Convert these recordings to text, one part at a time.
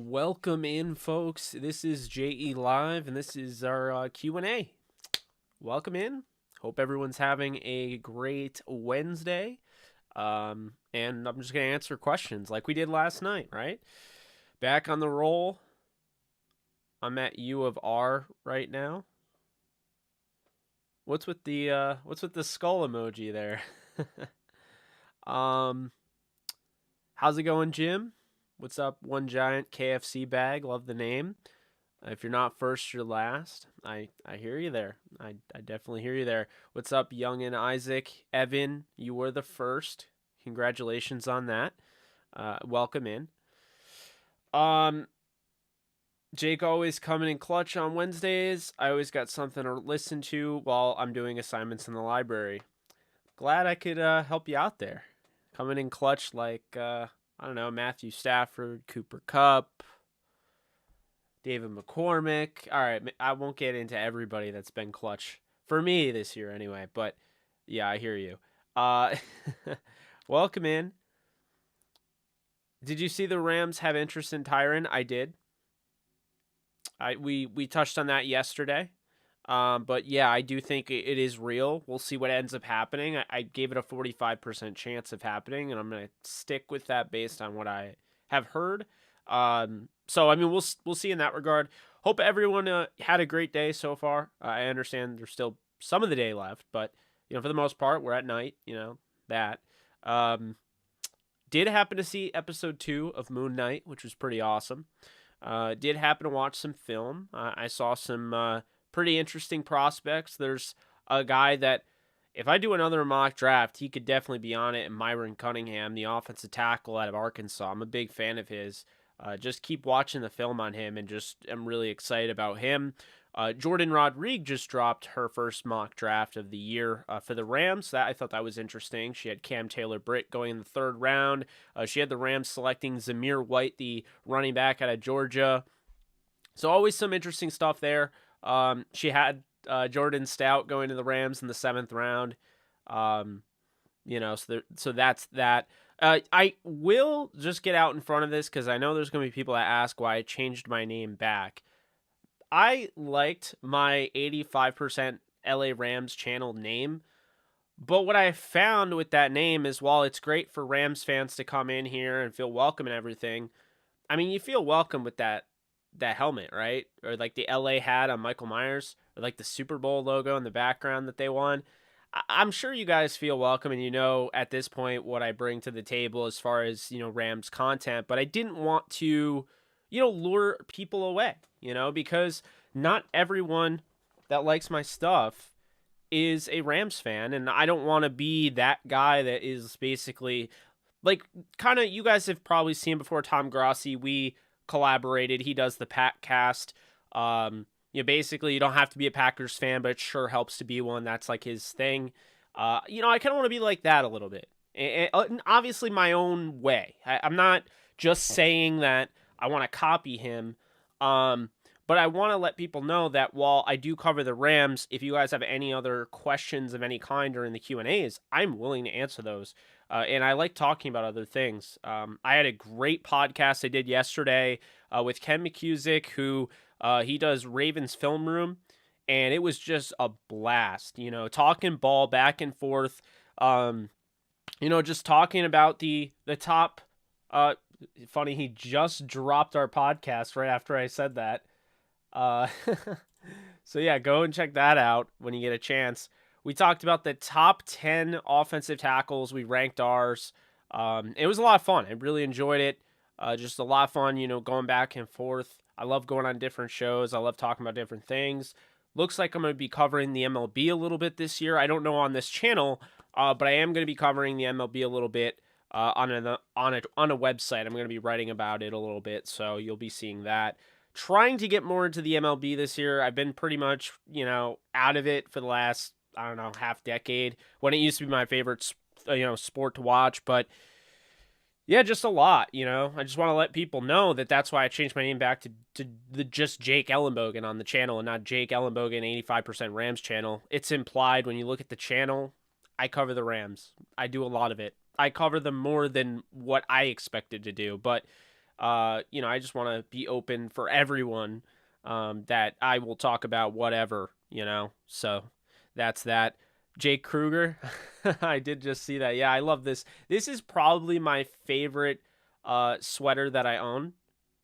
Welcome in, folks. This is JE Live, and this is our Q&A. Welcome in. Hope everyone's having a great Wednesday. And I'm just going to answer questions like we did last night, right? Back on the roll. I'm at U of R right now. What's with the skull emoji there? How's it going, Jim? What's up, One Giant KFC Bag? Love the name. If you're not first, you're last. I hear you there. I definitely hear you there. What's up, Young and Isaac? Evan, you were the first. Congratulations on that. Welcome in. Jake always coming in clutch on Wednesdays. I always got something to listen to while I'm doing assignments in the library. Glad I could help you out there. Coming in clutch like, I don't know, Matthew Stafford, Cooper Kupp, David McCormick. All right, I won't get into everybody that's been clutch for me this year anyway, but yeah, I hear you. Welcome in. Did you see the Rams have interest in Tyron? I did. We touched on that yesterday. But yeah, I do think it is real. We'll see what ends up happening. I gave it a 45% chance of happening, and I'm going to stick with that based on what I have heard. So I mean, we'll see in that regard. Hope everyone had a great day so far. I understand there's still some of the day left, but for the most part, we're at night. That. Did happen to see episode 2 of Moon Knight, which was pretty awesome. Did happen to watch some film. I saw some pretty interesting prospects. There's a guy that, if I do another mock draft, he could definitely be on it, and Myron Cunningham, the offensive tackle out of Arkansas. I'm a big fan of his. Just keep watching the film on him, and I'm really excited about him. Jordan Rodriguez just dropped her first mock draft of the year for the Rams. I thought that was interesting. She had Cam Taylor-Britt going in the 3rd round. She had the Rams selecting Zamir White, the running back out of Georgia. So always some interesting stuff there. She had Jordan Stout going to the Rams in the 7th round. So that's that. I will just get out in front of this because I know there's going to be people that ask why I changed my name back. I liked my 85% LA Rams channel name, but what I found with that name is while it's great for Rams fans to come in here and feel welcome and everything, I mean, you feel welcome with that helmet, right? Or like the LA hat on Michael Myers, or like the Super Bowl logo in the background that they won. I'm sure you guys feel welcome, and at this point what I bring to the table as far as Rams content, but I didn't want to lure people away, because not everyone that likes my stuff is a Rams fan, and I don't want to be that guy that is basically like, kind of, you guys have probably seen before, Tom Grossi, we collaborated. He does the Pack Cast. Basically, you don't have to be a Packers fan, but it sure helps to be one. That's like his thing. I kind of want to be like that a little bit. And obviously my own way. I'm not just saying that I want to copy him. But I want to let people know that while I do cover the Rams, if you guys have any other questions of any kind during the Q&As, I'm willing to answer those. And I like talking about other things. I had a great podcast I did yesterday with Ken McCusick, who he does Ravens Film Room, and it was just a blast, talking ball back and forth, just talking about the top. Funny, he just dropped our podcast right after I said that. So yeah, go and check that out when you get a chance. We talked about the top 10 offensive tackles. We ranked ours. It was a lot of fun. I really enjoyed it. Just a lot of fun, going back and forth. I love going on different shows. I love talking about different things. Looks like I'm going to be covering the MLB a little bit this year. I don't know on this channel, but I am going to be covering the MLB a little bit on a website. I'm going to be writing about it a little bit, so you'll be seeing that. Trying to get more into the MLB this year. I've been pretty much, out of it for the last, I don't know, half decade, when it used to be my favorite, sport to watch. But yeah, just a lot, I just want to let people know that that's why I changed my name back to the just Jake Ellenbogen on the channel, and not Jake Ellenbogen 85% Rams channel. It's implied when you look at the channel. I cover the Rams. I do a lot of it. I cover them more than what I expected to do, but I just want to be open for everyone, that I will talk about whatever, so that's that. Jake Kruger, I did just see that. Yeah, I love this. This is probably my favorite sweater that I own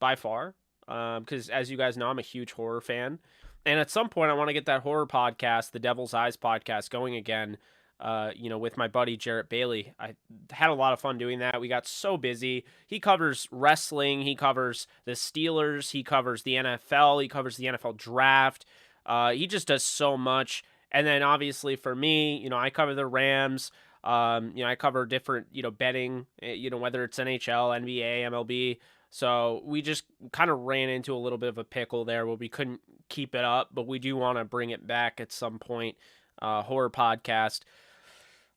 by far, because as you guys know, I'm a huge horror fan. And at some point, I want to get that horror podcast, the Devil's Eyes podcast, going again, with my buddy Jarrett Bailey. I had a lot of fun doing that. We got so busy. He covers wrestling. He covers the Steelers. He covers the NFL. He covers the NFL draft. He just does so much. And then obviously for me, I cover the Rams. I cover different, betting, whether it's NHL, NBA, MLB. So we just kind of ran into a little bit of a pickle there where we couldn't keep it up, but we do want to bring it back at some point. Horror podcast.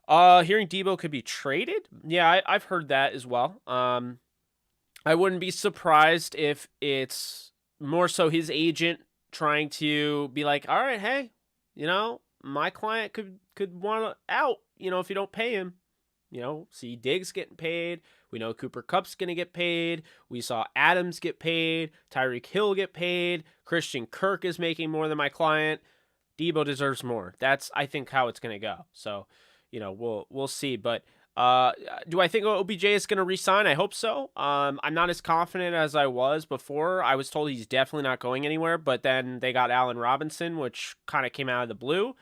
Hearing Debo could be traded. Yeah, I've heard that as well. I wouldn't be surprised if it's more so his agent trying to be like, all right, hey, my client could want out, if you don't pay him. See Diggs getting paid. We know Cooper Kupp's going to get paid. We saw Adams get paid. Tyreek Hill get paid. Christian Kirk is making more than my client. Debo deserves more. That's, I think, how it's going to go. So, we'll see. But do I think OBJ is going to resign? I hope so. I'm not as confident as I was before. I was told he's definitely not going anywhere, but then they got Allen Robinson, which kind of came out of the blue.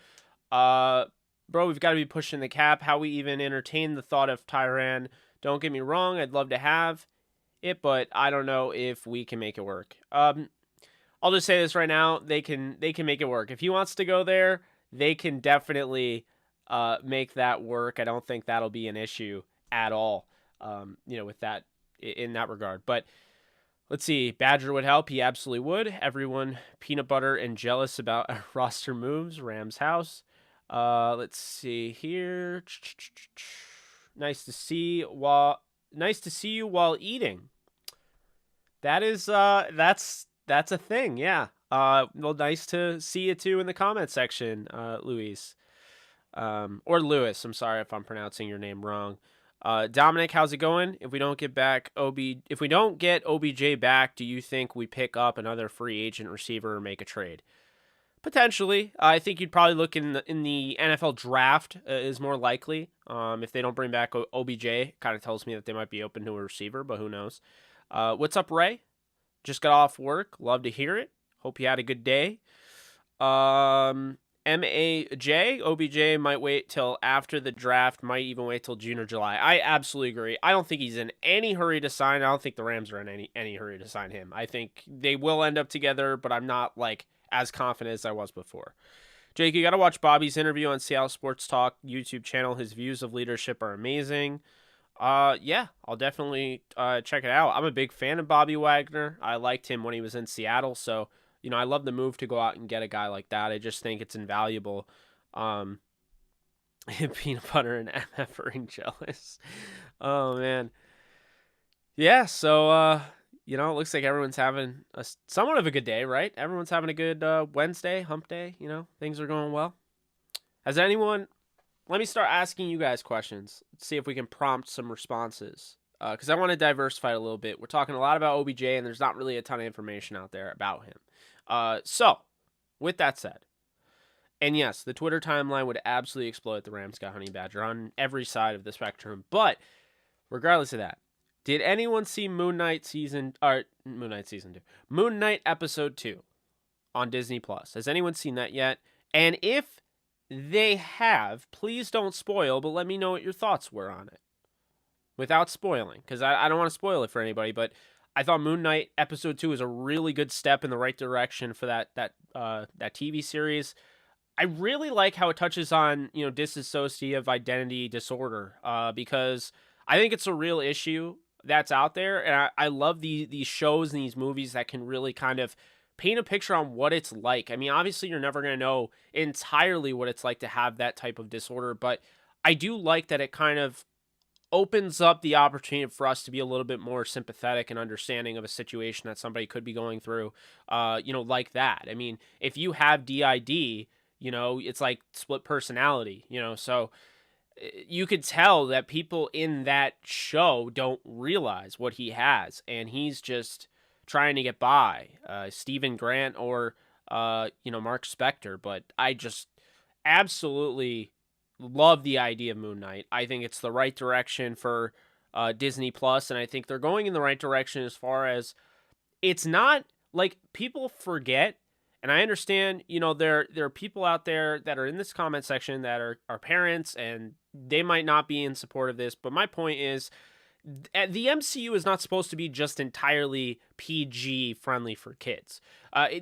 Bro, we've got to be pushing the cap. How we even entertain the thought of Tyrann. Don't get me wrong, I'd love to have it, but I don't know if we can make it work. I'll just say this right now, they can make it work. If he wants to go there, they can definitely make that work. I don't think that'll be an issue at all, with that, in that regard. But let's see, Badger would help. He absolutely would. Everyone peanut butter and jealous about roster moves. Rams house. Let's see here. Nice to see you while eating. That is that's a thing, yeah. Well, nice to see you too in the comment section, Luis. Or Lewis. I'm sorry if I'm pronouncing your name wrong. Dominic, how's it going? If we don't get OBJ back, do you think we pick up another free agent receiver or make a trade? Potentially. I think you'd probably look in the NFL draft is more likely. If they don't bring back OBJ, kind of tells me that they might be open to a receiver, but who knows? What's up, Ray? Just got off work. Love to hear it. Hope you had a good day. MAJ, OBJ might wait till after the draft, might even wait till June or July. I absolutely agree. I don't think he's in any hurry to sign. I don't think the Rams are in any hurry to sign him. I think they will end up together, but I'm not as confident as I was before. Jake, you got to watch Bobby's interview on Seattle Sports Talk YouTube channel. His views of leadership are amazing. Yeah, I'll definitely check it out. I'm a big fan of Bobby Wagner. I liked him when he was in Seattle, so I love the move to go out and get a guy like that. I just think it's invaluable. Peanut butter and MF are jealous. Oh man. Yeah, so it looks like everyone's having somewhat of a good day, right? Everyone's having a good Wednesday, hump day. Things are going well. Let me start asking you guys questions. Let's see if we can prompt some responses. Because I want to diversify a little bit. We're talking a lot about OBJ, and there's not really a ton of information out there about him. So, with that said, and yes, the Twitter timeline would absolutely explode if the Rams got Honey Badger on every side of the spectrum. But regardless of that, did anyone see Moon Knight episode 2 on Disney Plus? Has anyone seen that yet? And if they have, please don't spoil, but let me know what your thoughts were on it. Without spoiling, because I don't want to spoil it for anybody, but I thought Moon Knight episode 2 is a really good step in the right direction for that TV series. I really like how it touches on, dissociative identity disorder, because I think it's a real issue that's out there, and I love these shows and these movies that can really kind of paint a picture on what it's like. I mean, obviously you're never going to know entirely what it's like to have that type of disorder, but I do like that it kind of opens up the opportunity for us to be a little bit more sympathetic and understanding of a situation that somebody could be going through, like that. I mean, if you have DID, it's like split personality, so you could tell that people in that show don't realize what he has, and he's just trying to get by. Stephen Grant or Mark Spector, but I just absolutely love the idea of Moon Knight. I think it's the right direction for Disney Plus, and I think they're going in the right direction as far as it's not like people forget. And I understand, there are people out there that are in this comment section that are parents, and they might not be in support of this. But my point is, the MCU is not supposed to be just entirely PG friendly for kids.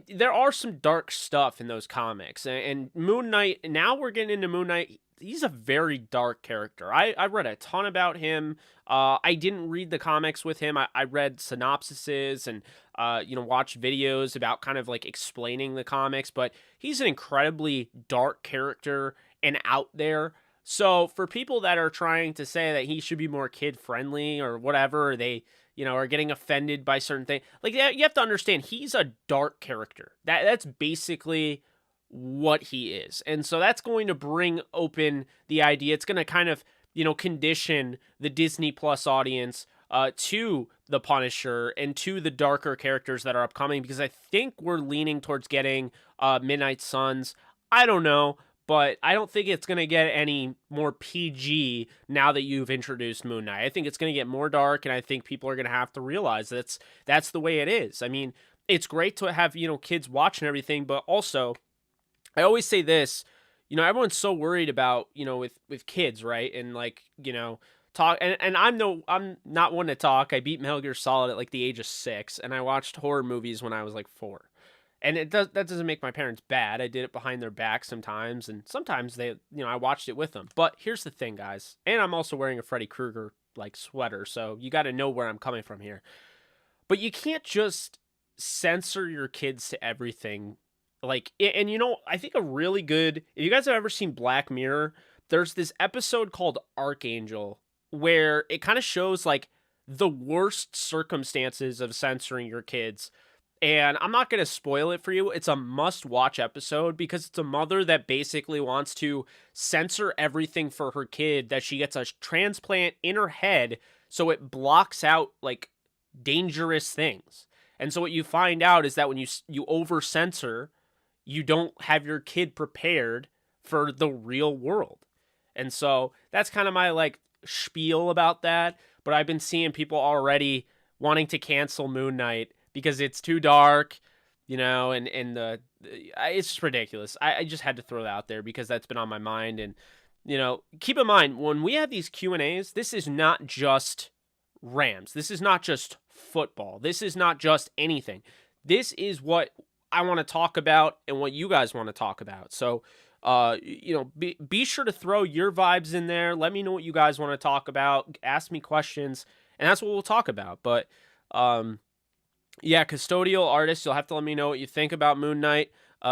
There are some dark stuff in those comics, and Moon Knight. Now we're getting into Moon Knight. He's a very dark character. I read a ton about him. I didn't read the comics with him. I read synopsises and watched videos about kind of like explaining the comics. But he's an incredibly dark character and out there. So for people that are trying to say that he should be more kid friendly or whatever, they are getting offended by certain things. Like, you have to understand, he's a dark character. That's basically what he is. And so that's going to bring open the idea. It's going to kind of, condition the Disney Plus audience to the Punisher and to the darker characters that are upcoming, because I think we're leaning towards getting Midnight Suns. I don't know, but I don't think it's going to get any more PG now that you've introduced Moon Knight. I think it's going to get more dark, and I think people are going to have to realize that's the way it is. I mean, it's great to have, kids watching everything, but also I always say this, everyone's so worried about, with kids, right? And like, talk, and I'm not one to talk. I beat Metal Gear Solid at like the age of 6, and I watched horror movies when I was like 4. And that doesn't make my parents bad. I did it behind their back sometimes, and sometimes they, I watched it with them. But here's the thing, guys. And I'm also wearing a Freddy Krueger like sweater, so you got to know where I'm coming from here. But you can't just censor your kids to everything. Like, and I think a really good, if you guys have ever seen Black Mirror, there's this episode called Archangel where it kind of shows like the worst circumstances of censoring your kids. And I'm not going to spoil it for you. It's a must-watch episode because it's a mother that basically wants to censor everything for her kid, that she gets a transplant in her head so it blocks out like dangerous things. And so what you find out is that when you over-censor, you don't have your kid prepared for the real world. And so that's kind of my like spiel about that. But I've been seeing people already wanting to cancel Moon Knight because it's too dark, and it's just ridiculous. I just had to throw that out there because that's been on my mind. And, keep in mind, when we have these Q&As, this is not just Rams. This is not just football. This is not just anything. This is what I want to talk about and what you guys want to talk about. So, be sure to throw your vibes in there. Let me know what you guys want to talk about. Ask me questions, and that's what we'll talk about. But, yeah, custodial artists, you'll have to let me know what you think about Moon Knight.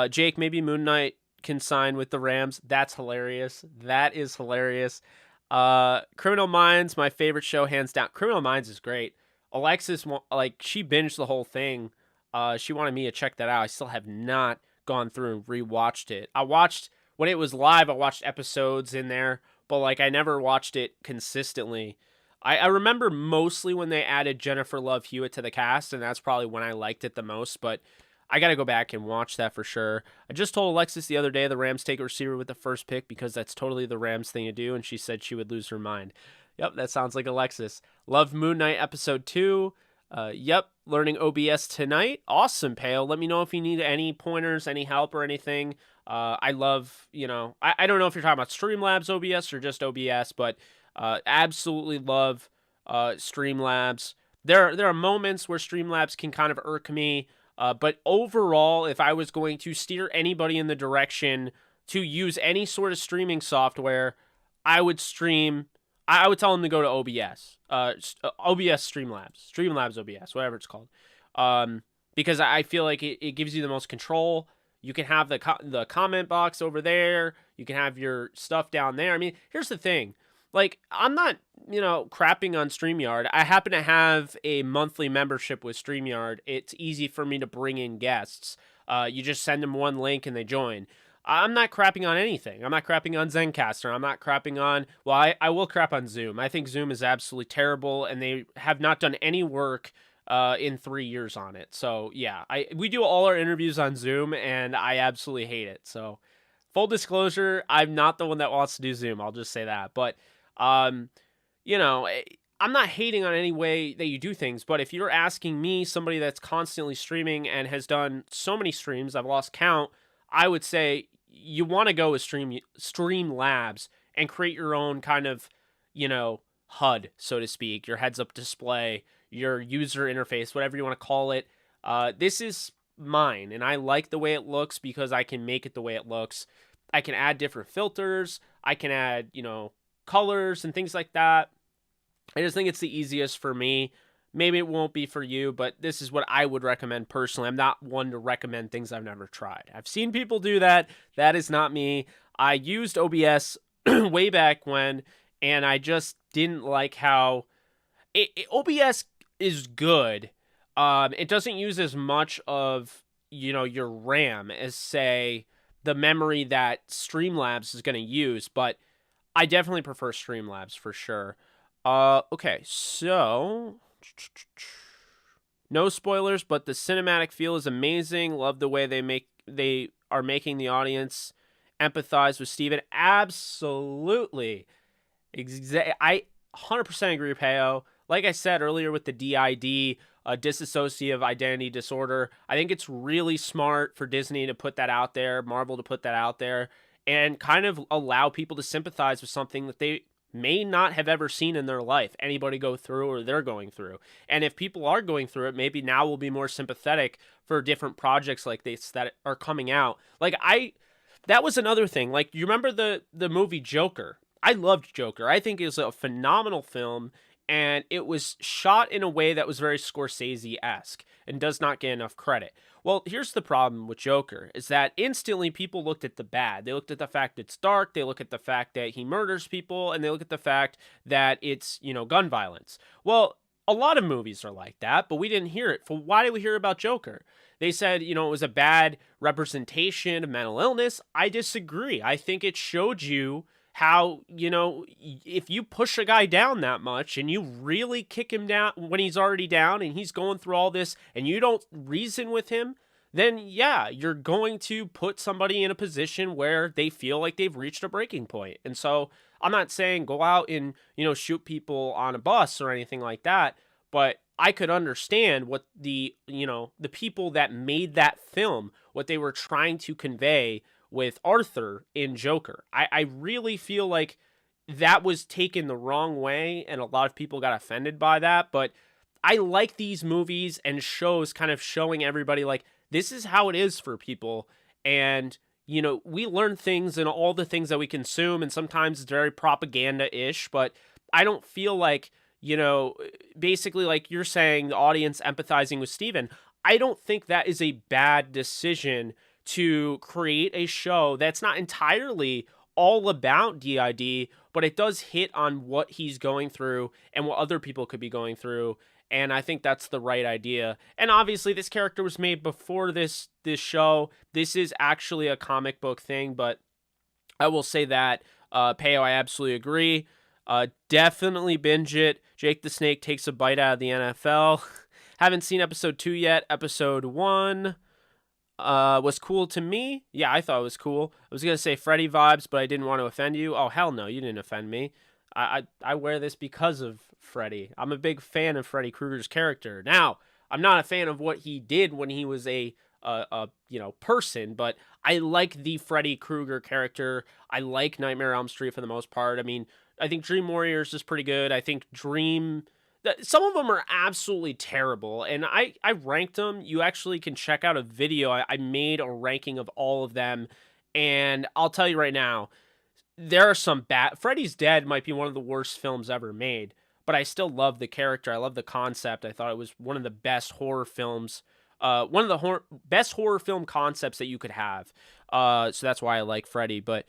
Jake, maybe Moon Knight can sign with the Rams. That's hilarious. That is hilarious. Criminal Minds, my favorite show, hands down. Criminal Minds is great. Alexis, she binged the whole thing. She wanted me to check that out. I still have not gone through and rewatched it. I watched, when it was live, I watched episodes in there, but I never watched it consistently. I remember mostly when they added Jennifer Love Hewitt to the cast, and that's probably when I liked it the most, but I got to go back and watch that for sure. I just told Alexis the other day the Rams take a receiver with the first pick because that's totally the Rams thing to do, and she said she would lose her mind. Yep, that sounds like Alexis. Loved Moon Knight Episode 2. Yep, learning OBS tonight. Awesome, Pale. Let me know if you need any pointers, any help, or anything. I love, I don't know if you're talking about Streamlabs OBS or just OBS, but absolutely love Streamlabs. There are moments where Streamlabs can kind of irk me, but overall, if I was going to steer anybody in the direction to use any sort of streaming software, I would tell them to go to OBS, OBS Streamlabs OBS, whatever it's called, because I feel like it gives you the most control. You can have the comment box over there. You can have your stuff down there. I mean, here's the thing. Like, I'm not, crapping on StreamYard. I happen to have a monthly membership with StreamYard. It's easy for me to bring in guests. You just send them one link and they join. I'm not crapping on anything. I'm not crapping on Zencaster. I'm not crapping on, well, I will crap on Zoom. I think Zoom is absolutely terrible, and they have not done any work in 3 years on it. So yeah, we do all our interviews on Zoom, and I absolutely hate it. So full disclosure, I'm not the one that wants to do Zoom. I'll just say that. But um, you know, I'm not hating on any way that you do things, but if you're asking me, somebody that's constantly streaming and has done so many streams, I've lost count, I would say you want to go with Stream Labs and create your own kind of, HUD, so to speak, your heads up display, your user interface, whatever you want to call it. This is mine, and I like the way it looks because I can make it the way it looks. I can add different filters. I can add, colors and things like that. I just think it's the easiest for me. Maybe it won't be for you, but this is what I would recommend personally. I'm not one to recommend things I've never tried. I've seen people do that. That is not me. I used OBS way back when, and I just didn't like how OBS is good. It doesn't use as much of, your RAM as, say, the memory that Streamlabs is going to use, but I definitely prefer Streamlabs for sure. Okay, so no spoilers, but the cinematic feel is amazing. Love the way they are making the audience empathize with Steven. Absolutely. I 100% agree with Peo. Like I said earlier with the DID, dissociative identity disorder, I think it's really smart for Disney to put that out there, Marvel to put that out there, and kind of allow people to sympathize with something that they may not have ever seen in their life, anybody go through or they're going through. And if people are going through it, maybe now we'll be more sympathetic for different projects like this that are coming out. That was another thing. Like, you remember the movie Joker? I loved Joker. I think it was a phenomenal film, and it was shot in a way that was very Scorsese-esque and does not get enough credit. Well, here's the problem with Joker, is that instantly people looked at the bad. They looked at the fact it's dark, they look at the fact that he murders people, and they look at the fact that it's, gun violence. Well, a lot of movies are like that, but we didn't hear it. Why did we hear about Joker? They said, it was a bad representation of mental illness. I disagree. I think it showed you how, if you push a guy down that much and you really kick him down when he's already down and he's going through all this and you don't reason with him, then yeah, you're going to put somebody in a position where they feel like they've reached a breaking point. And so I'm not saying go out and, shoot people on a bus or anything like that, but I could understand what the people that made that film, what they were trying to convey with Arthur in Joker. I really feel like that was taken the wrong way, and a lot of people got offended by that, but I like these movies and shows kind of showing everybody, like, this is how it is for people, and, we learn things in all the things that we consume, and sometimes it's very propaganda-ish, but I don't feel like, basically like you're saying, the audience empathizing with Steven, I don't think that is a bad decision to create a show that's not entirely all about DID, but it does hit on what he's going through and what other people could be going through. And I think that's the right idea. And obviously this character was made before this show. This is actually a comic book thing, but I will say that, Peo, I absolutely agree. Definitely binge it. Jake the Snake takes a bite out of the NFL. Haven't seen episode 2 yet. Episode 1 was cool to me. Yeah, I thought it was cool. I was going to say Freddy vibes, but I didn't want to offend you. Oh, hell no, you didn't offend me. I wear this because of Freddy. I'm a big fan of Freddy Krueger's character. Now, I'm not a fan of what he did when he was a person, but I like the Freddy Krueger character. I like Nightmare on Elm Street for the most part. I mean, I think Dream Warriors is pretty good. I think some of them are absolutely terrible, and I ranked them. You actually can check out a video. I made a ranking of all of them, and I'll tell you right now, there are some bad. Freddy's Dead might be one of the worst films ever made, but I still love the character. I love the concept. I thought it was one of the best horror films, one of the best horror film concepts that you could have. So that's why I like Freddy. But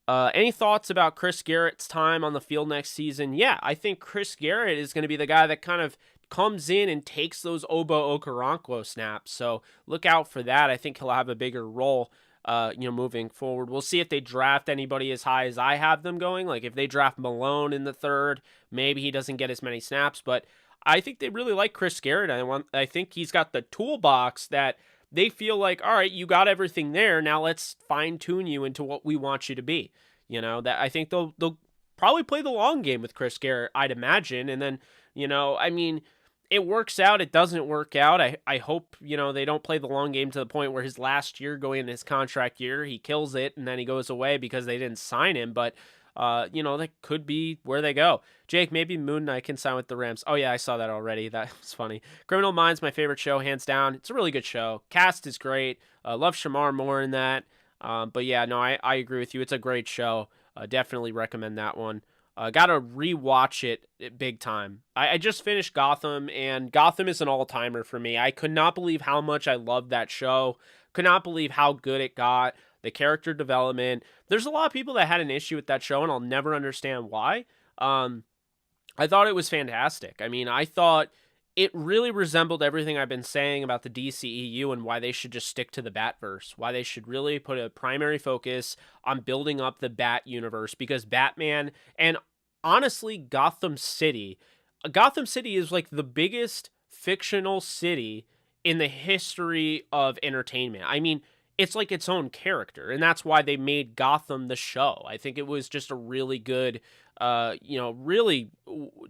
any thoughts about Chris Garrett's time on the field next season? Yeah, I think Chris Garrett is going to be the guy that kind of comes in and takes those Obo Okoronkwo snaps. So look out for that. I think he'll have a bigger role. moving forward. We'll see if they draft anybody as high as I have them going. Like if they draft Malone in the third, maybe he doesn't get as many snaps, but I think they really like Chris Garrett. I think he's got the toolbox that they feel like, all right, you got everything there. Now let's fine tune you into what we want you to be. That I think they'll probably play the long game with Chris Garrett, I'd imagine. And then, I mean, it works out, it doesn't work out. I hope, they don't play the long game to the point where his last year going into his contract year, he kills it and then he goes away because they didn't sign him. But, that could be where they go. Jake, maybe Moon Knight can sign with the Rams. Oh, yeah, I saw that already. That was funny. Criminal Minds, my favorite show, hands down. It's a really good show. Cast is great. Love Shamar more in that. But yeah, no, I agree with you. It's a great show. Definitely recommend that one. Gotta rewatch it big time. I just finished Gotham, and Gotham is an all-timer for me. I could not believe how much I loved that show. Could not believe how good it got. The character development. There's a lot of people that had an issue with that show, and I'll never understand why. I thought it was fantastic. I mean, I thought it really resembled everything I've been saying about the DCEU and why they should just stick to the Batverse, why they should really put a primary focus on building up the Bat universe, because Batman and honestly Gotham City is like the biggest fictional city in the history of entertainment. I mean, it's like its own character, and that's why they made Gotham the show. I think it was just a really good, really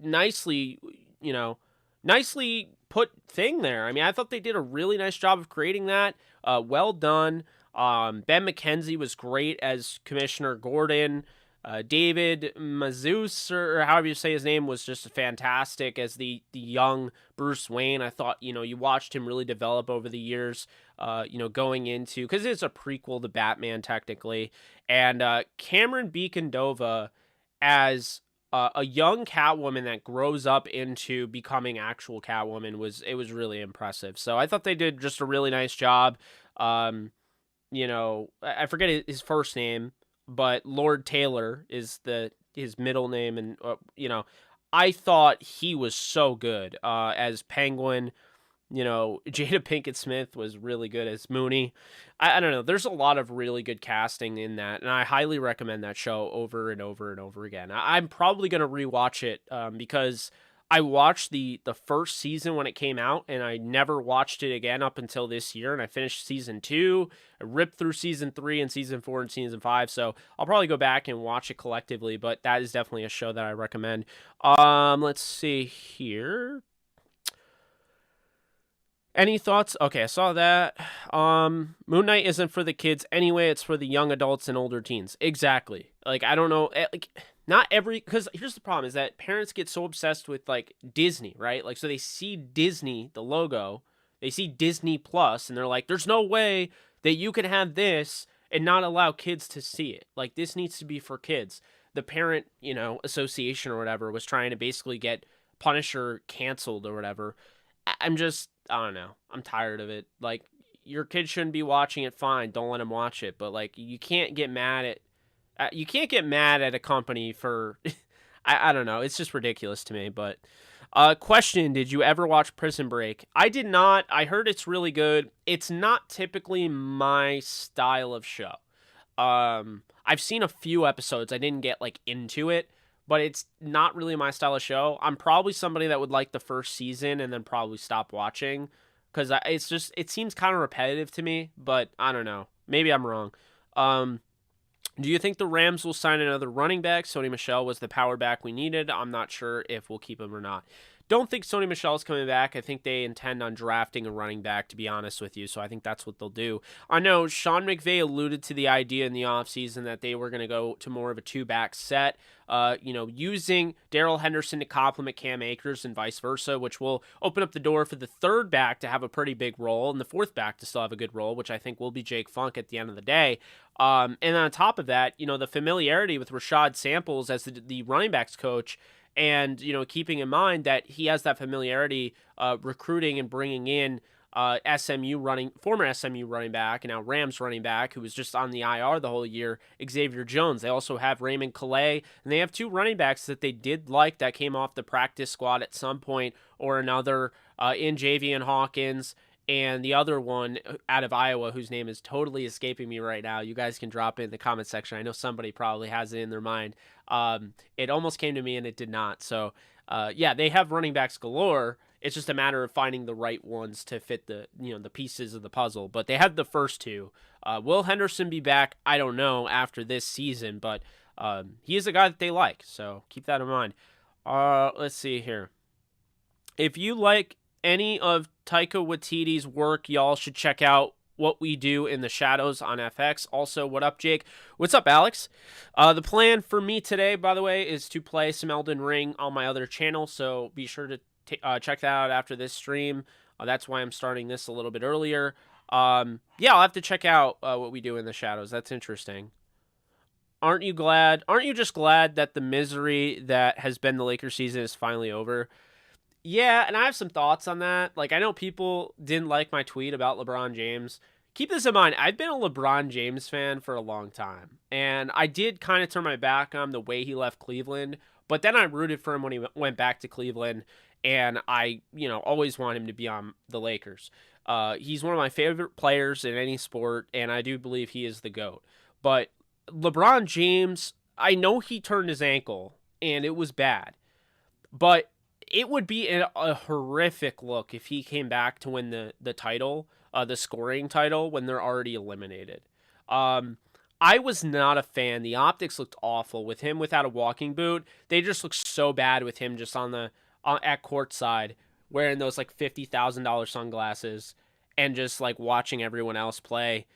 nicely, nicely put thing there. I mean, I thought they did a really nice job of creating that. Well done. Ben McKenzie was great as Commissioner Gordon. David Mazouz, or however you say his name, was just fantastic as the young Bruce Wayne. I thought, you watched him really develop over the years, going into, because it's a prequel to Batman technically. And Cameron Beacon-Dova as a young Catwoman that grows up into becoming actual Catwoman was really impressive. So I thought they did just a really nice job. I forget his first name, but Lord Taylor is his middle name, and I thought he was so good as Penguin. Jada Pinkett Smith was really good as Mooney. I don't know. There's a lot of really good casting in that, and I highly recommend that show over and over and over again. I'm probably going to rewatch it because I watched the first season when it came out, and I never watched it again up until this year, and I finished season 2. I ripped through season 3 and season 4 and season 5, so I'll probably go back and watch it collectively, but that is definitely a show that I recommend. Let's see here. Any thoughts? Okay, I saw that. Moon Knight isn't for the kids anyway. It's for the young adults and older teens. Exactly. Like, I don't know. Like, not every... Because here's the problem, is that parents get so obsessed with, like, Disney, right? Like, so they see Disney, the logo. They see Disney Plus, and they're like, there's no way that you can have this and not allow kids to see it. Like, this needs to be for kids. The parent, association or whatever was trying to basically get Punisher canceled or whatever. I don't know. I'm tired of it. Like, your kid shouldn't be watching it, fine. Don't let him watch it. But, like, you can't get mad at a company for, I don't know. It's just ridiculous to me. But, question, did you ever watch Prison Break? I did not. I heard it's really good. It's not typically my style of show. I've seen a few episodes. I didn't get, like, into it. But it's not really my style of show. I'm probably somebody that would like the first season and then probably stop watching. Because it seems kind of repetitive to me. But I don't know. Maybe I'm wrong. Do you think the Rams will sign another running back? Sony Michel was the power back we needed. I'm not sure if we'll keep him or not. Don't think Sony Michel is coming back. I think they intend on drafting a running back, to be honest with you. So I think that's what they'll do. I know Sean McVay alluded to the idea in the offseason that they were going to go to more of a two-back set, using Darrell Henderson to complement Cam Akers and vice versa, which will open up the door for the third back to have a pretty big role and the fourth back to still have a good role, which I think will be Jake Funk at the end of the day. And on top of that, the familiarity with Rashad Samples as the running backs coach, and, keeping in mind that he has that familiarity recruiting and bringing in former SMU running back and now Rams running back who was just on the IR the whole year, Xavier Jones. They also have Raymond Calais, and they have two running backs that they did like that came off the practice squad at some point or another in Javian Hawkins and the other one out of Iowa, whose name is totally escaping me right now. You guys can drop it in the comment section. I know somebody probably has it in their mind. It almost came to me and it did not. So, yeah, they have running backs galore. It's just a matter of finding the right ones to fit the the pieces of the puzzle. But they have the first two. Will Henderson be back? I don't know after this season, but he is a guy that they like. So keep that in mind. Let's see here. If you like any of Taika Waititi's work, y'all should check out What We Do in the Shadows on FX. Also, what up, Jake? What's up, Alex? The plan for me today, by the way, is to play some Elden Ring on my other channel, so be sure to check that out after this stream. That's why I'm starting this a little bit earlier. Yeah, I'll have to check out What We Do in the Shadows. That's interesting. Aren't you glad? Aren't you just glad that the misery that has been the Lakers season is finally over? Yeah, and I have some thoughts on that. Like, I know people didn't like my tweet about LeBron James. Keep this in mind. I've been a LeBron James fan for a long time. And I did kind of turn my back on the way he left Cleveland. But then I rooted for him when he went back to Cleveland. And I, always want him to be on the Lakers. He's one of my favorite players in any sport. And I do believe he is the GOAT. But LeBron James, I know he turned his ankle. And it was bad. But it would be a horrific look if he came back to win the title, the scoring title, when they're already eliminated. I was not a fan. The optics looked awful with him without a walking boot. They just looked so bad with him just at courtside, wearing those like $50,000 sunglasses and just like watching everyone else play.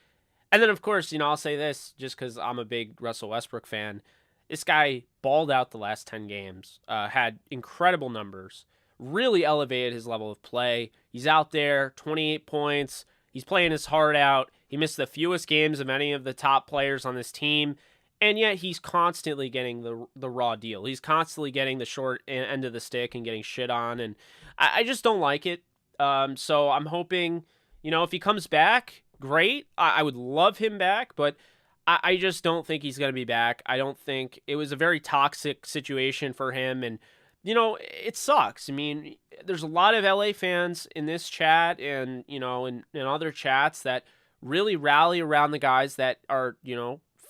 And then of course, I'll say this just because I'm a big Russell Westbrook fan. This guy balled out the last 10 games, had incredible numbers, really elevated his level of play. He's out there, 28 points. He's playing his heart out. He missed the fewest games of any of the top players on this team, and yet he's constantly getting the raw deal. He's constantly getting the short end of the stick and getting shit on, and I just don't like it. So I'm hoping, if he comes back, great. I would love him back, but I just don't think he's going to be back. I don't think it was a very toxic situation for him. And, it sucks. I mean, there's a lot of LA fans in this chat and, in other chats that really rally around the guys that are,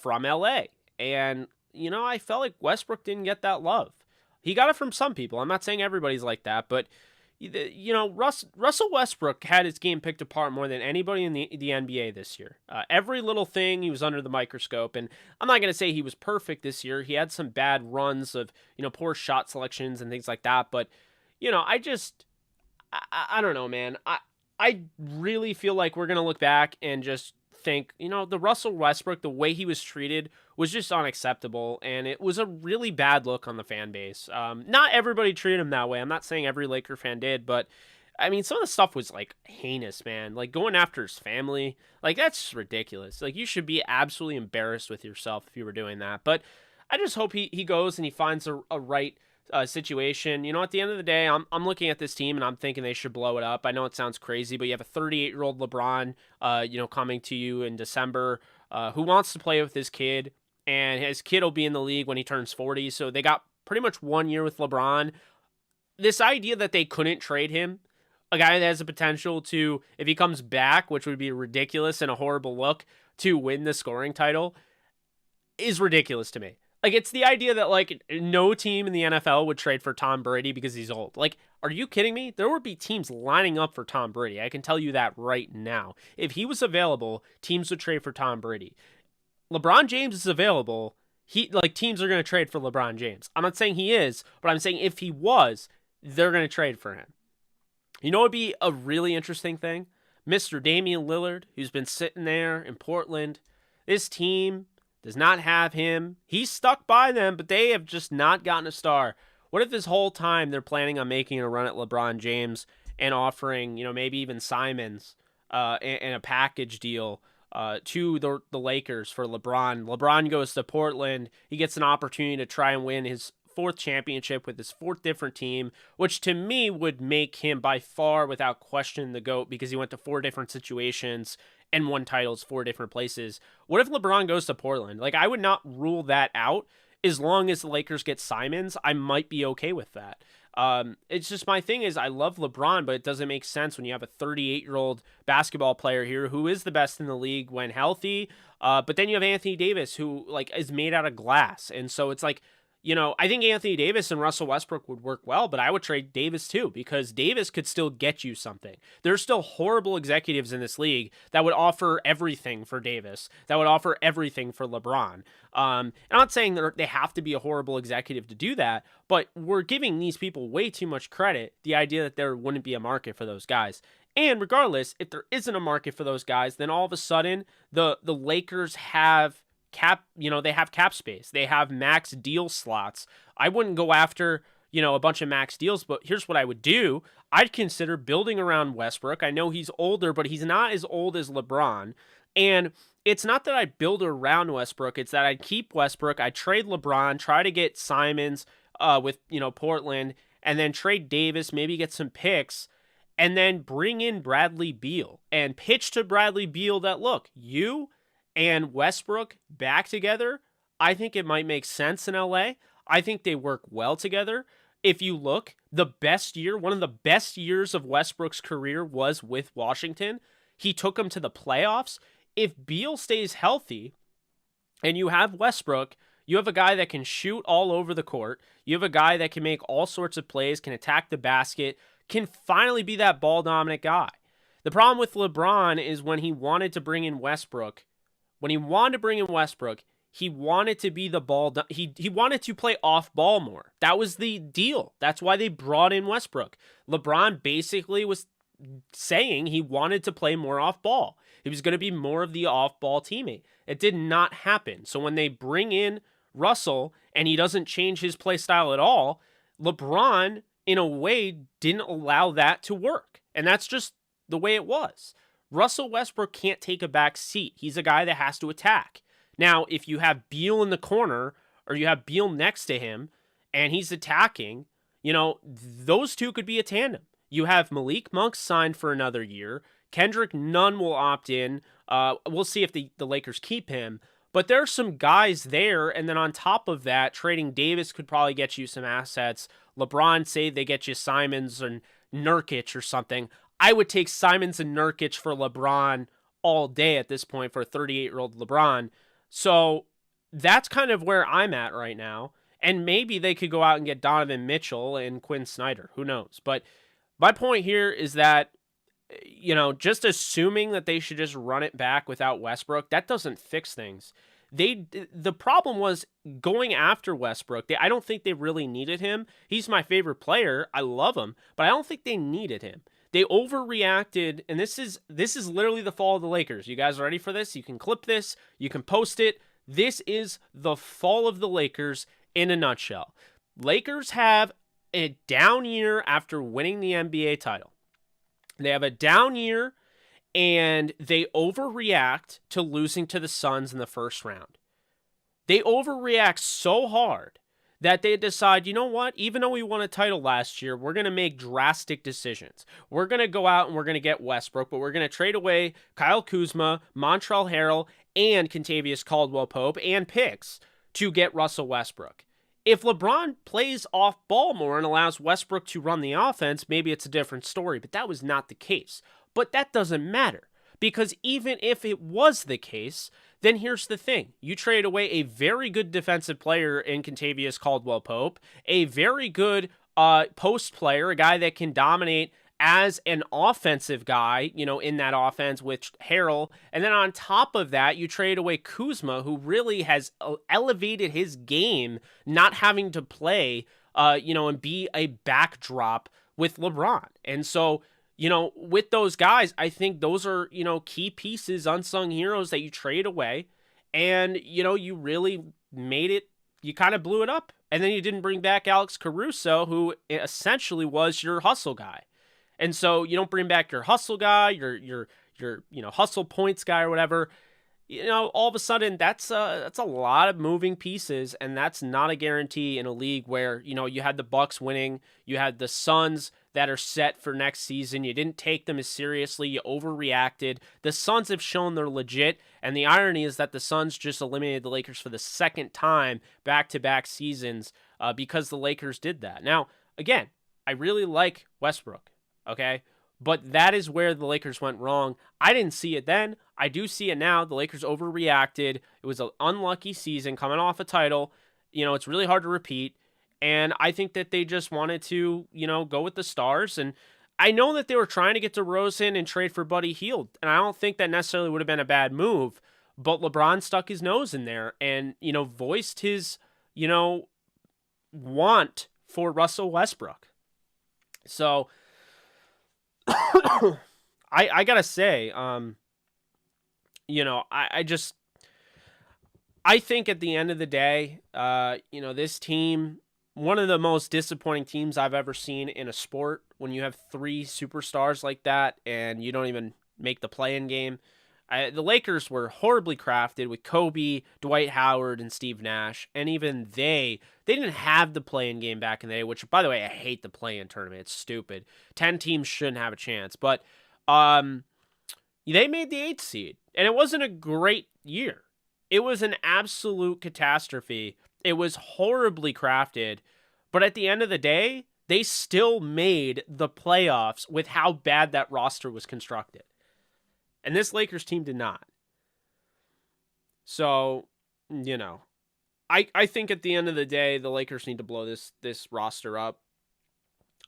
from LA. And, I felt like Westbrook didn't get that love. He got it from some people. I'm not saying everybody's like that, but Russell Westbrook had his game picked apart more than anybody in the NBA this year. Every little thing, he was under the microscope. And I'm not going to say he was perfect this year. He had some bad runs of, poor shot selections and things like that. But, I don't know, man. I really feel like we're going to look back and just think, the Russell Westbrook, the way he was treated was just unacceptable, and it was a really bad look on the fan base. Not everybody treated him that way. I'm not saying every Laker fan did, but I mean, some of the stuff was like heinous, man. Like going after his family, like that's just ridiculous. Like you should be absolutely embarrassed with yourself if you were doing that. But I just hope he goes and he finds a right situation. At the end of the day, I'm looking at this team and I'm thinking they should blow it up. I know it sounds crazy, but you have a 38-year-old LeBron, coming to you in December, who wants to play with his kid, and his kid will be in the league when he turns 40. So they got pretty much 1 year with LeBron. This idea that they couldn't trade him, a guy that has the potential to, if he comes back, which would be ridiculous and a horrible look, to win the scoring title, is ridiculous to me. Like, it's the idea that, like, no team in the NFL would trade for Tom Brady because he's old. Like, are you kidding me? There would be teams lining up for Tom Brady. I can tell you that right now. If he was available, teams would trade for Tom Brady. LeBron James is available. Teams are going to trade for LeBron James. I'm not saying he is, but I'm saying if he was, they're going to trade for him. What would be a really interesting thing? Mr. Damian Lillard, who's been sitting there in Portland. This team does not have him. He's stuck by them, but they have just not gotten a star. What if this whole time they're planning on making a run at LeBron James and offering, maybe even Simons and a package deal to the Lakers for LeBron? LeBron goes to Portland. He gets an opportunity to try and win his 4th championship with his 4th different team, which to me would make him by far, without question, the GOAT because he went to 4 different situations and won titles 4 different places. What if LeBron goes to Portland? Like, I would not rule that out. As long as the Lakers get Simons, I might be okay with that. It's just my thing is I love LeBron, but it doesn't make sense when you have a 38-year-old basketball player here who is the best in the league when healthy. But then you have Anthony Davis who like is made out of glass. And so it's like, I think Anthony Davis and Russell Westbrook would work well, but I would trade Davis too because Davis could still get you something. There's still horrible executives in this league that would offer everything for Davis, that would offer everything for LeBron. I'm not saying that they have to be a horrible executive to do that, but we're giving these people way too much credit, the idea that there wouldn't be a market for those guys. And regardless, if there isn't a market for those guys, then all of a sudden the Lakers have they have cap space. They have max deal slots. I wouldn't go after, a bunch of max deals, but here's what I would do. I'd consider building around Westbrook. I know he's older, but he's not as old as LeBron. And it's not that I build around Westbrook. It's that I'd keep Westbrook. I'd trade LeBron, try to get Simons with, Portland, and then trade Davis, maybe get some picks, and then bring in Bradley Beal and pitch to Bradley Beal that, look, you and Westbrook back together, I think it might make sense in LA. I think they work well together. If you look, one of the best years of Westbrook's career was with Washington. He took them to the playoffs. If Beal stays healthy and you have Westbrook, you have a guy that can shoot all over the court. You have a guy that can make all sorts of plays, can attack the basket, can finally be that ball dominant guy. The problem with LeBron is when he wanted to bring in Westbrook, he wanted to be the ball. He wanted to play off ball more. That was the deal. That's why they brought in Westbrook. LeBron basically was saying he wanted to play more off ball. He was going to be more of the off ball teammate. It did not happen. So when they bring in Russell and he doesn't change his play style at all, LeBron, in a way, didn't allow that to work. And that's just the way it was. Russell Westbrook can't take a back seat. He's a guy that has to attack. Now, if you have Beal in the corner or you have Beal next to him and he's attacking, those two could be a tandem. You have Malik Monk signed for another year. Kendrick Nunn will opt in. We'll see if the Lakers keep him. But there are some guys there, and then on top of that, trading Davis could probably get you some assets. LeBron, say they get you Simons and Nurkic or something. I would take Simons and Nurkic for LeBron all day at this point for a 38-year-old LeBron. So that's kind of where I'm at right now. And maybe they could go out and get Donovan Mitchell and Quinn Snyder. Who knows? But my point here is that, just assuming that they should just run it back without Westbrook, that doesn't fix things. The problem was going after Westbrook. I don't think they really needed him. He's my favorite player. I love him, but I don't think they needed him. They overreacted, and this is literally the fall of the Lakers. You guys ready for this? You can clip this. You can post it. This is the fall of the Lakers in a nutshell. Lakers have a down year after winning the NBA title. They have a down year, and they overreact to losing to the Suns in the first round. They overreact so hard that they decide, you know what, even though we won a title last year, we're going to make drastic decisions. We're going to go out and we're going to get Westbrook, but we're going to trade away Kyle Kuzma, Montrezl Harrell, and Kentavious Caldwell-Pope, and picks to get Russell Westbrook. If LeBron plays off ball more and allows Westbrook to run the offense, maybe it's a different story, but that was not the case. But that doesn't matter, because even if it was the case, then here's the thing. You trade away a very good defensive player in Kentavious Caldwell-Pope, a very good post player, a guy that can dominate as an offensive guy, in that offense with Harrell. And then on top of that, you trade away Kuzma, who really has elevated his game, not having to play, and be a backdrop with LeBron. And so, with those guys, I think those are, key pieces, unsung heroes that you trade away. And, you really made it, you kind of blew it up. And then you didn't bring back Alex Caruso, who essentially was your hustle guy. And so you don't bring back your hustle guy, your hustle points guy or whatever. All of a sudden that's a lot of moving pieces, and that's not a guarantee in a league where, you had the Bucks winning, you had the Suns that are set for next season. You didn't take them as seriously. You overreacted. The Suns have shown they're legit, and the irony is that the Suns just eliminated the Lakers for the second time back-to-back seasons because the Lakers did that. Now, again, I really like Westbrook, okay? But that is where the Lakers went wrong. I didn't see it then. I do see it now. The Lakers overreacted. It was an unlucky season coming off a title. It's really hard to repeat. And I think that they just wanted to, go with the stars. And I know that they were trying to get DeRozan and trade for Buddy Hield. And I don't think that necessarily would have been a bad move. But LeBron stuck his nose in there and, voiced his, want for Russell Westbrook. So I gotta say, I think at the end of the day, this team, one of the most disappointing teams I've ever seen in a sport, when you have three superstars like that and you don't even make the play-in game. The Lakers were horribly crafted with Kobe, Dwight Howard, and Steve Nash, and even they didn't have the play-in game back in the day, which, by the way, I hate the play-in tournament. It's stupid. 10 teams shouldn't have a chance, but they made the 8th seed, and it wasn't a great year. It was an absolute catastrophe. It was horribly crafted, but at the end of the day, they still made the playoffs with how bad that roster was constructed. And this Lakers team did not. So, I think at the end of the day, the Lakers need to blow this roster up.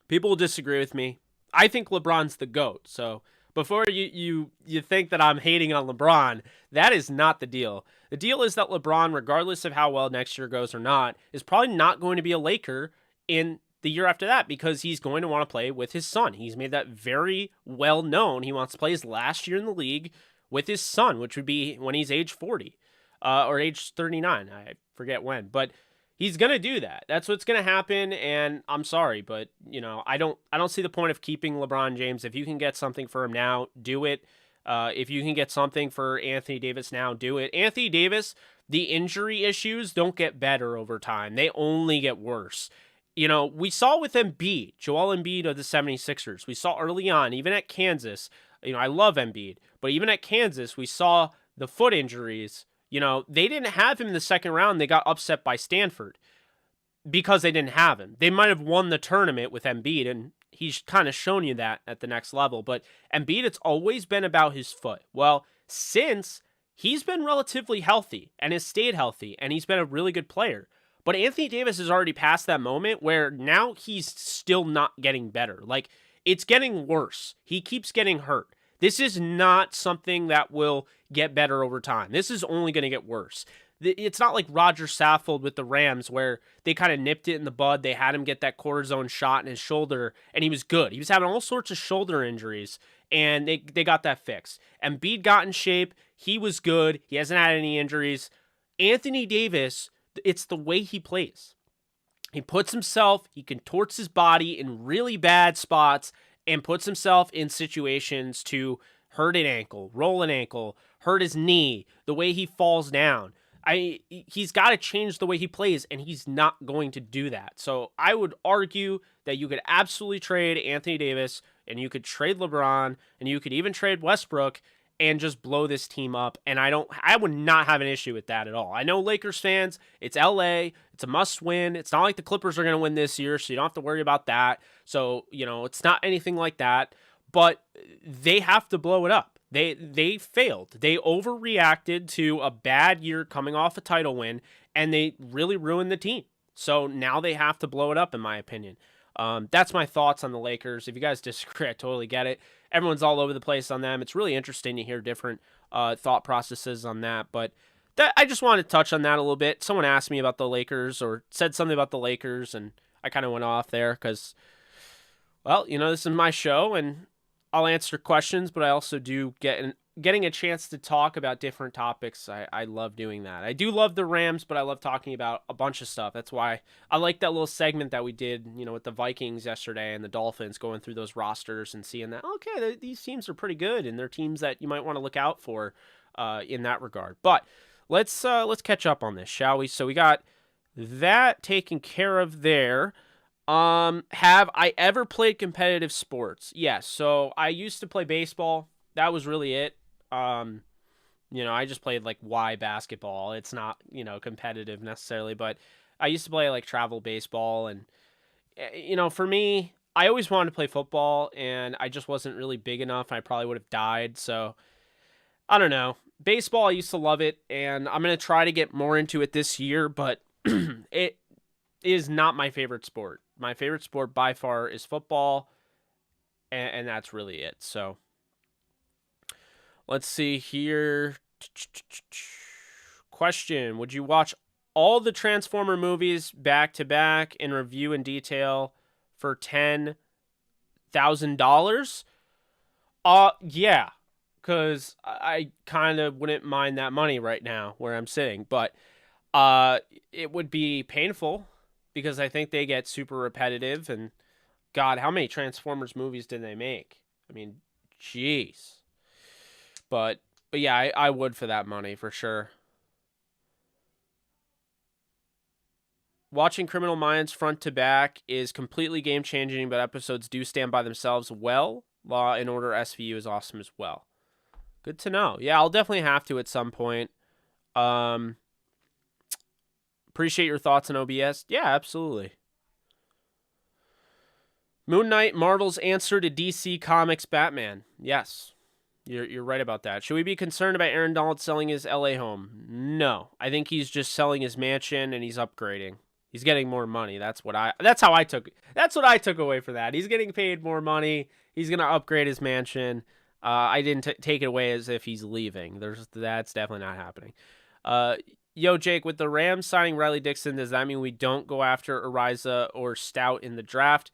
People will disagree with me. I think LeBron's the GOAT. So before you think that I'm hating on LeBron, that is not the deal. The deal is that LeBron, regardless of how well next year goes or not, is probably not going to be a Laker in the year after that, because he's going to want to play with his son. He's made that very well known. He wants to play his last year in the league with his son, which would be when he's age 40 or age 39. I forget when, but he's going to do that. That's what's going to happen. And I'm sorry, but I don't see the point of keeping LeBron James. If you can get something for him now, do it. If you can get something for Anthony Davis now, do it. Anthony Davis, the injury issues don't get better over time. They only get worse. We saw with Embiid, Joel Embiid of the 76ers. We saw early on, even at Kansas, I love Embiid, but even at Kansas, we saw the foot injuries. They didn't have him in the second round. They got upset by Stanford because they didn't have him. They might have won the tournament with Embiid, and he's kind of shown you that at the next level. But Embiid, it's always been about his foot. Well, since he's been relatively healthy and has stayed healthy, and he's been a really good player. But Anthony Davis has already passed that moment where now he's still not getting better. Like, it's getting worse. He keeps getting hurt. This is not something that will get better over time. This is only going to get worse. It's not like Roger Saffold with the Rams where they kind of nipped it in the bud. They had him get that cortisone shot in his shoulder, and he was good. He was having all sorts of shoulder injuries, and they got that fixed. Embiid got in shape. He was good. He hasn't had any injuries. Anthony Davis, it's the way he plays. He puts himself, he contorts his body in really bad spots and puts himself in situations to hurt an ankle, roll an ankle, hurt his knee, the way he falls down. He's got to change the way he plays, and he's not going to do that. So I would argue that you could absolutely trade Anthony Davis, and you could trade LeBron, and you could even trade Westbrook, and just blow this team up. And I would not have an issue with that at all. I know Lakers fans, it's LA, it's a must win. It's not like the Clippers are going to win this year, so you don't have to worry about that. So, it's not anything like that, but they have to blow it up. They failed. They overreacted to a bad year coming off a title win, and they really ruined the team. So now they have to blow it up, in my opinion. That's my thoughts on the Lakers. If you guys disagree, I totally get it. Everyone's all over the place on them. It's really interesting to hear different thought processes on that. But I just wanted to touch on that a little bit. Someone asked me about the Lakers or said something about the Lakers, and I kind of went off there because, well, this is my show, and I'll answer questions, but I also do getting a chance to talk about different topics. I love doing that. I do love the Rams, but I love talking about a bunch of stuff. That's why I like that little segment that we did, with the Vikings yesterday and the Dolphins, going through those rosters and seeing that, okay, these teams are pretty good, and they're teams that you might want to look out for in that regard. But let's catch up on this, shall we? So we got that taken care of there. Have I ever played competitive sports? Yes. So I used to play baseball. That was really it. I just played like Y basketball. It's not, competitive necessarily, but I used to play like travel baseball, and for me, I always wanted to play football, and I just wasn't really big enough. I probably would have died. So I don't know. Baseball, I used to love it, and I'm going to try to get more into it this year, but it is not my favorite sport. My favorite sport by far is football, and that's really it. So let's see here. Question: would you watch all the Transformer movies back to back and review in detail for $10,000? Yeah, because I kind of wouldn't mind that money right now where I'm sitting, but it would be painful because I think they get super repetitive. And God, how many Transformers movies did they make? I mean, jeez. But yeah, I would for that money for sure. Watching Criminal Minds front to back is completely game changing, but episodes do stand by themselves well. Law and Order SVU is awesome as well. Good to know. Yeah, I'll definitely have to at some point. Appreciate your thoughts on OBS. Yeah, absolutely. Moon Knight, Marvel's answer to DC Comics Batman. Yes, you're right about that. Should we be concerned about Aaron Donald selling his LA home? No, I think he's just selling his mansion and he's upgrading. He's getting more money. That's what I took away from that. He's getting paid more money. He's gonna upgrade his mansion. I didn't take it away as if he's leaving. That's definitely not happening. Yo, Jake, with the Rams signing Riley Dixon, does that mean we don't go after Ariza or Stout in the draft?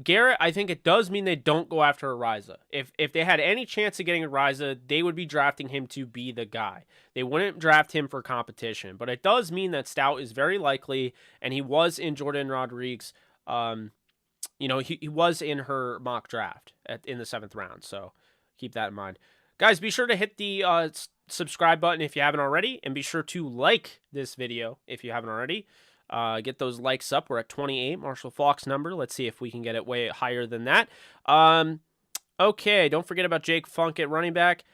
Garrett, I think it does mean they don't go after Ariza. If they had any chance of getting Ariza, they would be drafting him to be the guy. They wouldn't draft him for competition. But it does mean that Stout is very likely, and he was in Jordan Rodriguez. He was in her mock draft in the 7th round. So keep that in mind. Guys, be sure to hit the subscribe button if you haven't already, and be sure to like this video if you haven't already. Get those likes up. We're at 28, Marshall Faulk's number. Let's see if we can get it way higher than that. Okay, don't forget about Jake Funk at running back.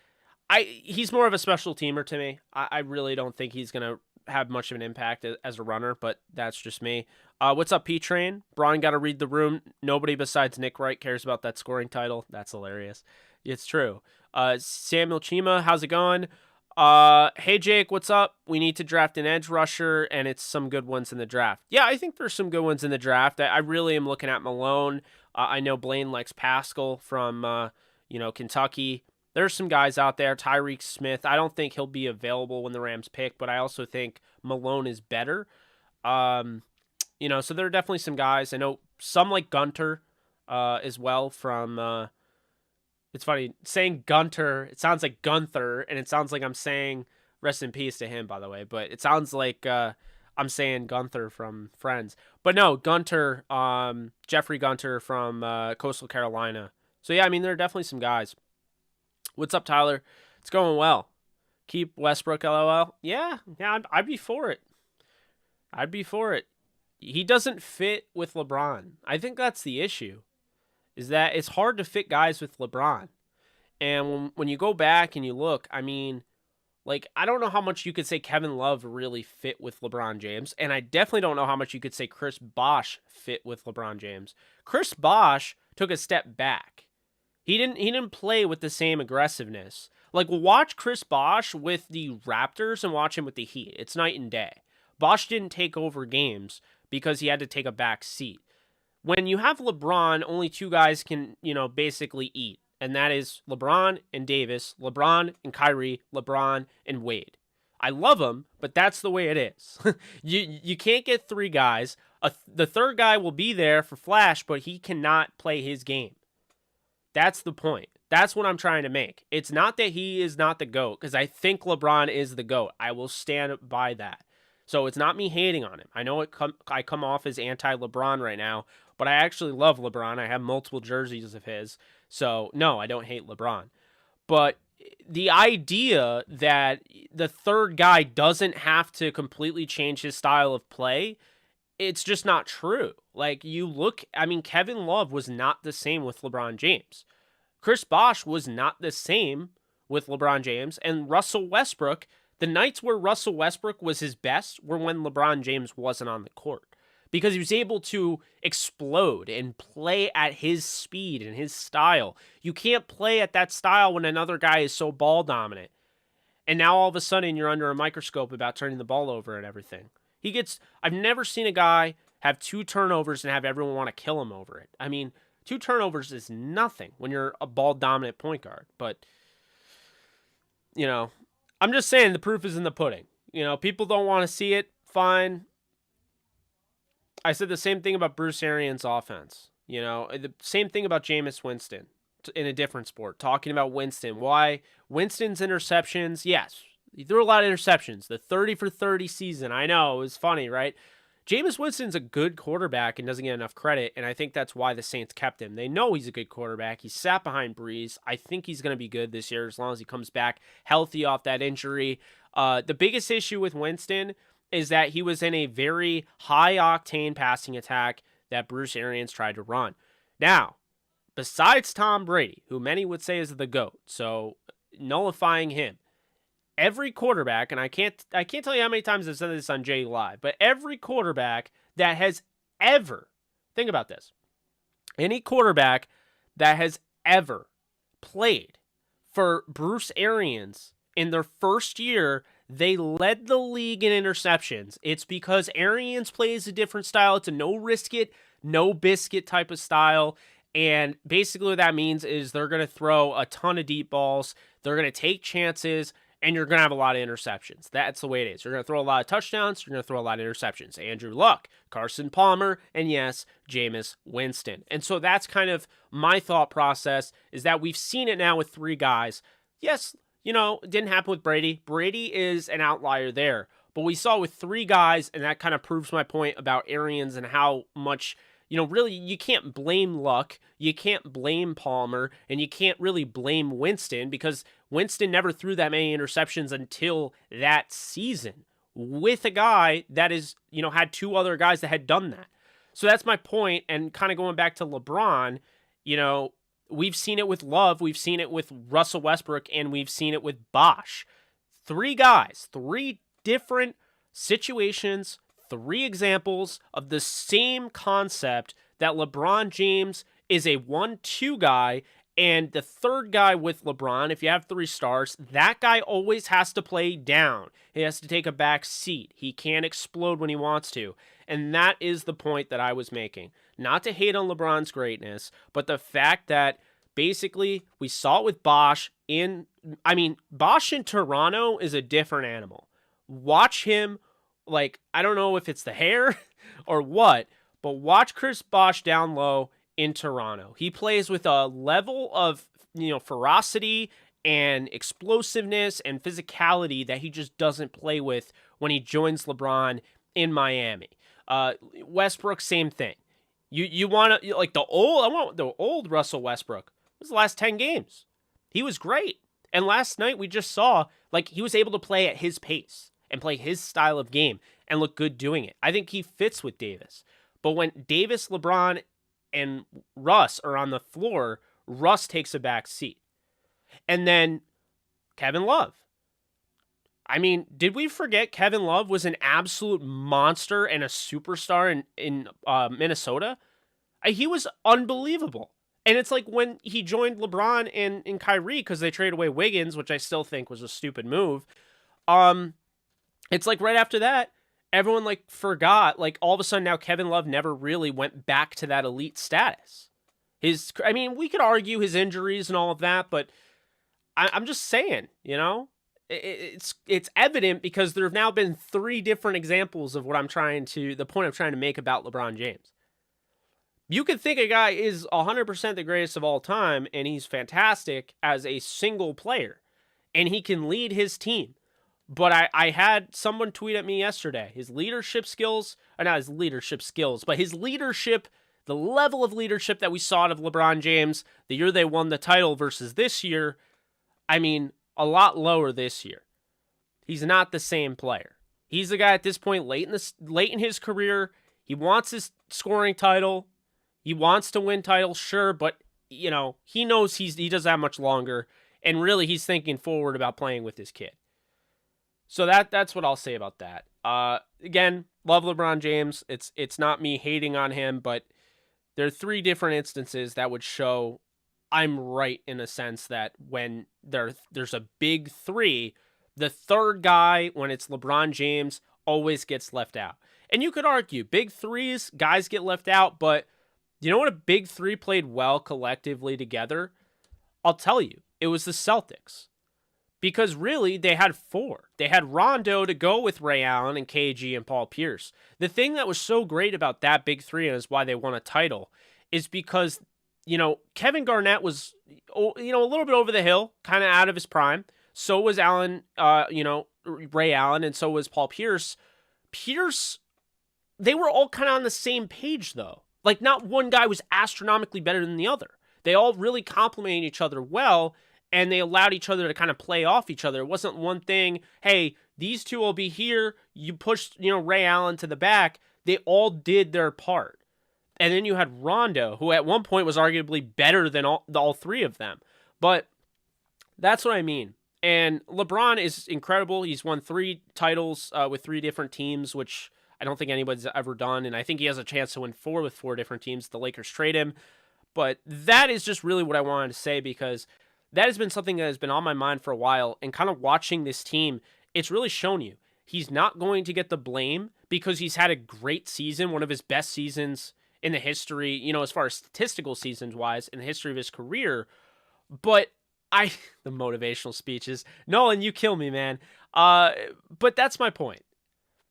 He's more of a special teamer to me. I really don't think he's going to have much of an impact as a runner, but that's just me. What's up, P-Train? Braun got to read the room. Nobody besides Nick Wright cares about that scoring title. That's hilarious. It's true. Samuel Chima, how's it going? Hey Jake, what's up? We need to draft an edge rusher, and it's some good ones in the draft. Yeah, I think there's some good ones in the draft. I really am looking at Malone. I know Blaine likes Pascal from Kentucky. There's some guys out there. Tyreek Smith. I don't think he'll be available when the Rams pick, but I also think Malone is better. So there are definitely some guys. I know some like Gunter as well from. It's funny, saying Gunter, it sounds like Gunther, and it sounds like I'm saying rest in peace to him, by the way, but it sounds like I'm saying Gunther from Friends. But no, Gunter, Jeffrey Gunter from Coastal Carolina. So yeah, I mean, there are definitely some guys. What's up, Tyler? It's going well. Keep Westbrook, LOL. Yeah, I'd be for it. I'd be for it. He doesn't fit with LeBron. I think that's the issue. Is that it's hard to fit guys with LeBron. And when you go back and you look, I mean, I don't know how much you could say Kevin Love really fit with LeBron James. And I definitely don't know how much you could say Chris Bosh fit with LeBron James. Chris Bosh took a step back. He didn't play with the same aggressiveness. Watch Chris Bosh with the Raptors and watch him with the Heat. It's night and day. Bosh didn't take over games because he had to take a back seat. When you have LeBron, only two guys can, basically eat. And that is LeBron and Davis, LeBron and Kyrie, LeBron and Wade. I love them, but that's the way it is. You can't get three guys. The third guy will be there for flash, but he cannot play his game. That's the point. That's what I'm trying to make. It's not that he is not the GOAT, because I think LeBron is the GOAT. I will stand by that. So it's not me hating on him. I know I come off as anti-LeBron right now, but I actually love LeBron. I have multiple jerseys of his. So, no, I don't hate LeBron. But the idea that the third guy doesn't have to completely change his style of play, it's just not true. Kevin Love was not the same with LeBron James. Chris Bosh was not the same with LeBron James. And Russell Westbrook, the nights where Russell Westbrook was his best were when LeBron James wasn't on the court. because he was able to explode and play at his speed and his style. You can't play at that style when another guy is so ball dominant. And now all of a sudden you're under a microscope about turning the ball over and everything. I've never seen a guy have 2 turnovers and have everyone want to kill him over it. I mean, 2 turnovers is nothing when you're a ball dominant point guard. But, I'm just saying the proof is in the pudding. People don't want to see it. Fine. I said the same thing about Bruce Arians' offense. The same thing about Jameis Winston in a different sport. Talking about Winston. Why Winston's interceptions? Yes, he threw a lot of interceptions. The 30 for 30 season. I know, it was funny, right? Jameis Winston's a good quarterback and doesn't get enough credit, and I think that's why the Saints kept him. They know he's a good quarterback. He sat behind Breeze. I think he's going to be good this year as long as he comes back healthy off that injury. The biggest issue with Winston is that he was in a very high-octane passing attack that Bruce Arians tried to run. Now, besides Tom Brady, who many would say is the GOAT, so nullifying him, every quarterback, and I can't tell you how many times I've said this on J Live, but every quarterback that has ever, think about this, any quarterback that has ever played for Bruce Arians in their first year, they led the league in interceptions. It's because Arians plays a different style. It's a no risk it, no biscuit type of style. And basically what that means is they're going to throw a ton of deep balls. They're going to take chances. And you're going to have a lot of interceptions. That's the way it is. You're going to throw a lot of touchdowns. You're going to throw a lot of interceptions. Andrew Luck, Carson Palmer, and yes, Jameis Winston. And so that's kind of my thought process, is that we've seen it now with 3 guys. Yes, it didn't happen with Brady. Brady is an outlier there. But we saw with 3 guys, and that kind of proves my point about Arians and how much, really you can't blame Luck, you can't blame Palmer, and you can't really blame Winston because Winston never threw that many interceptions until that season with a guy that is, had 2 other guys that had done that. So that's my point. And kind of going back to LeBron, we've seen it with Love, we've seen it with Russell Westbrook, and we've seen it with Bosch. 3 guys, 3 different situations, 3 examples of the same concept that LeBron James is a 1-2 guy, and the 3rd guy with LeBron, if you have 3 stars, that guy always has to play down. He has to take a back seat. He can't explode when he wants to. And that is the point that I was making. Not to hate on LeBron's greatness, but the fact that basically we saw it with Bosch Bosch in Toronto is a different animal. Watch him. I don't know if it's the hair or what, but watch Chris Bosh down low in Toronto. He plays with a level of, ferocity and explosiveness and physicality that he just doesn't play with when he joins LeBron in Miami. Westbrook, same thing. You want to, I want the old Russell Westbrook. It was the last 10 games. He was great. And last night we just saw, he was able to play at his pace and play his style of game and look good doing it. I think he fits with Davis. But when Davis, LeBron, and Russ are on the floor, Russ takes a back seat. And then Kevin Love. Did we forget Kevin Love was an absolute monster and a superstar in Minnesota? He was unbelievable. And it's like when he joined LeBron and Kyrie because they traded away Wiggins, which I still think was a stupid move. It's like right after that, everyone forgot, all of a sudden now Kevin Love never really went back to that elite status. We could argue his injuries and all of that, but I'm just saying, it's evident because there have now been 3 different examples of the point I'm trying to make about LeBron James. You could think a guy is 100% the greatest of all time, and he's fantastic as a single player, and he can lead his team. But I had someone tweet at me yesterday. His leadership skills, or not his leadership skills, but his leadership, the level of leadership that we saw out of LeBron James the year they won the title versus this year, a lot lower this year. He's not the same player. He's the guy at this point late in his career. He wants his scoring title. He wants to win titles, sure, but he knows he doesn't have much longer, and really he's thinking forward about playing with his kid. So that's what I'll say about that. Again, love LeBron James. It's not me hating on him, but there are three different instances that would show I'm right in a sense that when there's a big three, the third guy, when it's LeBron James, always gets left out. And you could argue big threes, guys get left out, but you know what a big three played well collectively together? I'll tell you, it was the Celtics. Because really, they had four. They had Rondo to go with Ray Allen and KG and Paul Pierce. The thing that was so great about that big three and is why they won a title is because, Kevin Garnett was, a little bit over the hill, kind of out of his prime. So was Allen, Ray Allen, and so was Paul Pierce. They were all kind of on the same page, though. Like, not one guy was astronomically better than the other. They all really complemented each other well, and they allowed each other to kind of play off each other. It wasn't one thing, hey, these two will be here. You pushed, Ray Allen to the back. They all did their part. And then you had Rondo, who at one point was arguably better than all three of them. But that's what I mean. And LeBron is incredible. He's won 3 titles with 3 different teams, which I don't think anybody's ever done. And I think he has a chance to win 4 with 4 different teams. The Lakers trade him. But that is just really what I wanted to say, because that has been something that has been on my mind for a while. And kind of watching this team, it's really shown you he's not going to get the blame because he's had a great season, one of his best seasons in the history, as far as statistical seasons wise, in the history of his career. But the motivational speeches, Nolan, you kill me, man. But that's my point.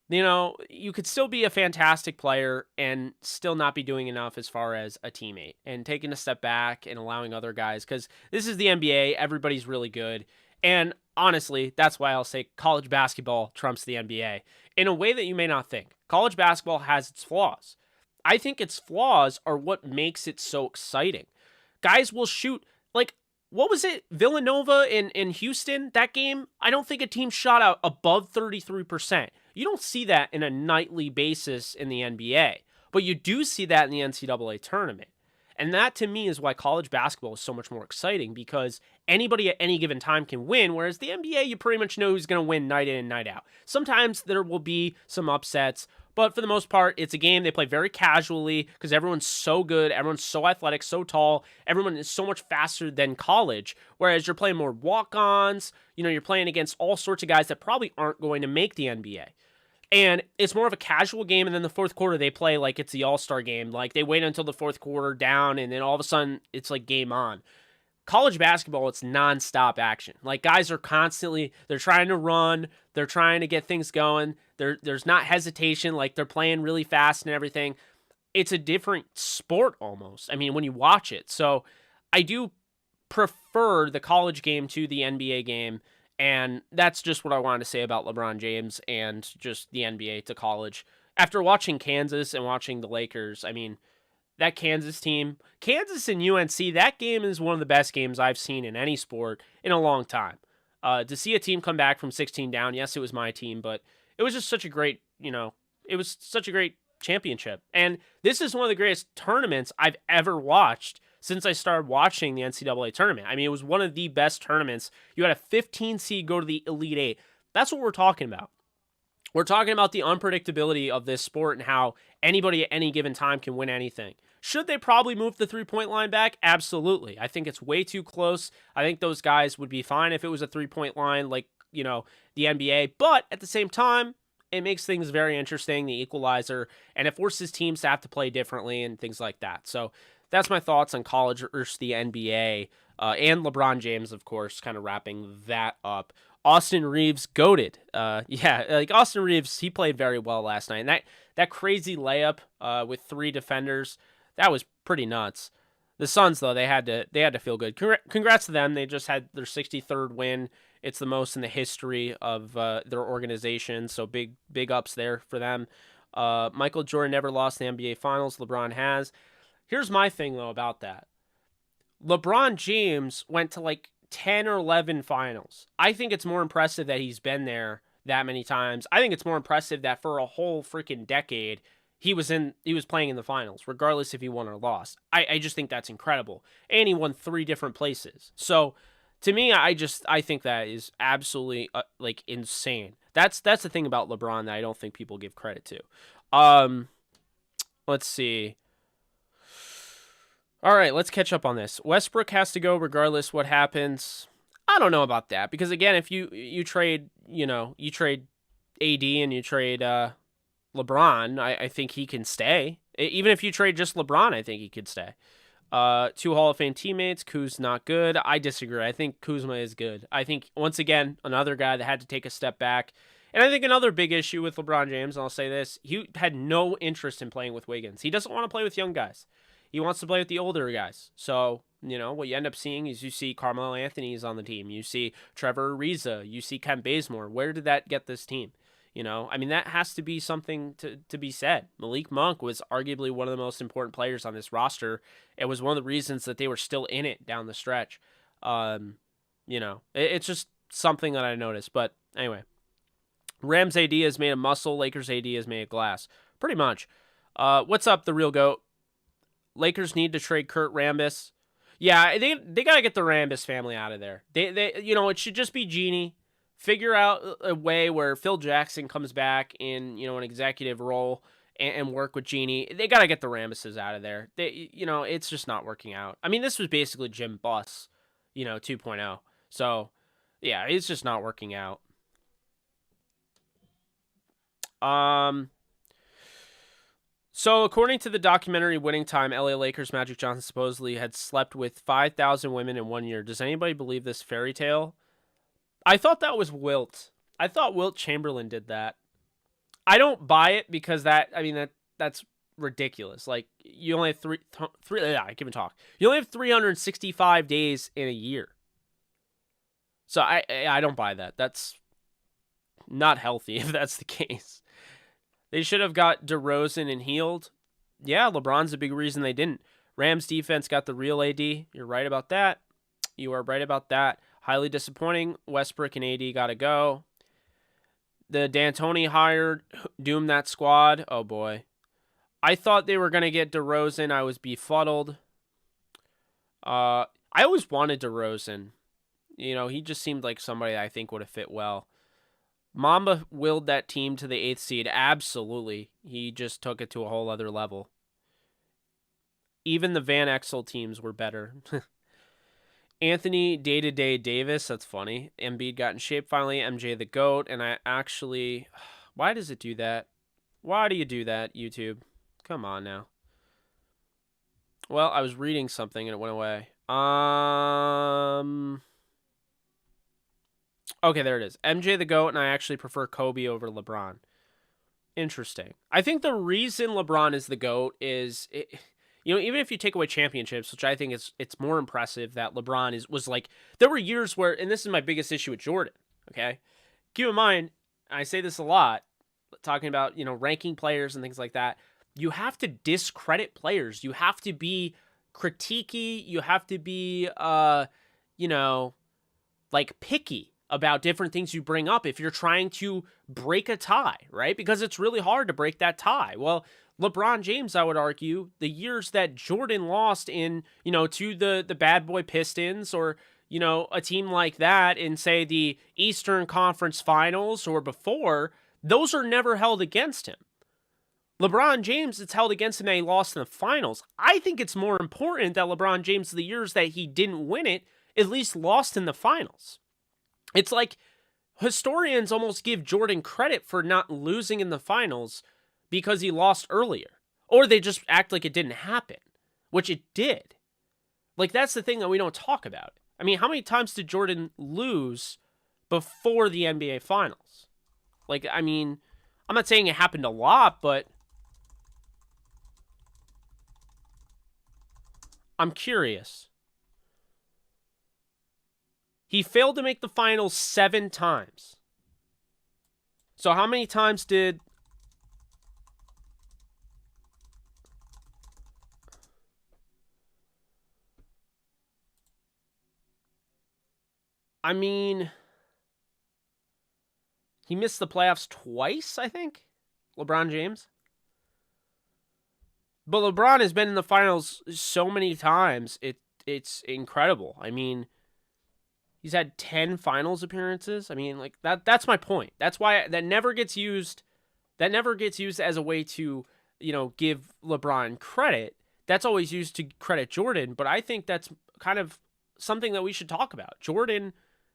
You could still be a fantastic player and still not be doing enough as far as a teammate and taking a step back and allowing other guys, because this is the NBA. Everybody's really good. And honestly, that's why I'll say college basketball trumps the NBA in a way that you may not think. College basketball has its flaws. I think its flaws are what makes it so exciting. Guys will shoot, like, what was it? Villanova in Houston, that game? I don't think a team shot out above 33%. You don't see that in a nightly basis in the NBA, but you do see that in the NCAA tournament. And that, to me, is why college basketball is so much more exciting, because anybody at any given time can win, whereas the NBA, you pretty much know who's going to win night in and night out. Sometimes there will be some upsets, but for the most part, it's a game they play very casually because everyone's so good, everyone's so athletic, so tall, everyone is so much faster than college, whereas you're playing more walk-ons, you're playing against all sorts of guys that probably aren't going to make the NBA. And it's more of a casual game, and then the fourth quarter they play like it's the All-Star game. Like, they wait until the fourth quarter down, and then all of a sudden it's like game on. College basketball, it's nonstop action. Like, guys are constantly, they're trying to run, they're trying to get things going. There's not hesitation, like they're playing really fast and everything. It's a different sport almost. I mean, when you watch it. So I do prefer the college game to the NBA game. And that's just what I wanted to say about LeBron James and just the NBA to college. After watching Kansas and watching the Lakers, I mean, that Kansas team, Kansas and UNC, that game is one of the best games I've seen in any sport in a long time. To see a team come back from 16 down, yes, it was my team, but it was just such a great, it was such a great championship. And this is one of the greatest tournaments I've ever watched since I started watching the NCAA tournament. I mean, it was one of the best tournaments. You had a 15 seed go to the Elite Eight. That's what we're talking about. We're talking about the unpredictability of this sport and how anybody at any given time can win anything. Should they probably move the three-point line back? Absolutely. I think it's way too close. I think those guys would be fine if it was a three-point line like, the NBA. But at the same time, it makes things very interesting, the equalizer, and it forces teams to have to play differently and things like that. So that's my thoughts on college versus the NBA, and LeBron James, of course, kind of wrapping that up. Austin Reeves, goated. Austin Reeves, he played very well last night. And that crazy layup with 3 defenders, that was pretty nuts. The Suns, though, they had to feel good. Congrats to them. They just had their 63rd win. It's the most in the history of their organization, so big ups there for them. Michael Jordan never lost the NBA Finals. LeBron has. Here's my thing, though, about that. LeBron James went to like 10 or 11 finals. I think it's more impressive that he's been there that many times. I think it's more impressive that for a whole freaking decade, he was playing in the finals, regardless if he won or lost. I just think that's incredible. And he won 3 different places. So to me, I think that is absolutely insane. That's the thing about LeBron that I don't think people give credit to. Let's see. All right, let's catch up on this. Westbrook has to go regardless what happens. I don't know about that because again, if you trade, you trade AD and you trade LeBron, I think he can stay. Even if you trade just LeBron, I think he could stay. Two Hall of Fame teammates. Kuz not good. I disagree. I think Kuzma is good. I think, once again, another guy that had to take a step back. And I think another big issue with LeBron James, and I'll say this, he had no interest in playing with Wiggins. He doesn't want to play with young guys. He wants to play with the older guys. So, what you end up seeing is you see Carmelo Anthony's on the team. You see Trevor Ariza. You see Kent Bazemore. Where did that get this team? That has to be something to be said. Malik Monk was arguably one of the most important players on this roster. It was one of the reasons that they were still in it down the stretch. It's just something that I noticed. But anyway, Rams AD is made of muscle. Lakers AD is made of glass. Pretty much. What's up, the real GOAT? Lakers need to trade Kurt Rambis. Yeah, they got to get the Rambis family out of there. It should just be Genie. Figure out a way where Phil Jackson comes back in, an executive role and work with Genie. They got to get the Rambises out of there. It's just not working out. I mean, this was basically Jim Buss, 2.0. So, yeah, it's just not working out. So, according to the documentary Winning Time, LA Lakers Magic Johnson supposedly had slept with 5,000 women in 1 year. Does anybody believe this fairy tale? I thought that was Wilt. I thought Wilt Chamberlain did that. I don't buy it because that's ridiculous. Like, you only have I can't even talk. You only have 365 days in a year. So I don't buy that. That's not healthy if that's the case. They should have got DeRozan and Hield. Yeah, LeBron's a big reason they didn't. Rams defense got the real AD. You're right about that. You are right about that. Highly disappointing. Westbrook and AD got to go. The D'Antoni hired doomed that squad. Oh, boy. I thought they were going to get DeRozan. I was befuddled. I always wanted DeRozan. He just seemed like somebody I think would have fit well. Mamba willed that team to the 8th seed. Absolutely. He just took it to a whole other level. Even the Van Exel teams were better. Anthony Day-to-Day Davis, that's funny. Embiid got in shape finally. MJ the GOAT. And I actually... Why does it do that? Why do you do that, YouTube? Come on now. Well, I was reading something and it went away. Okay, there it is. MJ the GOAT, and I actually prefer Kobe over LeBron. Interesting. I think the reason LeBron is the GOAT is... even if you take away championships, which I think it's more impressive that LeBron was like, there were years where, and this is my biggest issue with Jordan, okay? Keep in mind, I say this a lot, talking about, ranking players and things like that. You have to discredit players. You have to be critiquey. You have to be, picky about different things you bring up if you're trying to break a tie, right? Because it's really hard to break that tie. Well, LeBron James, I would argue, the years that Jordan lost in, to the bad boy Pistons or, a team like that in, say, the Eastern Conference Finals or before, those are never held against him. LeBron James, it's held against him that he lost in the finals. I think it's more important that LeBron James, the years that he didn't win it, at least lost in the finals. It's like historians almost give Jordan credit for not losing in the finals because he lost earlier. Or they just act like it didn't happen, which it did. Like, that's the thing that we don't talk about. I mean, how many times did Jordan lose before the NBA Finals? Like, I mean, I'm not saying it happened a lot, but I'm curious. He failed to make the finals 7 times. So how many times did... I mean... He missed the playoffs twice, I think? LeBron James? But LeBron has been in the finals so many times, it's incredible. I mean... He's had 10 finals appearances. I mean, like that's my point. That's why that never gets used. That never gets used as a way to, give LeBron credit. That's always used to credit Jordan, but I think that's kind of something that we should talk about. Jordan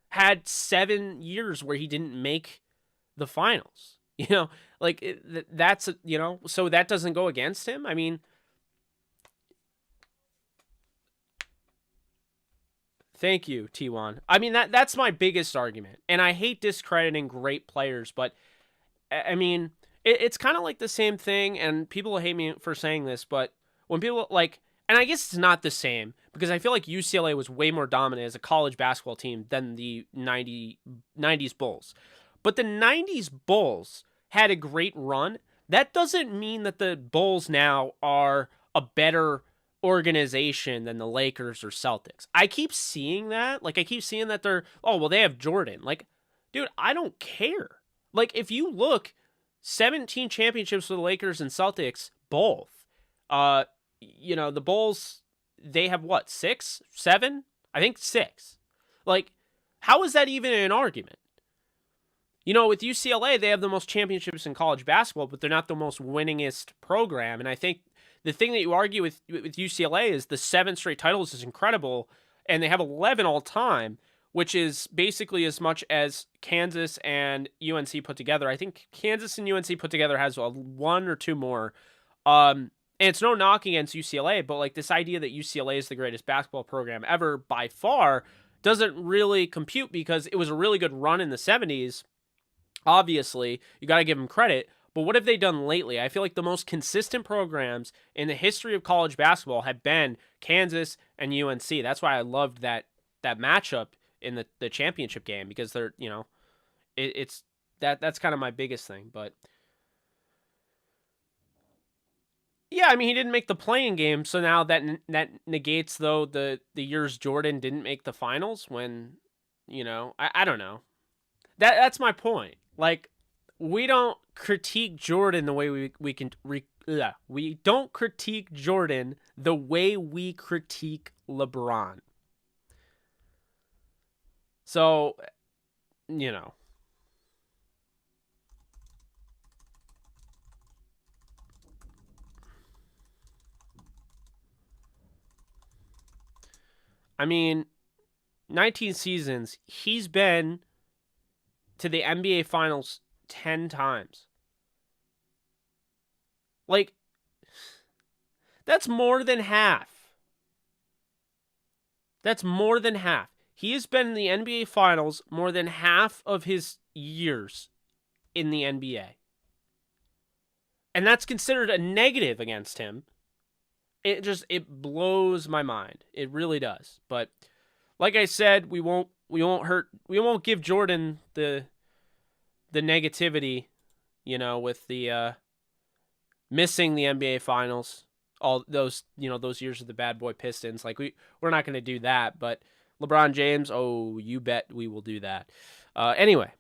had 7 years where he didn't make the finals. That's, so that doesn't go against him. I mean, thank you, T1. I mean, that's my biggest argument. And I hate discrediting great players, but I mean, it's kind of like the same thing, and people hate me for saying this, but when people and I guess it's not the same, because I feel like UCLA was way more dominant as a college basketball team than the 90s Bulls. But the 90s Bulls had a great run. That doesn't mean that the Bulls now are a better organization than the Lakers or Celtics. I keep seeing that. I keep seeing that they have Jordan. Dude, I don't care. If you look, 17 championships for the Lakers and Celtics, both. The Bulls, they have what, 6, 7? I think 6. How is that even an argument? With UCLA, they have the most championships in college basketball, but they're not the most winningest program. And I think the thing that you argue with UCLA is the 7 straight titles is incredible, and they have 11 all time, which is basically as much as Kansas and UNC put together. I think Kansas and UNC put together has 1 or 2 more. And it's no knock against UCLA, but this idea that UCLA is the greatest basketball program ever by far doesn't really compute, because it was a really good run in the 70s. Obviously, you got to give them credit. But what have they done lately? I feel like the most consistent programs in the history of college basketball have been Kansas and UNC. That's why I loved that matchup in the championship game, because they're, that's kind of my biggest thing. But yeah, I mean, he didn't make the playing game, so now that negates, though, the years Jordan didn't make the finals when, I don't know. That's my point. We don't critique Jordan the way we don't critique Jordan the way we critique LeBron. So, I mean, 19 seasons, he's been to the NBA Finals 10 times. That's more than half. That's more than half. He has been in the NBA Finals more than half of his years in the NBA. And that's considered a negative against him. It blows my mind. It really does. But like I said, we won't give Jordan the negativity, with the missing the NBA Finals, all those years of the bad boy Pistons. We're not going to do that, but LeBron James, oh, you bet we will do that. Anyway,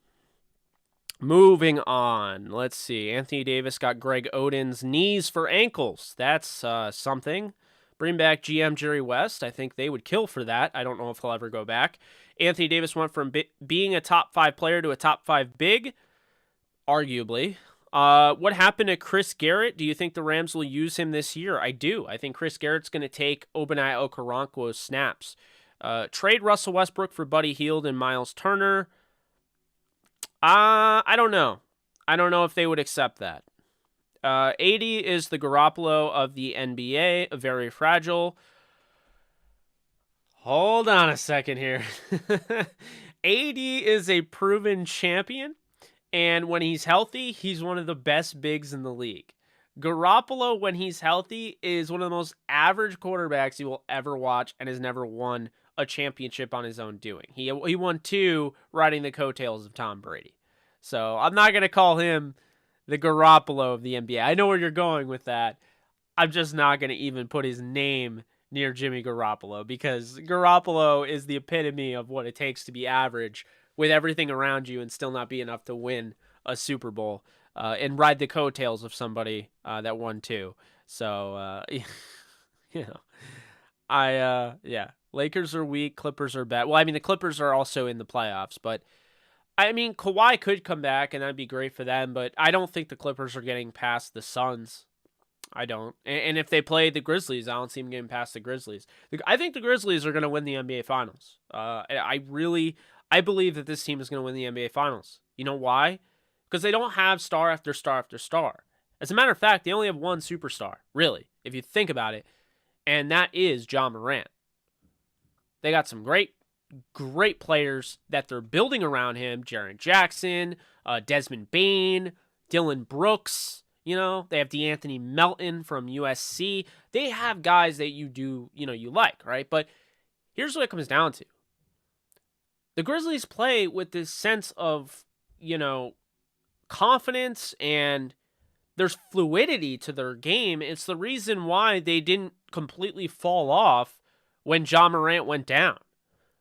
moving on. Let's see. Anthony Davis got Greg Oden's knees for ankles. That's something. Bring back GM Jerry West. I think they would kill for that. I don't know if he'll ever go back. Anthony Davis went from being a top 5 player to a top 5 big, arguably. What happened to Chris Garrett? Do you think the Rams will use him this year? I do. I think Chris Garrett's going to take Ogbonnaya Okoronkwo's snaps. Trade Russell Westbrook for Buddy Hield and Miles Turner. I don't know. I don't know if they would accept that. 80 is the Garoppolo of the NBA, very fragile. Hold on a second here. 80 is a proven champion, and when he's healthy, he's one of the best bigs in the league. Garoppolo, when he's healthy, is one of the most average quarterbacks you will ever watch and has never won a championship on his own doing. He won 2 riding the coattails of Tom Brady. So I'm not going to call him the Garoppolo of the NBA. I know where you're going with that. I'm just not going to even put his name near Jimmy Garoppolo, because Garoppolo is the epitome of what it takes to be average with everything around you and still not be enough to win a Super Bowl and ride the coattails of somebody that won 2. So, yeah. Lakers are weak. Clippers are bad. Well, I mean, the Clippers are also in the playoffs, but I mean, Kawhi could come back, and that'd be great for them, but I don't think the Clippers are getting past the Suns. I don't. And if they play the Grizzlies, I don't see them getting past the Grizzlies. I think the Grizzlies are going to win the NBA Finals. I believe that this team is going to win the NBA Finals. You know why? Because they don't have star after star after star. As a matter of fact, they only have one superstar, really, if you think about it, and that is Ja Morant. They got some great players that they're building around him. Jaren Jackson, Desmond Bane, Dylan Brooks. You know, they have DeAnthony Melton from USC. They have guys that you like, right? But here's what it comes down to. The Grizzlies play with this sense of, confidence, and there's fluidity to their game. It's the reason why they didn't completely fall off when Ja Morant went down.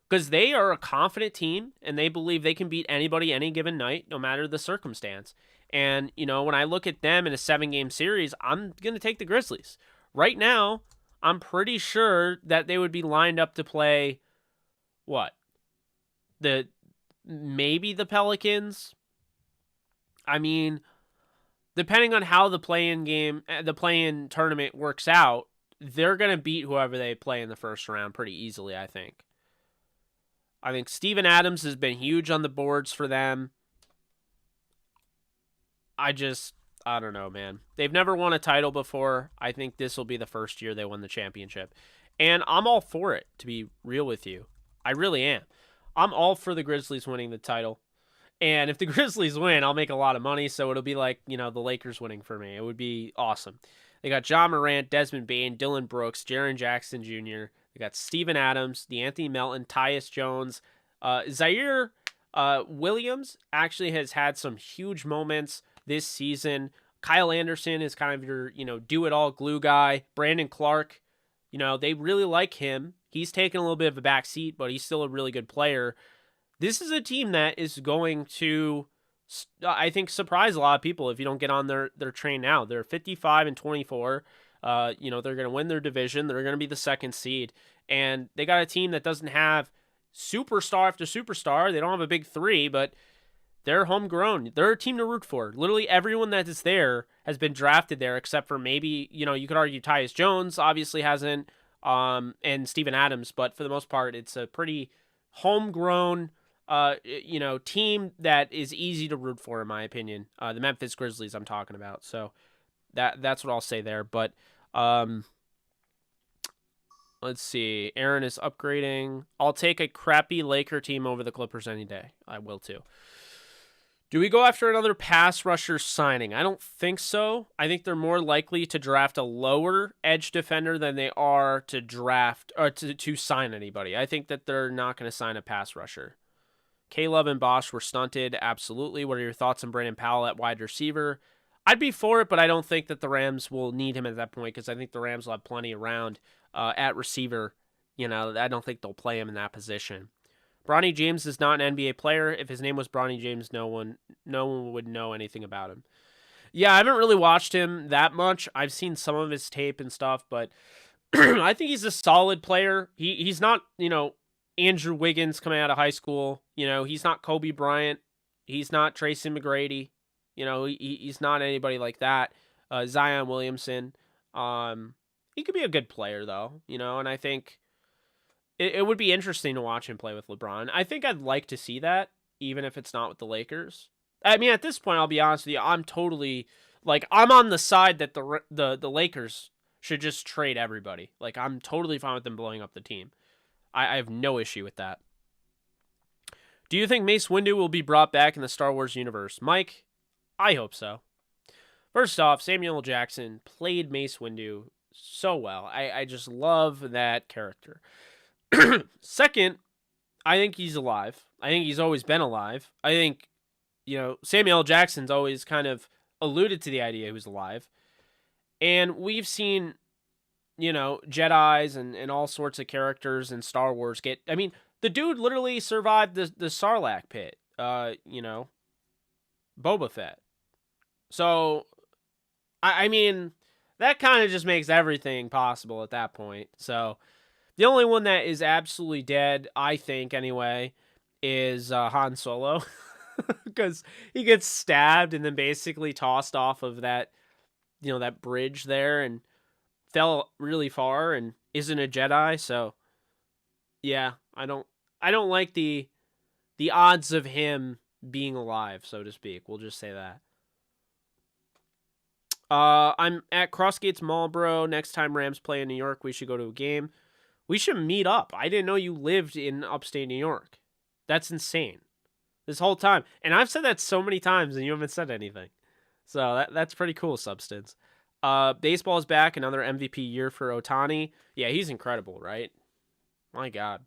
Because they are a confident team, and they believe they can beat anybody any given night, no matter the circumstance. And, when I look at them in a 7-game series, I'm going to take the Grizzlies. Right now, I'm pretty sure that they would be lined up to play, maybe the Pelicans? I mean, depending on how the play-in tournament works out, they're going to beat whoever they play in the first round pretty easily, I think. I think Steven Adams has been huge on the boards for them. I don't know, man. They've never won a title before. I think this will be the first year they won the championship. And I'm all for it, to be real with you. I really am. I'm all for the Grizzlies winning the title. And if the Grizzlies win, I'll make a lot of money, so it'll be like, the Lakers winning for me. It would be awesome. They got Ja Morant, Desmond Bane, Dylan Brooks, Jaren Jackson Jr., they got Steven Adams, DeAnthony Melton, Tyus Jones. Zaire Williams actually has had some huge moments this season. Kyle Anderson is kind of your, do-it-all glue guy. Brandon Clark, they really like him. He's taken a little bit of a back seat, but he's still a really good player. This is a team that is going to, I think, surprise a lot of people if you don't get on their train now. They're 55-24. They're going to win their division. They're going to be the second seed. And they got a team that doesn't have superstar after superstar. They don't have a big three, but they're homegrown. They're a team to root for. Literally everyone that is there has been drafted there, except for maybe, you could argue Tyus Jones obviously hasn't, and Steven Adams. But for the most part, it's a pretty homegrown, team that is easy to root for, in my opinion. The Memphis Grizzlies I'm talking about. So that's what I'll say there. But let's see. Aaron is upgrading. I'll take a crappy Laker team over the Clippers any day. I will too. Do we go after another pass rusher signing? I don't think so. I think they're more likely to draft a lower edge defender than they are to draft or to sign anybody. I think that they're not going to sign a pass rusher. K-Love and Bosch were stunted. Absolutely. What are your thoughts on Brandon Powell at wide receiver? I'd be for it, but I don't think that the Rams will need him at that point because I think the Rams will have plenty around at receiver. I don't think they'll play him in that position. Bronny James is not an NBA player. If his name was Bronny James, no one would know anything about him. Yeah, I haven't really watched him that much. I've seen some of his tape and stuff, but I think he's a solid player. He's not, Andrew Wiggins coming out of high school. He's not Kobe Bryant. He's not Tracy McGrady. He's not anybody like that. Zion Williamson. He could be a good player, though, and I think it would be interesting to watch him play with LeBron. I think I'd like to see that, even if it's not with the Lakers. I mean, at this point, I'll be honest with you, I'm totally, I'm on the side that the Lakers should just trade everybody. I'm totally fine with them blowing up the team. I have no issue with that. Do you think Mace Windu will be brought back in the Star Wars universe? Mike, I hope so. First off, Samuel L. Jackson played Mace Windu so well. I just love that character. Second, I think he's alive. I think he's always been alive. I think, Samuel L. Jackson's always kind of alluded to the idea he was alive. And we've seen, Jedis and all sorts of characters in Star Wars get... I mean, the dude literally survived the Sarlacc pit, Boba Fett. So, I mean, that kind of just makes everything possible at that point. So... The only one that is absolutely dead, I think anyway, is Han Solo. Because he gets stabbed and then basically tossed off of that, that bridge there and fell really far and isn't a Jedi. So yeah, I don't like the odds of him being alive, so to speak. We'll just say that. I'm at Crossgates Marlboro. Next time Rams play in New York, we should go to a game. We should meet up. I didn't know you lived in upstate New York. That's insane. This whole time. And I've said that so many times and you haven't said anything. So that's pretty cool, Substance. Baseball is back. Another MVP year for Ohtani. Yeah, he's incredible, right? My God.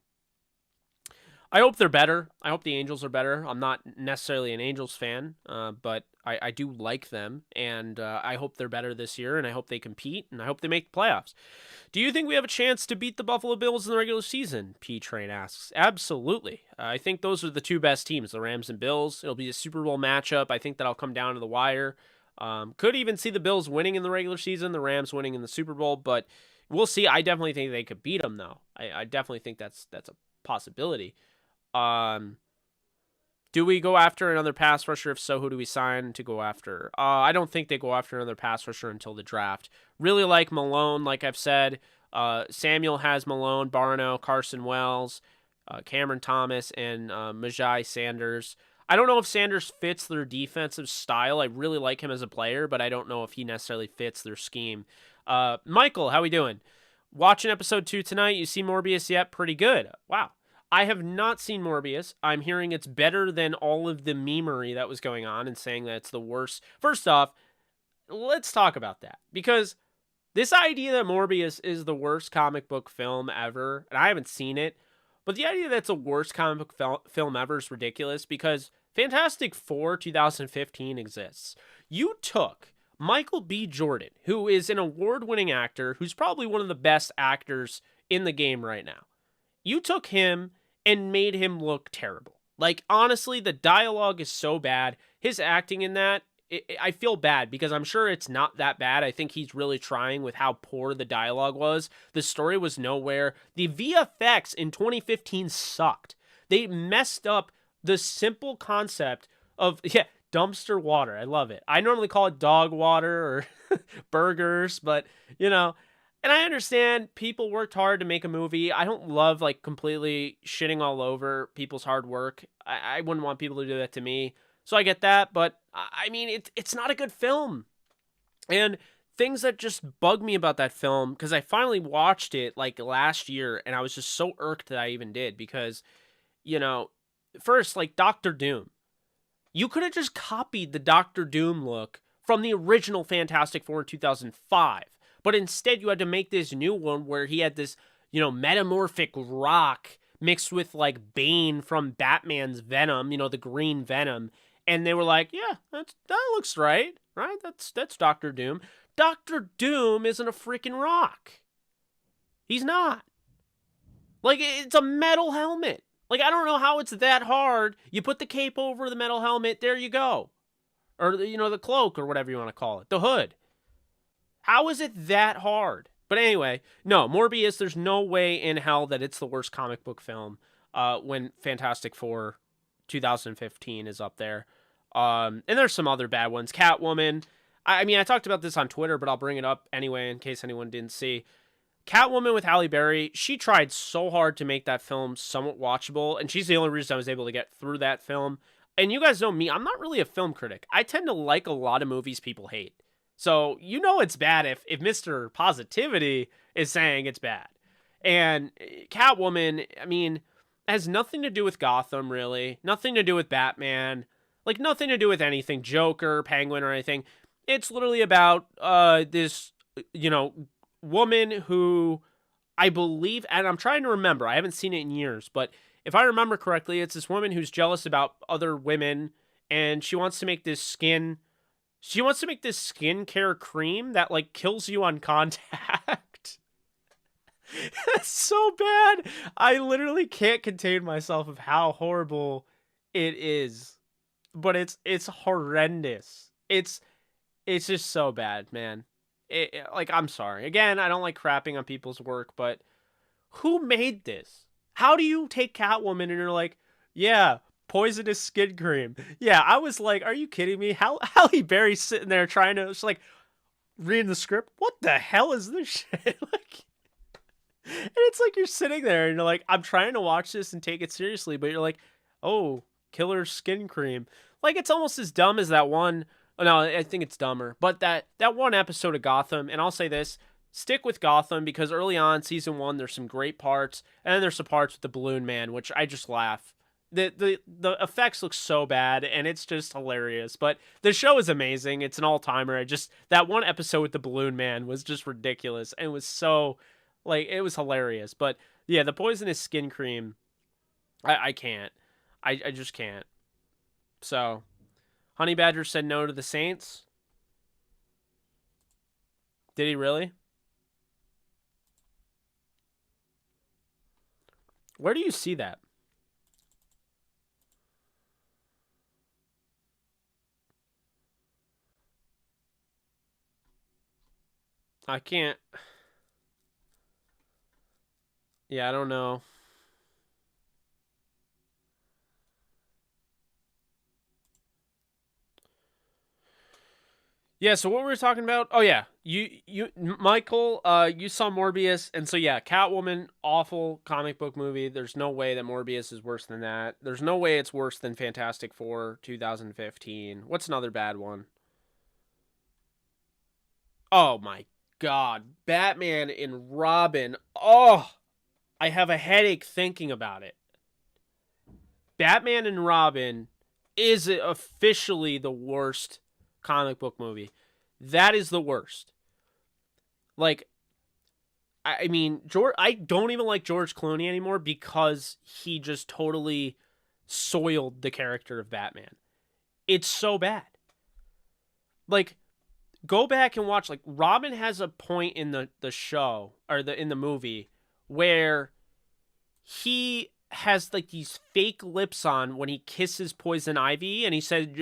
I hope they're better. I hope the Angels are better. I'm not necessarily an Angels fan, but I do like them, and I hope they're better this year, and I hope they compete, and I hope they make the playoffs. Do you think we have a chance to beat the Buffalo Bills in the regular season? P-Train asks. Absolutely. I think those are the two best teams, the Rams and Bills. It'll be a Super Bowl matchup. I think that'll come down to the wire. Could even see the Bills winning in the regular season, the Rams winning in the Super Bowl, but we'll see. I definitely think they could beat them, though. I definitely think that's a possibility. Do we go after another pass rusher? If so, who do we sign to go after? I don't think they go after another pass rusher until the draft. Really like Malone, like I've said. Samuel has Malone, Barno, Carson Wells, Cameron Thomas, and Majai Sanders. I don't know if Sanders fits their defensive style. I really like him as a player, but I don't know if he necessarily fits their scheme. Michael, how we doing? Watching episode 2 tonight. You see Morbius yet? Pretty good. Wow. I have not seen Morbius. I'm hearing it's better than all of the memery that was going on and saying that it's the worst. First off, let's talk about that. Because this idea that Morbius is the worst comic book film ever, and I haven't seen it, but the idea that it's the worst comic book film ever is ridiculous because Fantastic Four 2015 exists. You took Michael B. Jordan, who is an award-winning actor, who's probably one of the best actors in the game right now. You took him and made him look terrible. Like, honestly, the dialogue is so bad. His acting in that, I feel bad because I'm sure it's not that bad. I think he's really trying with how poor the dialogue was. The story was nowhere. The VFX in 2015 sucked. They messed up the simple concept of, dumpster water. I love it. I normally call it dog water or burgers, but, and I understand people worked hard to make a movie. I don't love completely shitting all over people's hard work. I wouldn't want people to do that to me. So I get that, but I mean, it's not a good film. And things that just bug me about that film, because I finally watched it last year and I was just so irked that I even did because, first, Doctor Doom. You could have just copied the Doctor Doom look from the original Fantastic Four in 2005. But instead, you had to make this new one where he had this, metamorphic rock mixed with, Bane from Batman's Venom, the green Venom. And they were like, yeah, that looks right? That's Doctor Doom. Doctor Doom isn't a freaking rock. He's not. It's a metal helmet. I don't know how it's that hard. You put the cape over the metal helmet, there you go. Or, the cloak or whatever you want to call it. The hood. How is it that hard? But anyway, no, Morbius, there's no way in hell that it's the worst comic book film when Fantastic Four 2015 is up there. And there's some other bad ones. Catwoman. I mean, I talked about this on Twitter, but I'll bring it up anyway in case anyone didn't see. Catwoman with Halle Berry, she tried so hard to make that film somewhat watchable, and she's the only reason I was able to get through that film. And you guys know me, I'm not really a film critic. I tend to like a lot of movies people hate. So, it's bad if Mr. Positivity is saying it's bad. And Catwoman, I mean, has nothing to do with Gotham, really. Nothing to do with Batman. Nothing to do with anything. Joker, Penguin, or anything. It's literally about this, woman who I believe, and I'm trying to remember, I haven't seen it in years, but if I remember correctly, it's this woman who's jealous about other women, and she wants to make this skincare cream that kills you on contact. It's so bad. I literally can't contain myself of how horrible it is. But it's horrendous. It's just so bad, man. I'm sorry. Again, I don't like crapping on people's work, but Who made this? How do you take Catwoman and you're like, yeah, poisonous skin cream? Yeah, I was like, are you kidding me? Halle Berry's sitting there trying to, it's like, reading the script. What the hell is this shit? Like, and it's like you're sitting there and you're like, I'm trying to watch this and take it seriously, but you're like, oh, killer skin cream. Like, it's almost as dumb as that one. Oh, no, I think it's dumber. But that one episode of Gotham, and I'll say this, stick with Gotham because early on, season 1, there's some great parts, and then there's some parts with the Balloon Man, which I just laugh. The effects look so bad, and it's just hilarious. But the show is amazing. It's an all-timer. That one episode with the Balloon Man was just ridiculous, and it was so, like, it was hilarious. But yeah, the poisonous skin cream, I can't. I just can't. So, Honey Badger said no to the Saints. Did he really? Where do you see that? I can't. Yeah, I don't know. Yeah, so what were we talking about? Oh yeah, Michael, you saw Morbius, and so yeah, Catwoman, awful comic book movie. There's no way that Morbius is worse than that. There's no way it's worse than Fantastic Four 2015. What's another bad one? Oh my god, Batman and Robin. Oh, I have a headache thinking about it. Batman and Robin is officially the worst comic book movie. That is the worst. Like, I mean, George. I don't even like George Clooney anymore because he just totally soiled the character of Batman. It's so bad. Like, go back and watch. Like, Robin has a point in the show or in the movie where he has like these fake lips on when he kisses Poison Ivy, and he said,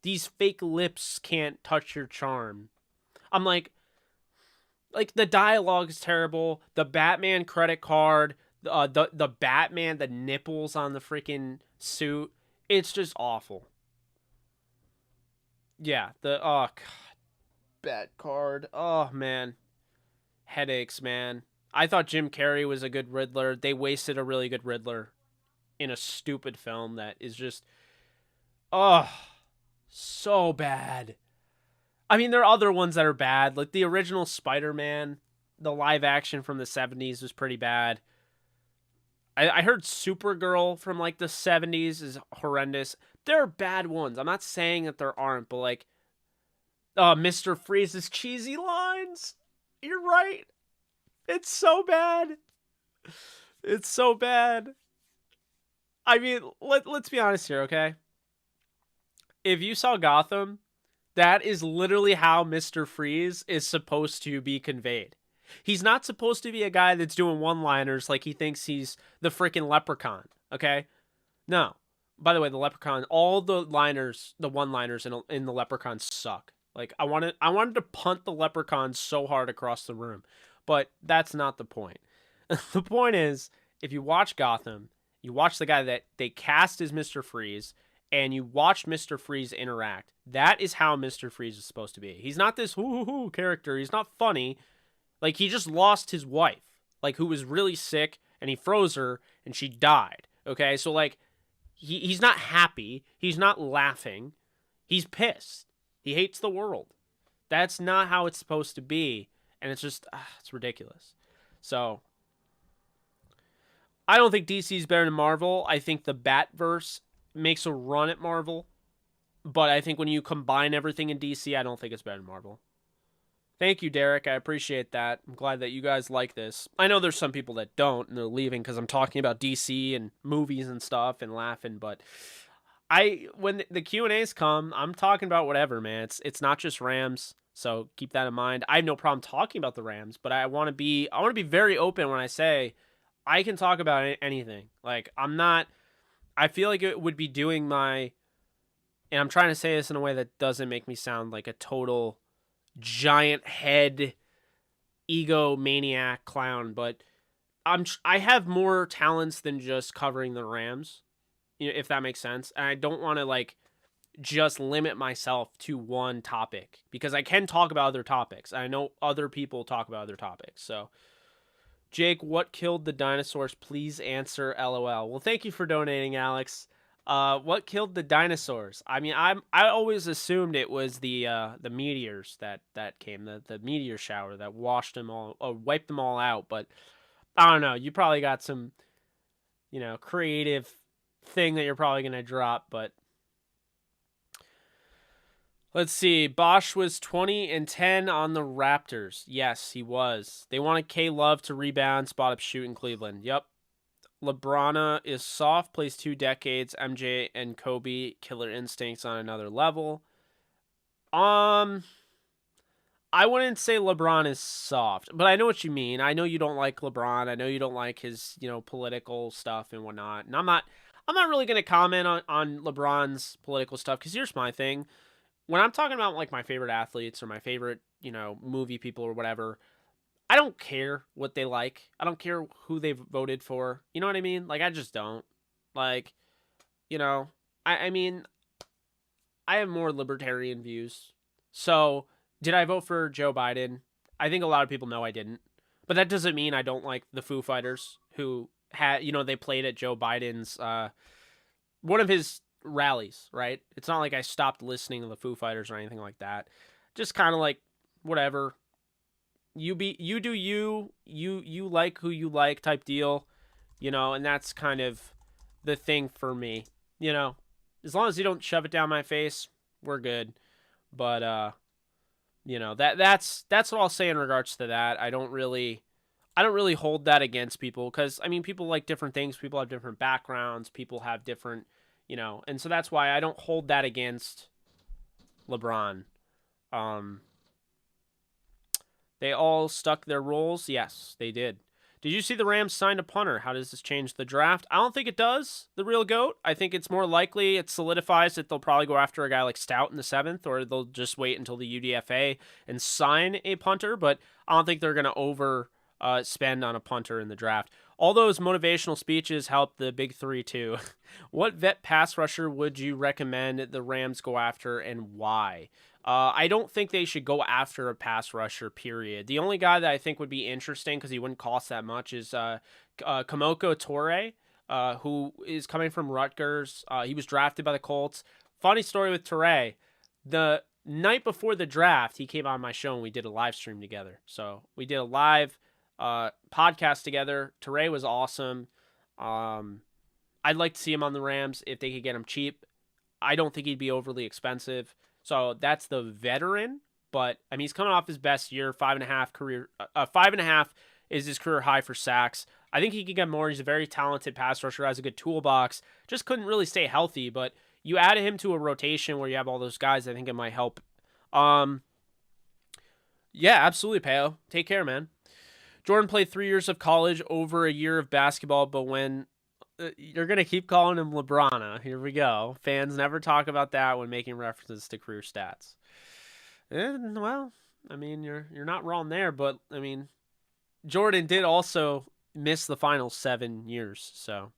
these fake lips can't touch your charm." I'm like the dialogue is terrible. The Batman credit card, the Batman, the nipples on the freaking suit, it's just awful. Yeah, the oh god, Bat card. Oh man, headaches, man. I thought Jim Carrey was a good Riddler. They wasted a really good Riddler in a stupid film that is just oh so bad. I mean, there are other ones that are bad, like the original Spider-Man, the live action from the 70s was pretty bad. I heard Supergirl from like the 70s is horrendous. There are bad ones. I'm not saying that there aren't, but like Mr. Freeze's cheesy lines. You're right. It's so bad. It's so bad. I mean, let's be honest here, okay? If you saw Gotham, that is literally how Mr. Freeze is supposed to be conveyed. He's not supposed to be a guy that's doing one-liners like he thinks he's the freaking leprechaun, okay? No. By the way, the leprechaun, all the one-liners in the leprechaun suck. Like I wanted to punt the leprechaun so hard across the room, but that's not the point. The point is, if you watch Gotham, you watch the guy that they cast as Mr. Freeze, and you watch Mr. Freeze interact. That is how Mr. Freeze is supposed to be. He's not this hoo character. He's not funny. Like, he just lost his wife, like, who was really sick, and he froze her, and she died. Okay, so, like, he's not happy. He's not laughing. He's pissed. He hates the world. That's not how it's supposed to be, and it's just, it's ridiculous. So, I don't think DC is better than Marvel. I think the Batverse makes a run at Marvel, but I think when you combine everything in DC, I don't think it's better than Marvel. Thank you, Derek. I appreciate that. I'm glad that you guys like this. I know there's some people that don't, and they're leaving because I'm talking about DC and movies and stuff and laughing, but when the Q&As come, I'm talking about whatever, man. It's not just Rams, so keep that in mind. I have no problem talking about the Rams, but I want to be very open when I say I can talk about anything. Like, I feel like it would be doing and I'm trying to say this in a way that doesn't make me sound like a total giant head egomaniac clown, but I have more talents than just covering the Rams, if that makes sense. And I don't want to like just limit myself to one topic because I can talk about other topics. I know other people talk about other topics. So, Jake, what killed the dinosaurs? Please answer. LOL. Well, thank you for donating, Alex. What killed the dinosaurs? I mean, I always assumed it was the meteors that came, the meteor shower that washed them all, or wiped them all out. But I don't know. You probably got some, creative thing that you're probably gonna drop. But let's see. Bosch was 20-10 on the Raptors. Yes, he was. They wanted K Love to rebound, spot up, shoot in Cleveland. Yep. LeBron is soft, plays 2 decades. MJ and Kobe, killer instincts on another level. I wouldn't say LeBron is soft, but I know what you mean. I know you don't like LeBron. I know you don't like his, political stuff and whatnot. And I'm not really going to comment on LeBron's political stuff because here's my thing. When I'm talking about like my favorite athletes or my favorite, movie people or whatever, I don't care what they like. I don't care who they've voted for. You know what I mean? Like, I just don't. Like, I mean, I have more libertarian views. So, did I vote for Joe Biden? I think a lot of people know I didn't. But that doesn't mean I don't like the Foo Fighters who had, they played at Joe Biden's, one of his rallies, right? It's not like I stopped listening to the Foo Fighters or anything like that. Just kind of like, whatever. You do you like who you like type deal, and that's kind of the thing for me, as long as you don't shove it down my face, we're good. But that's what I'll say in regards to that. I don't really hold that against people because I mean people like different things, people have different backgrounds, people have different, and so that's why I don't hold that against LeBron. They all stuck their roles? Yes, they did. Did you see the Rams signed a punter? How does this change the draft? I don't think it does, the real GOAT. I think it's more likely it solidifies that they'll probably go after a guy like Stout in the 7th, or they'll just wait until the UDFA and sign a punter, but I don't think they're going to spend on a punter in the draft. All those motivational speeches helped the big 3 too. What vet pass rusher would you recommend the Rams go after and why? I don't think they should go after a pass rusher, period. The only guy that I think would be interesting because he wouldn't cost that much is Kamoko Torre, who is coming from Rutgers. He was drafted by the Colts. Funny story with Torre. The night before the draft, he came on my show and we did a live stream together. So we did a live podcast together. Torre was awesome. I'd like to see him on the Rams if they could get him cheap. I don't think he'd be overly expensive. So that's the veteran, but I mean, he's coming off his best year, 5.5 career, 5.5 is his career high for sacks. I think he can get more. He's a very talented pass rusher, has a good toolbox, just couldn't really stay healthy, but you added him to a rotation where you have all those guys. I think it might help. Yeah, absolutely. Peo. Take care, man. Jordan played 3 years of college over a year of basketball, but when you're going to keep calling him LeBron. Here we go. Fans never talk about that when making references to career stats. And, well, I mean, you're not wrong there, but, I mean, Jordan did also miss the final 7 years, so.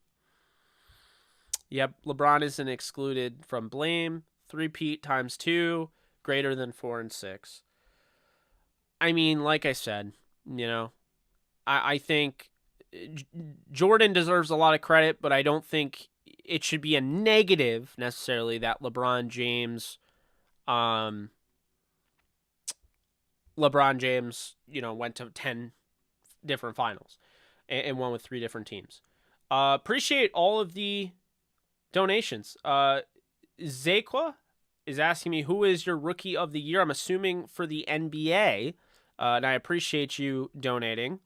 Yep, LeBron isn't excluded from blame. 3-peat times 2, greater than 4 and 6. I mean, like I said, I think Jordan deserves a lot of credit, but I don't think it should be a negative necessarily that LeBron James, went to 10 different finals and won with 3 different teams. Appreciate all of the donations. Zakwa is asking me, who is your rookie of the year? I'm assuming for the NBA, and I appreciate you donating.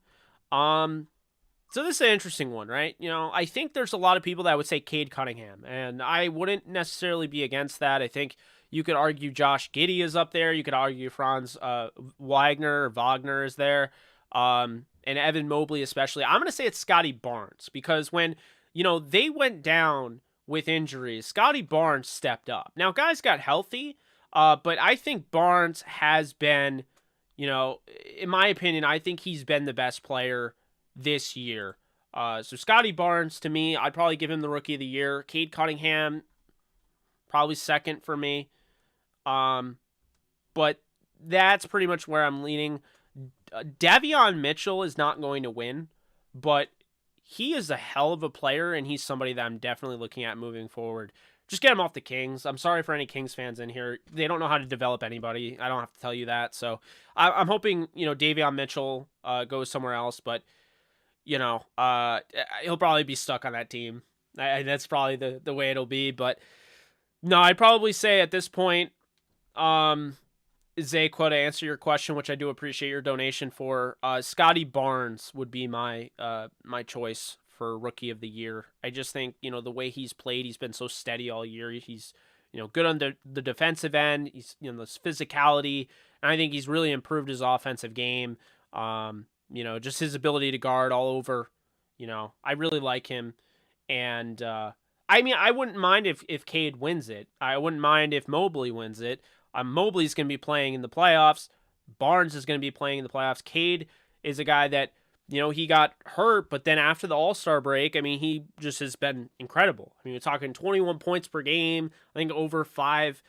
So this is an interesting one, right? I think there's a lot of people that would say Cade Cunningham, and I wouldn't necessarily be against that. I think you could argue Josh Giddey is up there. You could argue Franz Wagner is there, and Evan Mobley especially. I'm going to say it's Scotty Barnes because when, they went down with injuries, Scotty Barnes stepped up. Now, guys got healthy, but I think Barnes has been, in my opinion, I think he's been the best player this year. So Scotty Barnes, to me, I'd probably give him the Rookie of the Year. Cade Cunningham, probably second for me. But that's pretty much where I'm leaning. Davion Mitchell is not going to win, but he is a hell of a player, and he's somebody that I'm definitely looking at moving forward. Just get him off the Kings. I'm sorry for any Kings fans in here. They don't know how to develop anybody. I don't have to tell you that. So I'm hoping, Davion Mitchell goes somewhere else, but, he'll probably be stuck on that team. That's probably the way it'll be. But, no, I'd probably say at this point, Zayquo, to answer your question, which I do appreciate your donation for, Scotty Barnes would be my my choice for Rookie of the Year. I just think, the way he's played, he's been so steady all year. He's, good on the defensive end. He's, this physicality, and I think he's really improved his offensive game. Just his ability to guard all over. I really like him. And, I wouldn't mind if Cade wins it. I wouldn't mind if Mobley wins it. Mobley's going to be playing in the playoffs. Barnes is going to be playing in the playoffs. Cade is a guy that, he got hurt, but then after the All-Star break, he just has been incredible. We're talking 21 points per game, I think over 5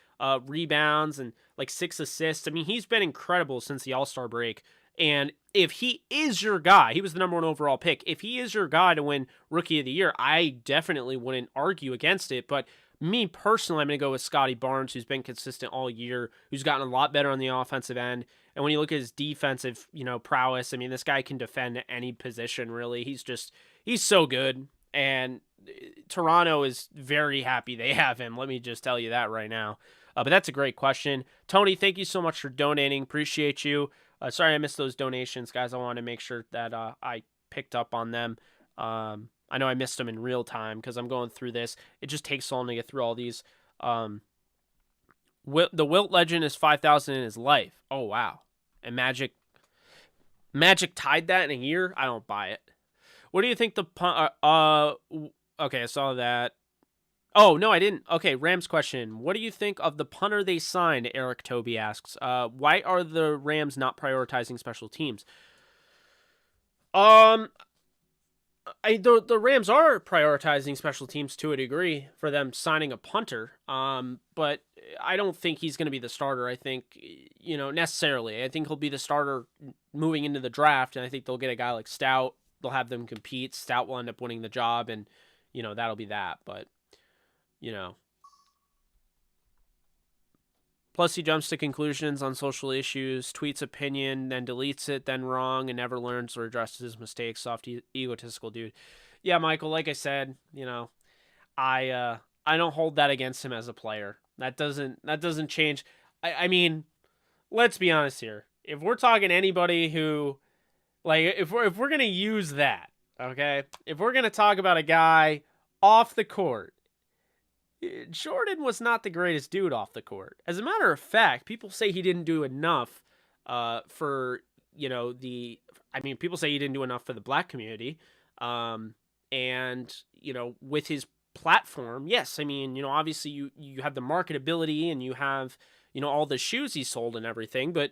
rebounds and like 6 assists. He's been incredible since the All-Star break. And if he is your guy, he was the number 1 overall pick. If he is your guy to win Rookie of the Year, I definitely wouldn't argue against it. But me personally, I'm going to go with Scotty Barnes, who's been consistent all year, who's gotten a lot better on the offensive end. And when you look at his defensive, prowess, this guy can defend any position, really. He's so good. And Toronto is very happy they have him. Let me just tell you that right now. But that's a great question. Tony, thank you so much for donating. Appreciate you. Sorry I missed those donations, guys. I want to make sure that I picked up on them. I know I missed them in real time because I'm going through this. It just takes so long to get through all these. The Wilt legend is 5,000 in his life. Oh, wow. And Magic tied that in a year? I don't buy it. What do you think okay, I saw that. Oh, no, I didn't. Okay, Rams question. What do you think of the punter they signed? Eric Toby asks. Why are the Rams not prioritizing special teams? The Rams are prioritizing special teams to a degree for them signing a punter, but I don't think he's going to be the starter. I think, necessarily. I think he'll be the starter moving into the draft, and I think they'll get a guy like Stout. They'll have them compete. Stout will end up winning the job, and, that'll be that. But, Plus, he jumps to conclusions on social issues, tweets opinion, then deletes it, then wrong, and never learns or addresses his mistakes. Soft, egotistical dude. Yeah, Michael, like I said, I don't hold that against him as a player. That doesn't change. Let's be honest here. If we're talking anybody who, if we're gonna use that, okay, if we're gonna talk about a guy off the court, Jordan was not the greatest dude off the court. As a matter of fact, people say he didn't do enough for, people say he didn't do enough for the black community. And, with his platform, yes, obviously you have the marketability and you have, all the shoes he sold and everything. But,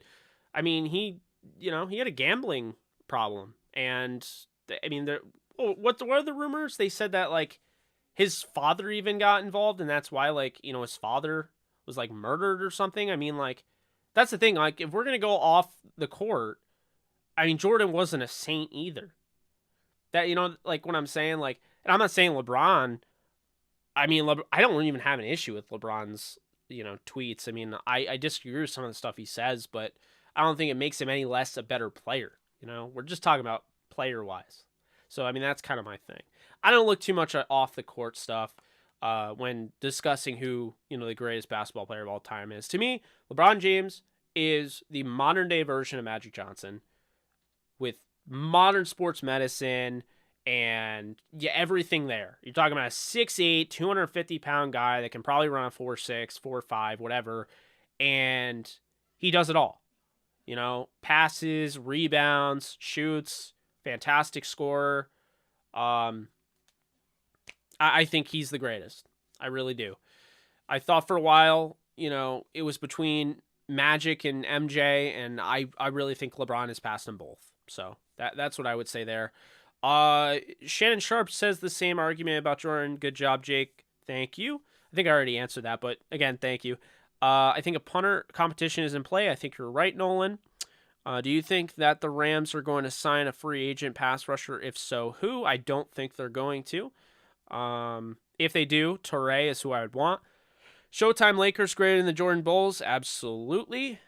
he had a gambling problem. And, what are the rumors? They said that, his father even got involved, and that's why, his father was, murdered or something. That's the thing. If we're going to go off the court, Jordan wasn't a saint either. That, what I'm saying, and I'm not saying LeBron. I don't even have an issue with LeBron's, tweets. I disagree with some of the stuff he says, but I don't think it makes him any less a better player. We're just talking about player-wise. So, that's kind of my thing. I don't look too much at off-the-court stuff when discussing who, the greatest basketball player of all time is. To me, LeBron James is the modern-day version of Magic Johnson with modern sports medicine and everything there. You're talking about a 6'8", 250-pound guy that can probably run a 4'6", 4'5", whatever, and he does it all. Passes, rebounds, shoots, fantastic scorer. I think he's the greatest. I really do. I thought for a while, it was between Magic and MJ, and I really think LeBron has passed them both. So that's what I would say there. Shannon Sharp says the same argument about Jordan. Good job, Jake. Thank you. I think I already answered that, but again, thank you. I think a punter competition is in play. I think you're right, Nolan. Do you think that the Rams are going to sign a free agent pass rusher? If so, who? I don't think they're going to. If they do, Torrey is who I would want. Showtime Lakers greater than the Jordan Bulls? Absolutely.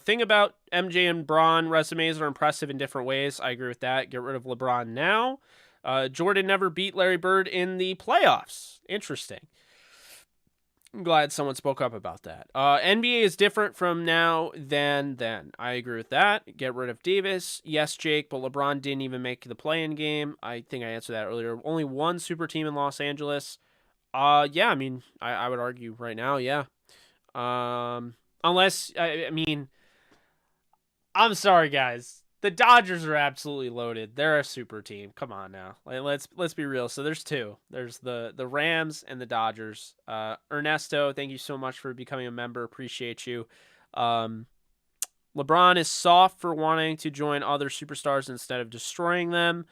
Thing about MJ and Bron resumes are impressive in different ways. I agree with that. Get rid of LeBron now. Jordan never beat Larry Bird in the playoffs. Interesting. I'm glad someone spoke up about that. NBA is different from now than then. I agree with that. Get rid of Davis. Yes, Jake, but LeBron didn't even make the play-in game. I think I answered that earlier. Only one super team in Los Angeles. Yeah, I mean, I would argue right now, yeah. Unless, I mean, I'm sorry, guys. The Dodgers are absolutely loaded. They're a super team. Come on now. Let's be real. So there's two. There's the Rams and the Dodgers. Ernesto, thank you so much for becoming a member. Appreciate you. LeBron is soft for wanting to join other superstars instead of destroying them.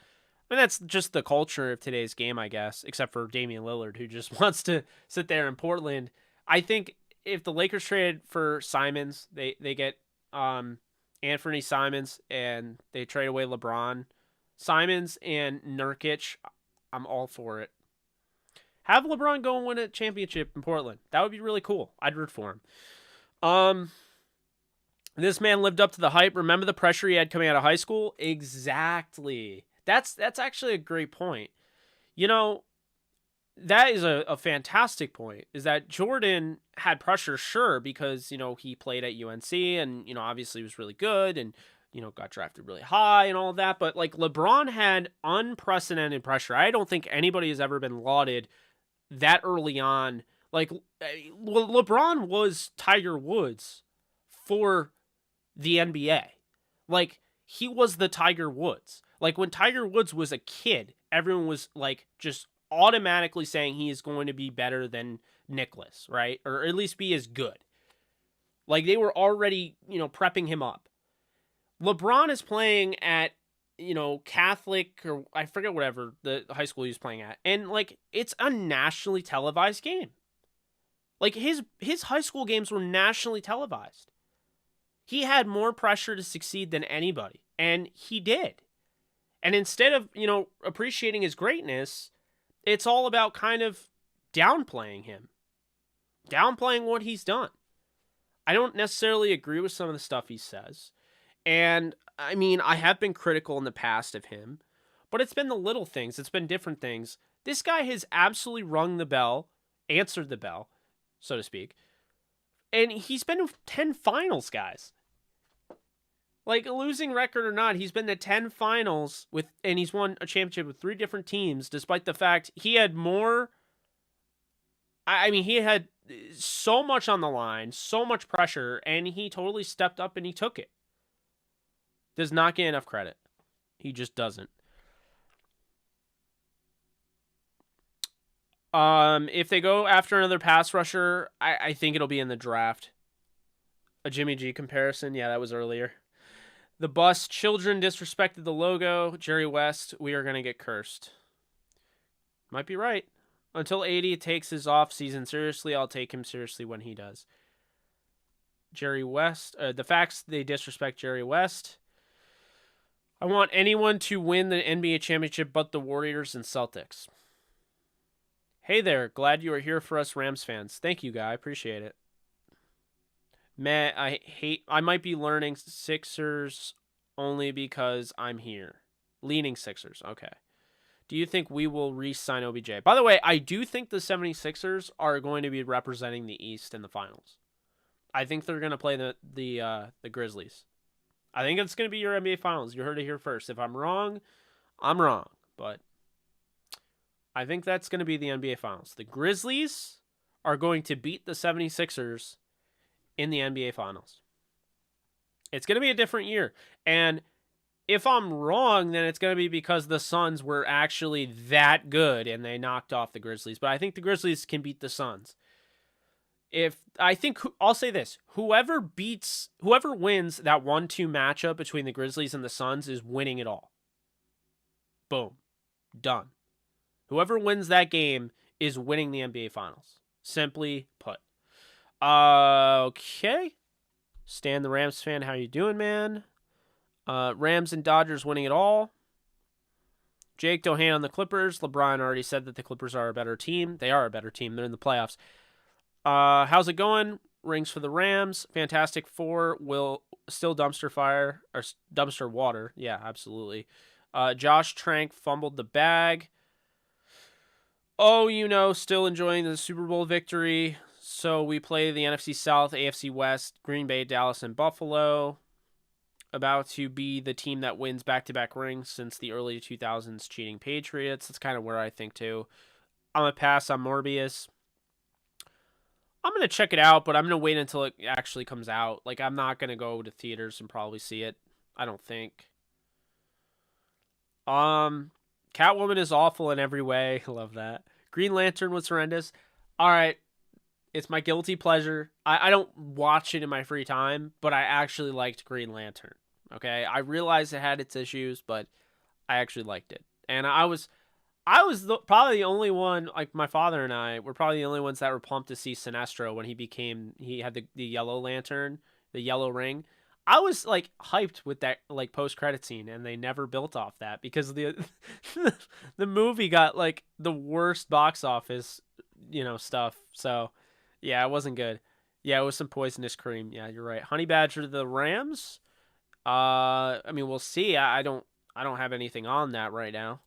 I mean, that's just the culture of today's game, I guess, except for Damian Lillard, who just wants to sit there in Portland. I think if the Lakers trade for Simons, they get Anthony Simons, and they trade away LeBron. Simons and Nurkic, I'm all for it. Have LeBron go and win a championship in Portland. That would be really cool. I'd root for him. This man lived up to the hype. Remember the pressure he had coming out of high school? Exactly. That's actually a great point. You know, that is a fantastic point, is that Jordan had pressure, sure, because, you know, he played at UNC and, you know, obviously he was really good and, you know, got drafted really high and all of that. But, like, LeBron had unprecedented pressure. I don't think anybody has ever been lauded that early on. Like, LeBron was Tiger Woods for the NBA. Like, he was the Tiger Woods. Like, when Tiger Woods was a kid, everyone was, like, just automatically saying he is going to be better than Nicholas, right? Or at least be as good. Like, they were already, you know, prepping him up. LeBron is playing at, you know, Catholic, or I forget whatever the high school he was playing at. And, like, it's a nationally televised game. Like, his high school games were nationally televised. He had more pressure to succeed than anybody. And he did. And instead of, you know, appreciating his greatness, it's all about kind of downplaying him. Downplaying what he's done. I don't necessarily agree with some of the stuff he says. And, I mean, I have been critical in the past of him. But it's been the little things. It's been different things. This guy has absolutely rung the bell. Answered the bell, so to speak. And he's been to 10 finals, guys. Like, a losing record or not, he's been to 10 finals and he's won a championship with 3 different teams, despite the fact he had more. I mean, he had so much on the line, so much pressure, and he totally stepped up and he took it. Does not get enough credit. He just doesn't. If they go after another pass rusher, I think it'll be in the draft. A Jimmy G comparison, yeah, that was earlier. The bus children disrespected the logo. Jerry West, we are going to get cursed. Might be right. Until 80 takes his off season seriously, I'll take him seriously when he does. Jerry West, the facts they disrespect Jerry West. I want anyone to win the NBA championship but the Warriors and Celtics. Hey there, glad you are here for us Rams fans. Thank you, guy. Appreciate it. Man, I might be learning Sixers only because I'm here. Leaning Sixers, okay. Do you think we will re-sign OBJ? By the way, I do think the 76ers are going to be representing the East in the finals. I think they're going to play the Grizzlies. I think it's going to be your NBA finals. You heard it here first. If I'm wrong, I'm wrong. But I think that's going to be the NBA finals. The Grizzlies are going to beat the 76ers in the NBA Finals. It's going to be a different year. And if I'm wrong, then it's going to be because the Suns were actually that good and they knocked off the Grizzlies. But I think the Grizzlies can beat the Suns. I'll say this, whoever wins that 1-2 matchup between the Grizzlies and the Suns is winning it all. Boom. Done. Whoever wins that game is winning the NBA Finals. Simply put. Okay. Stan the Rams fan, how you doing, man? Rams and Dodgers winning it all. Jake Dohan on the Clippers. LeBron already said that the Clippers are a better team. They are a better team. They're in the playoffs. How's it going? Rings for the Rams. Fantastic Four will still dumpster fire or dumpster water. Yeah, absolutely. Josh Trank fumbled the bag. Oh, still enjoying the Super Bowl victory. So we play the NFC South, AFC West, Green Bay, Dallas, and Buffalo. About to be the team that wins back-to-back rings since the early 2000s cheating Patriots. That's kind of where I think, too. I'm going to pass on Morbius. I'm going to check it out, but I'm going to wait until it actually comes out. Like, I'm not going to go to theaters and probably see it. I don't think. Catwoman is awful in every way. I love that. Green Lantern was horrendous. All right. It's my guilty pleasure. I don't watch it in my free time, but I actually liked Green Lantern. Okay? I realized it had its issues, but I actually liked it. And I was probably the only one, like my father and I, were probably the only ones that were pumped to see Sinestro when he had the yellow lantern, the yellow ring. I was like hyped with that like post-credit scene, and they never built off that because the movie got like the worst box office, stuff. So yeah, it wasn't good. Yeah, it was some poisonous cream. Yeah, you're right. Honey Badger to the Rams. I mean, we'll see. I don't have anything on that right now.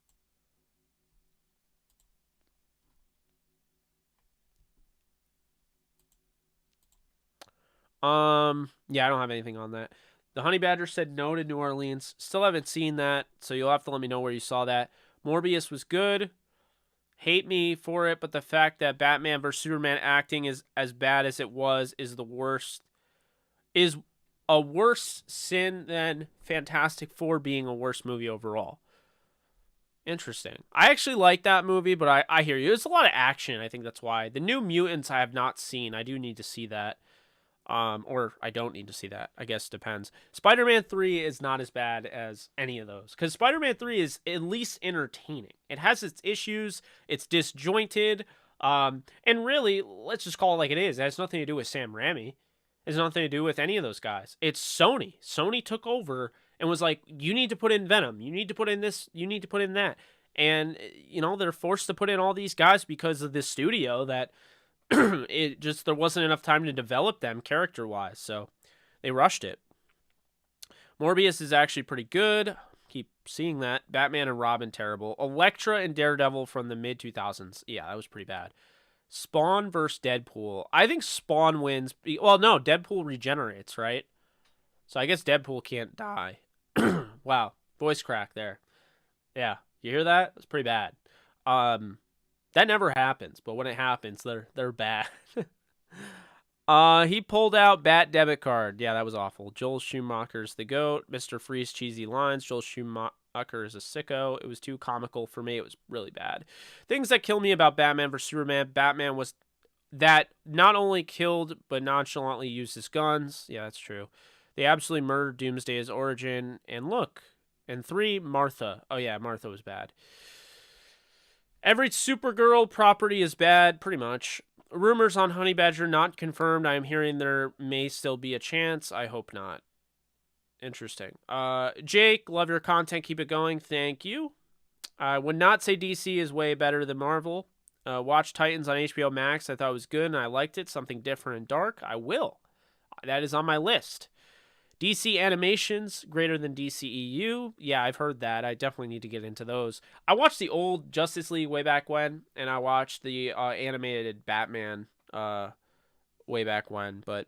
Yeah, I don't have anything on that. The Honey Badger said no to New Orleans. Still haven't seen that, so you'll have to let me know where you saw that. Morbius was good. Hate me for it, but the fact that Batman vs Superman acting is as bad as it was is the worst. Is a worse sin than Fantastic Four being a worse movie overall. Interesting. I actually like that movie, but I hear you. There's a lot of action. I think that's why. The New Mutants I have not seen. I do need to see that. Or I don't need to see that. I guess it depends. Spider-Man 3 is not as bad as any of those. Because Spider-Man 3 is at least entertaining. It has its issues. It's disjointed. And really, let's just call it like it is. It has nothing to do with Sam Raimi. It has nothing to do with any of those guys. It's Sony. Sony took over and was like, you need to put in Venom. You need to put in this. You need to put in that. And, they're forced to put in all these guys because of this studio that there wasn't enough time to develop them character-wise, so they rushed it. Morbius is actually pretty good. Keep seeing that. Batman and Robin, terrible. Elektra and Daredevil from the mid-2000s. Yeah, that was pretty bad. Spawn versus Deadpool. I think Spawn wins. Well, no, Deadpool regenerates, right? So I guess Deadpool can't die. Wow, voice crack there. Yeah, you hear that? It's pretty bad. That never happens, but when it happens, they're bad. He pulled out Bat debit card. Yeah, that was awful. Joel Schumacher's the GOAT. Mr. Freeze cheesy lines. Joel Schumacher is a sicko. It was too comical for me. It was really bad. Things that kill me about Batman vs Superman. Batman was that not only killed but nonchalantly used his guns. Yeah, that's true. They absolutely murdered Doomsday's origin. And look, and 3, Martha. Oh yeah, Martha was bad. Every Supergirl property is bad, pretty much. Rumors on Honey Badger not confirmed. I am hearing there may still be a chance. I hope not. Interesting. Jake, love your content. Keep it going. Thank you. I would not say DC is way better than Marvel. Watch Titans on HBO Max. I thought it was good and I liked it. Something different and dark. I will. That is on my list. DC animations greater than DCEU. Yeah, I've heard that. I definitely need to get into those. I watched the old Justice League way back when, and I watched the animated Batman way back when, but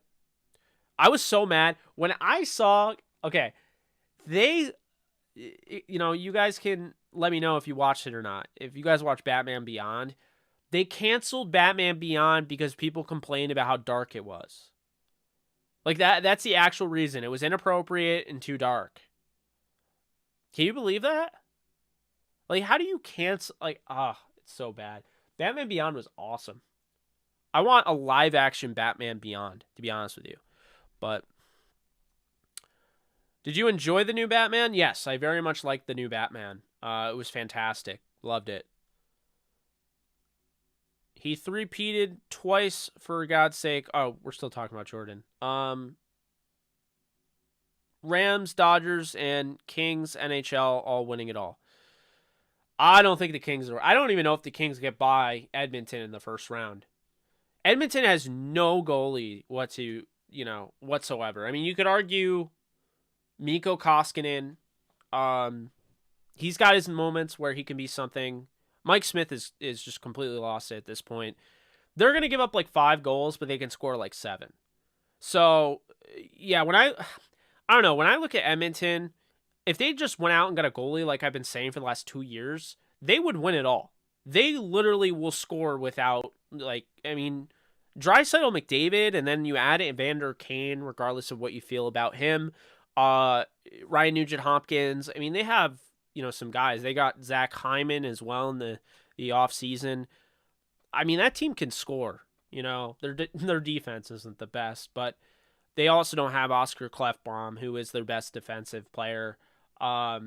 I was so mad when I saw, okay, you guys can let me know if you watched it or not. If you guys watch Batman Beyond, they canceled Batman Beyond because people complained about how dark it was. Like that's the actual reason. It was inappropriate and too dark. Can you believe that? Like, how do you cancel? Like, it's so bad. Batman Beyond was awesome. I want a live action Batman Beyond, to be honest with you. But did you enjoy the new Batman? Yes, I very much liked the new Batman. It was fantastic. Loved it. He three-peated twice, for God's sake. Oh, we're still talking about Jordan. Rams, Dodgers, and Kings, NHL, all winning it all. I don't think the Kings are. I don't even know if the Kings get by Edmonton in the first round. Edmonton has no goalie whatsoever. I mean, you could argue Mikko Koskinen. He's got his moments where he can be something. Mike Smith is just completely lost it at this point. They're going to give up like 5 goals, but they can score like 7. So, yeah, I don't know, when I look at Edmonton, if they just went out and got a goalie like I've been saying for the last 2 years, they would win it all. They literally will score without, Draisaitl, McDavid, and then you add Evander Kane, regardless of what you feel about him. Ryan Nugent-Hopkins. I mean, they have, some guys. They got Zach Hyman as well in the offseason. I mean, that team can score. Their defense isn't the best, but they also don't have Oscar Klefbom, who is their best defensive player. I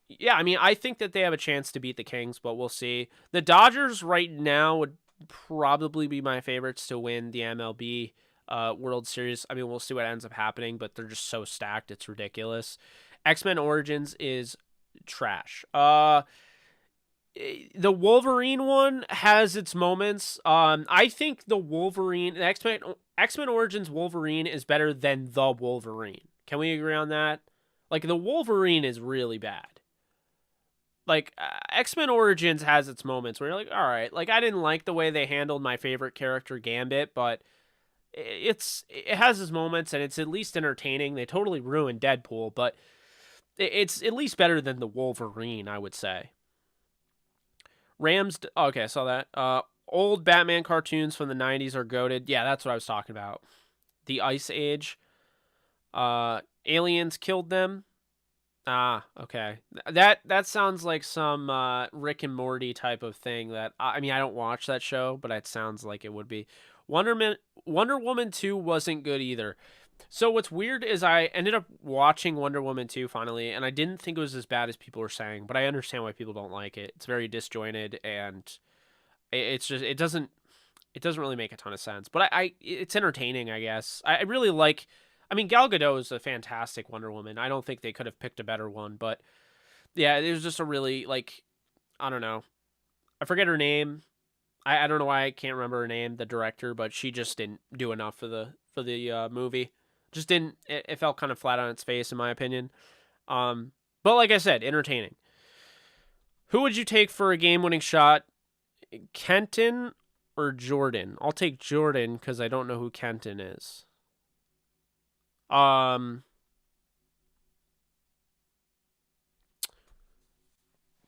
mean, I think that they have a chance to beat the Kings, but we'll see. The Dodgers right now would probably be my favorites to win the MLB World Series. I mean, we'll see what ends up happening, but they're just so stacked. It's ridiculous. X-Men Origins is trash. The Wolverine one has its moments. I think the X-Men Origins Wolverine is better than the Wolverine. Can we agree on that? Like, the Wolverine is really bad. Like, X-Men Origins has its moments where you're like, all right, like, I didn't like the way they handled my favorite character, Gambit, but it has its moments, and it's at least entertaining. They totally ruined Deadpool, but it's at least better than the Wolverine, I would say. Rams. Okay, I saw that. Old Batman cartoons from the 90s are goated. Yeah, that's what I was talking about. The Ice Age. Aliens killed them. Ah, okay. That sounds like some Rick and Morty type of thing. I don't watch that show, but it sounds like it would be. Wonder Woman 2 wasn't good either. So what's weird is I ended up watching Wonder Woman 2 finally, and I didn't think it was as bad as people were saying, but I understand why people don't like it. It's very disjointed, and it doesn't really make a ton of sense. But it's entertaining, I guess. I really like. I mean, Gal Gadot is a fantastic Wonder Woman. I don't think they could have picked a better one, but yeah, it was just a really, I don't know. I forget her name. I don't know why I can't remember her name, the director, but she just didn't do enough for the movie. Just didn't. It felt kind of flat on its face, in my opinion. But like I said, entertaining. Who would you take for a game-winning shot? Kenton or Jordan? I'll take Jordan because I don't know who Kenton is.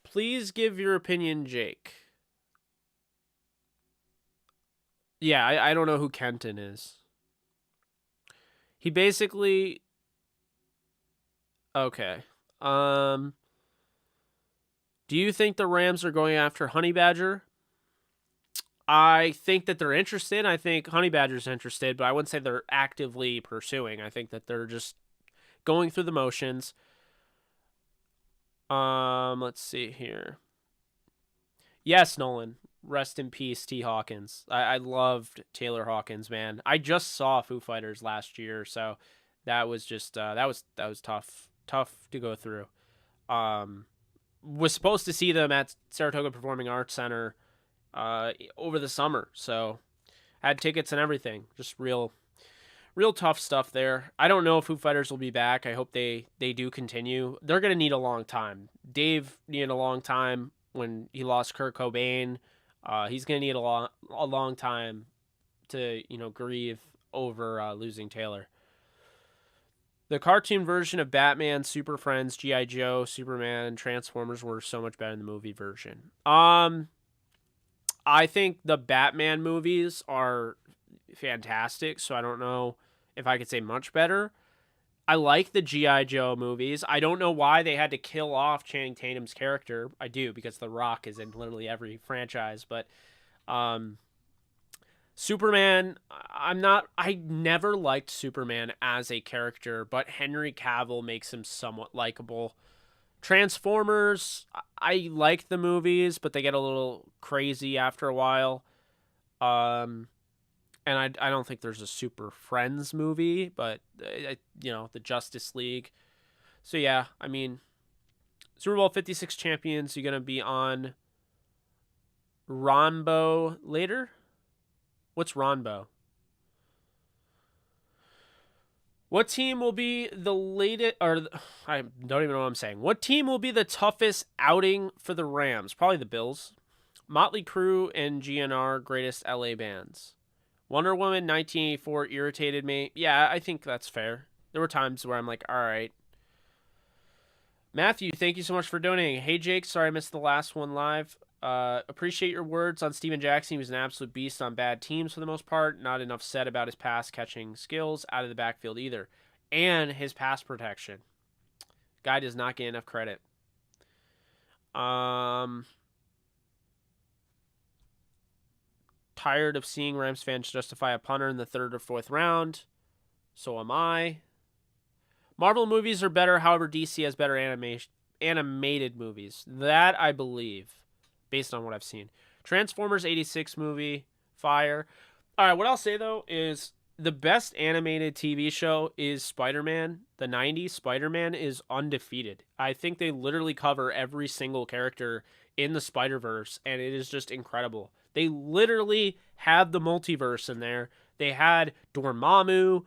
Please give your opinion, Jake. Yeah, I don't know who Kenton is. He basically... Okay. Do you think the Rams are going after Honey Badger? I think that they're interested. I think Honey Badger's interested, but I wouldn't say they're actively pursuing. I think that they're just going through the motions. Let's see here. Yes, Nolan. Rest in peace, T. Hawkins. I loved Taylor Hawkins, man. I just saw Foo Fighters last year, so that was just that was tough to go through. Was supposed to see them at Saratoga Performing Arts Center over the summer, so had tickets and everything. Just real tough stuff there. I don't know if Foo Fighters will be back. I hope they do continue. They're gonna need a long time. Dave needed a long time when he lost Kurt Cobain. He's gonna need a long time to grieve over losing Taylor. The cartoon version of Batman, Super Friends, G.I. Joe, Superman, Transformers were so much better than the movie version. I think the Batman movies are fantastic, so I don't know if I could say much better. I like the G.I. Joe movies. I don't know why they had to kill off Channing Tatum's character. I do, because The Rock is in literally every franchise, but Superman, I never liked Superman as a character, but Henry Cavill makes him somewhat likable. Transformers, I like the movies, but they get a little crazy after a while. Um, and I don't think there's a Super Friends movie, but the Justice League. So yeah, I mean, Super Bowl 56 champions. You're gonna be on Ronbo later. What's Ronbo? What team will be the latest, or I don't even know what I'm saying. What team will be the toughest outing for the Rams? Probably the Bills. Motley Crue and GNR, greatest LA bands. Wonder Woman 1984 irritated me. Yeah, I think that's fair. There were times where I'm like, all right. Matthew, thank you so much for donating. Hey, Jake, sorry I missed the last one live. Appreciate your words on Steven Jackson. He was an absolute beast on bad teams for the most part. Not enough said about his pass catching skills out of the backfield either. And his pass protection. Guy does not get enough credit. Tired of seeing Rams fans justify a punter in the 3rd or 4th round. So am I. Marvel movies are better. However, DC has better animated movies. That I believe, based on what I've seen. Transformers 86 movie, fire. All right, what I'll say, though, is the best animated TV show is Spider-Man. The 90s Spider-Man is undefeated. I think they literally cover every single character in the Spider-Verse, and it is just incredible. They literally have the multiverse in there. They had Dormammu,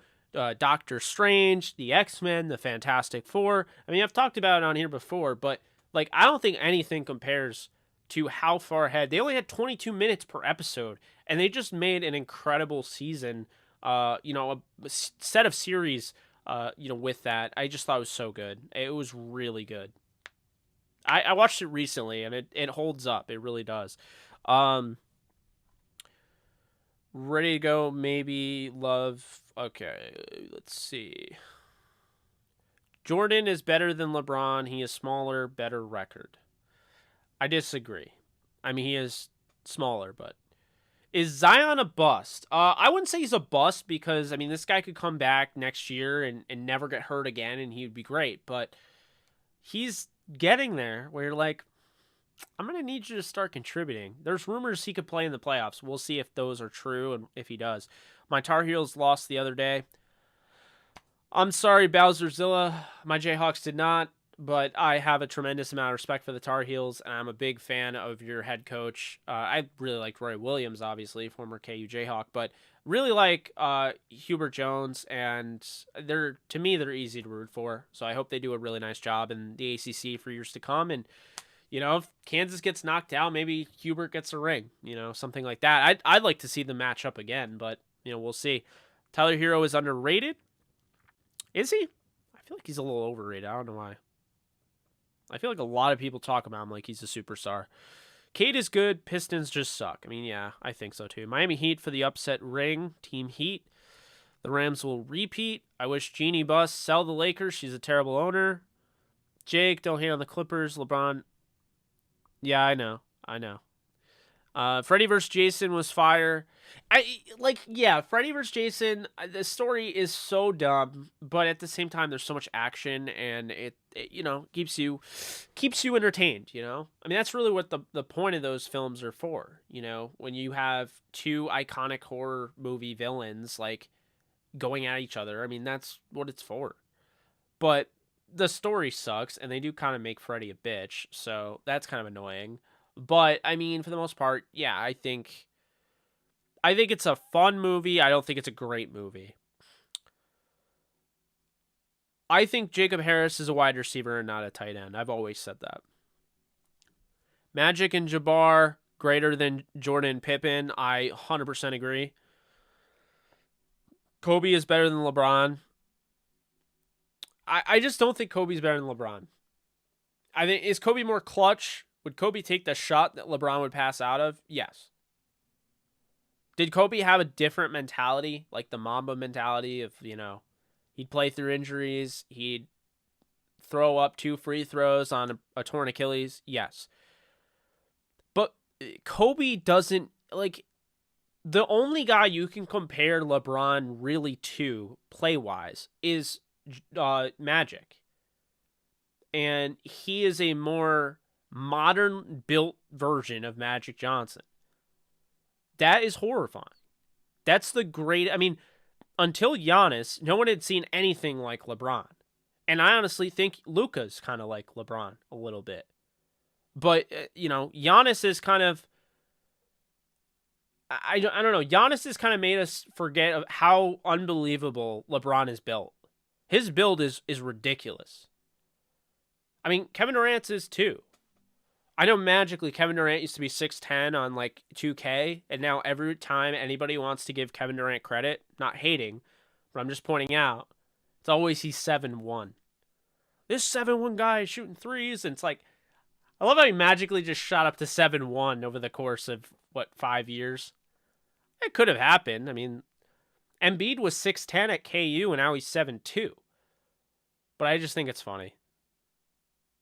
Doctor Strange, the X-Men, the Fantastic Four. I mean, I've talked about it on here before, but like, I don't think anything compares to how far ahead. They only had 22 minutes per episode, and they just made an incredible season, a set of series, with that. I just thought it was so good. It was really good. I watched it recently, and it holds up. It really does. Ready to go, maybe, love. Okay, let's see. Jordan is better than LeBron. He is smaller, better record. I disagree. I mean, he is smaller, but is Zion a bust? I wouldn't say he's a bust because, I mean, this guy could come back next year and never get hurt again, and he would be great. But he's getting there where you're like, I'm going to need you to start contributing. There's rumors he could play in the playoffs. We'll see if those are true and if he does. My Tar Heels lost the other day. I'm sorry, Bowserzilla. My Jayhawks did not, but I have a tremendous amount of respect for the Tar Heels, and I'm a big fan of your head coach. I really like Roy Williams, obviously, former KU Jayhawk, but really like Hubert Jones, and they're easy to root for. So I hope they do a really nice job in the ACC for years to come, and if Kansas gets knocked out, maybe Hubert gets a ring, something like that. I'd like to see them match up again, but, we'll see. Tyler Hero is underrated. Is he? I feel like he's a little overrated. I don't know why. I feel like a lot of people talk about him like he's a superstar. Cade is good. Pistons just suck. I mean, yeah, I think so too. Miami Heat for the upset ring. Team Heat. The Rams will repeat. I wish Jeannie Buss sell the Lakers. She's a terrible owner. Jake, don't hate on the Clippers. LeBron. Yeah, I know. Freddy vs. Jason was fire. Freddy vs. Jason, the story is so dumb, but at the same time, there's so much action, and it keeps you entertained, I mean, that's really what the point of those films are for, when you have two iconic horror movie villains, like, going at each other. I mean, that's what it's for. But the story sucks, and they do kind of make Freddy a bitch, so that's kind of annoying. But, I mean, for the most part, yeah, I think it's a fun movie. I don't think it's a great movie. I think Jacob Harris is a wide receiver and not a tight end. I've always said that. Magic and Jabbar, greater than Jordan and Pippen. I 100% agree. Kobe is better than LeBron. I just don't think Kobe's better than LeBron. I think, is Kobe more clutch? Would Kobe take the shot that LeBron would pass out of? Yes. Did Kobe have a different mentality, like the Mamba mentality of, he'd play through injuries, he'd throw up 2 free throws on a torn Achilles? Yes. But Kobe doesn't, the only guy you can compare LeBron really to, play-wise, is Magic. and he is a more modern built version of Magic Johnson. That is horrifying. That's the great. I mean, until Giannis, no one had seen anything like LeBron. And I honestly think Luka's kind of like LeBron a little bit. But, Giannis is kind of. I don't know. Giannis has kind of made us forget of how unbelievable LeBron is built. His build is ridiculous. I mean, Kevin Durant's is too. I know magically Kevin Durant used to be 6'10" on like 2K, and now every time anybody wants to give Kevin Durant credit, not hating, but I'm just pointing out, it's always he's 7'1". This 7'1" guy is shooting threes, and it's like, I love how he magically just shot up to 7'1" over the course of, 5 years? It could have happened. I mean, Embiid was 6'10" at KU, and now he's 7'2". But I just think it's funny.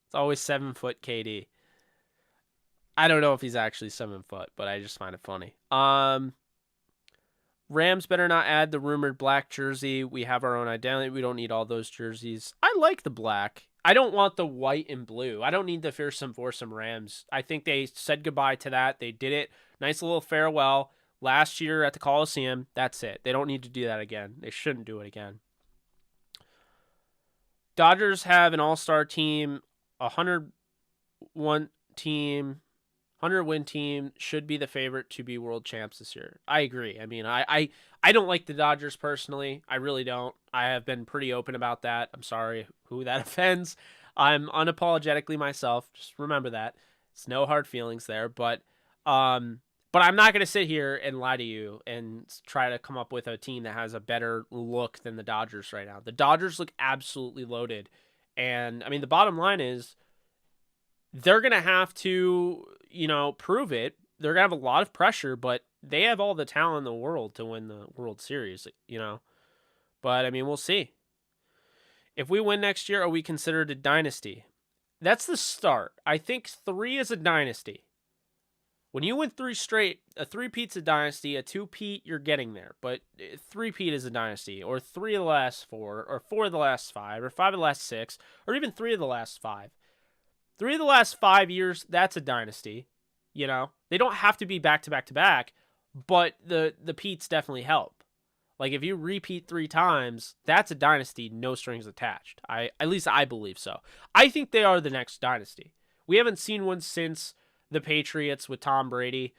It's always 7-foot KD. I don't know if he's actually 7 foot, but I just find it funny. Rams better not add the rumored black jersey. We have our own identity. We don't need all those jerseys. I like the black. I don't want the white and blue. I don't need the fearsome foursome Rams. I think they said goodbye to that. They did it. Nice little farewell last year at the Coliseum. That's it. They don't need to do that again. They shouldn't do it again. Dodgers have an all-star team, 101 team. 100-win team, should be the favorite to be world champs this year. I agree. I mean, I don't like the Dodgers personally. I really don't. I have been pretty open about that. I'm sorry who that offends. I'm unapologetically myself. Just remember that. It's no hard feelings there. But I'm not going to sit here and lie to you and try to come up with a team that has a better look than the Dodgers right now. The Dodgers look absolutely loaded. And, I mean, the bottom line is they're going to have to, prove it. They're going to have a lot of pressure, but they have all the talent in the world to win the World Series, But, I mean, we'll see. If we win next year, are we considered a dynasty? That's the start. I think 3 is a dynasty. When you win 3 straight, a 3-peat's a dynasty, a 2-peat, you're getting there. But 3-peat is a dynasty, or 3 of the last 4, or 4 of the last 5, or 5 of the last 6, or even 3 of the last 5. 3 of the last 5 years, that's a dynasty. They don't have to be back to back to back, but the peats definitely help. Like if you repeat 3 times, that's a dynasty, no strings attached. At least I believe so. I think they are the next dynasty. We haven't seen one since the Patriots with Tom Brady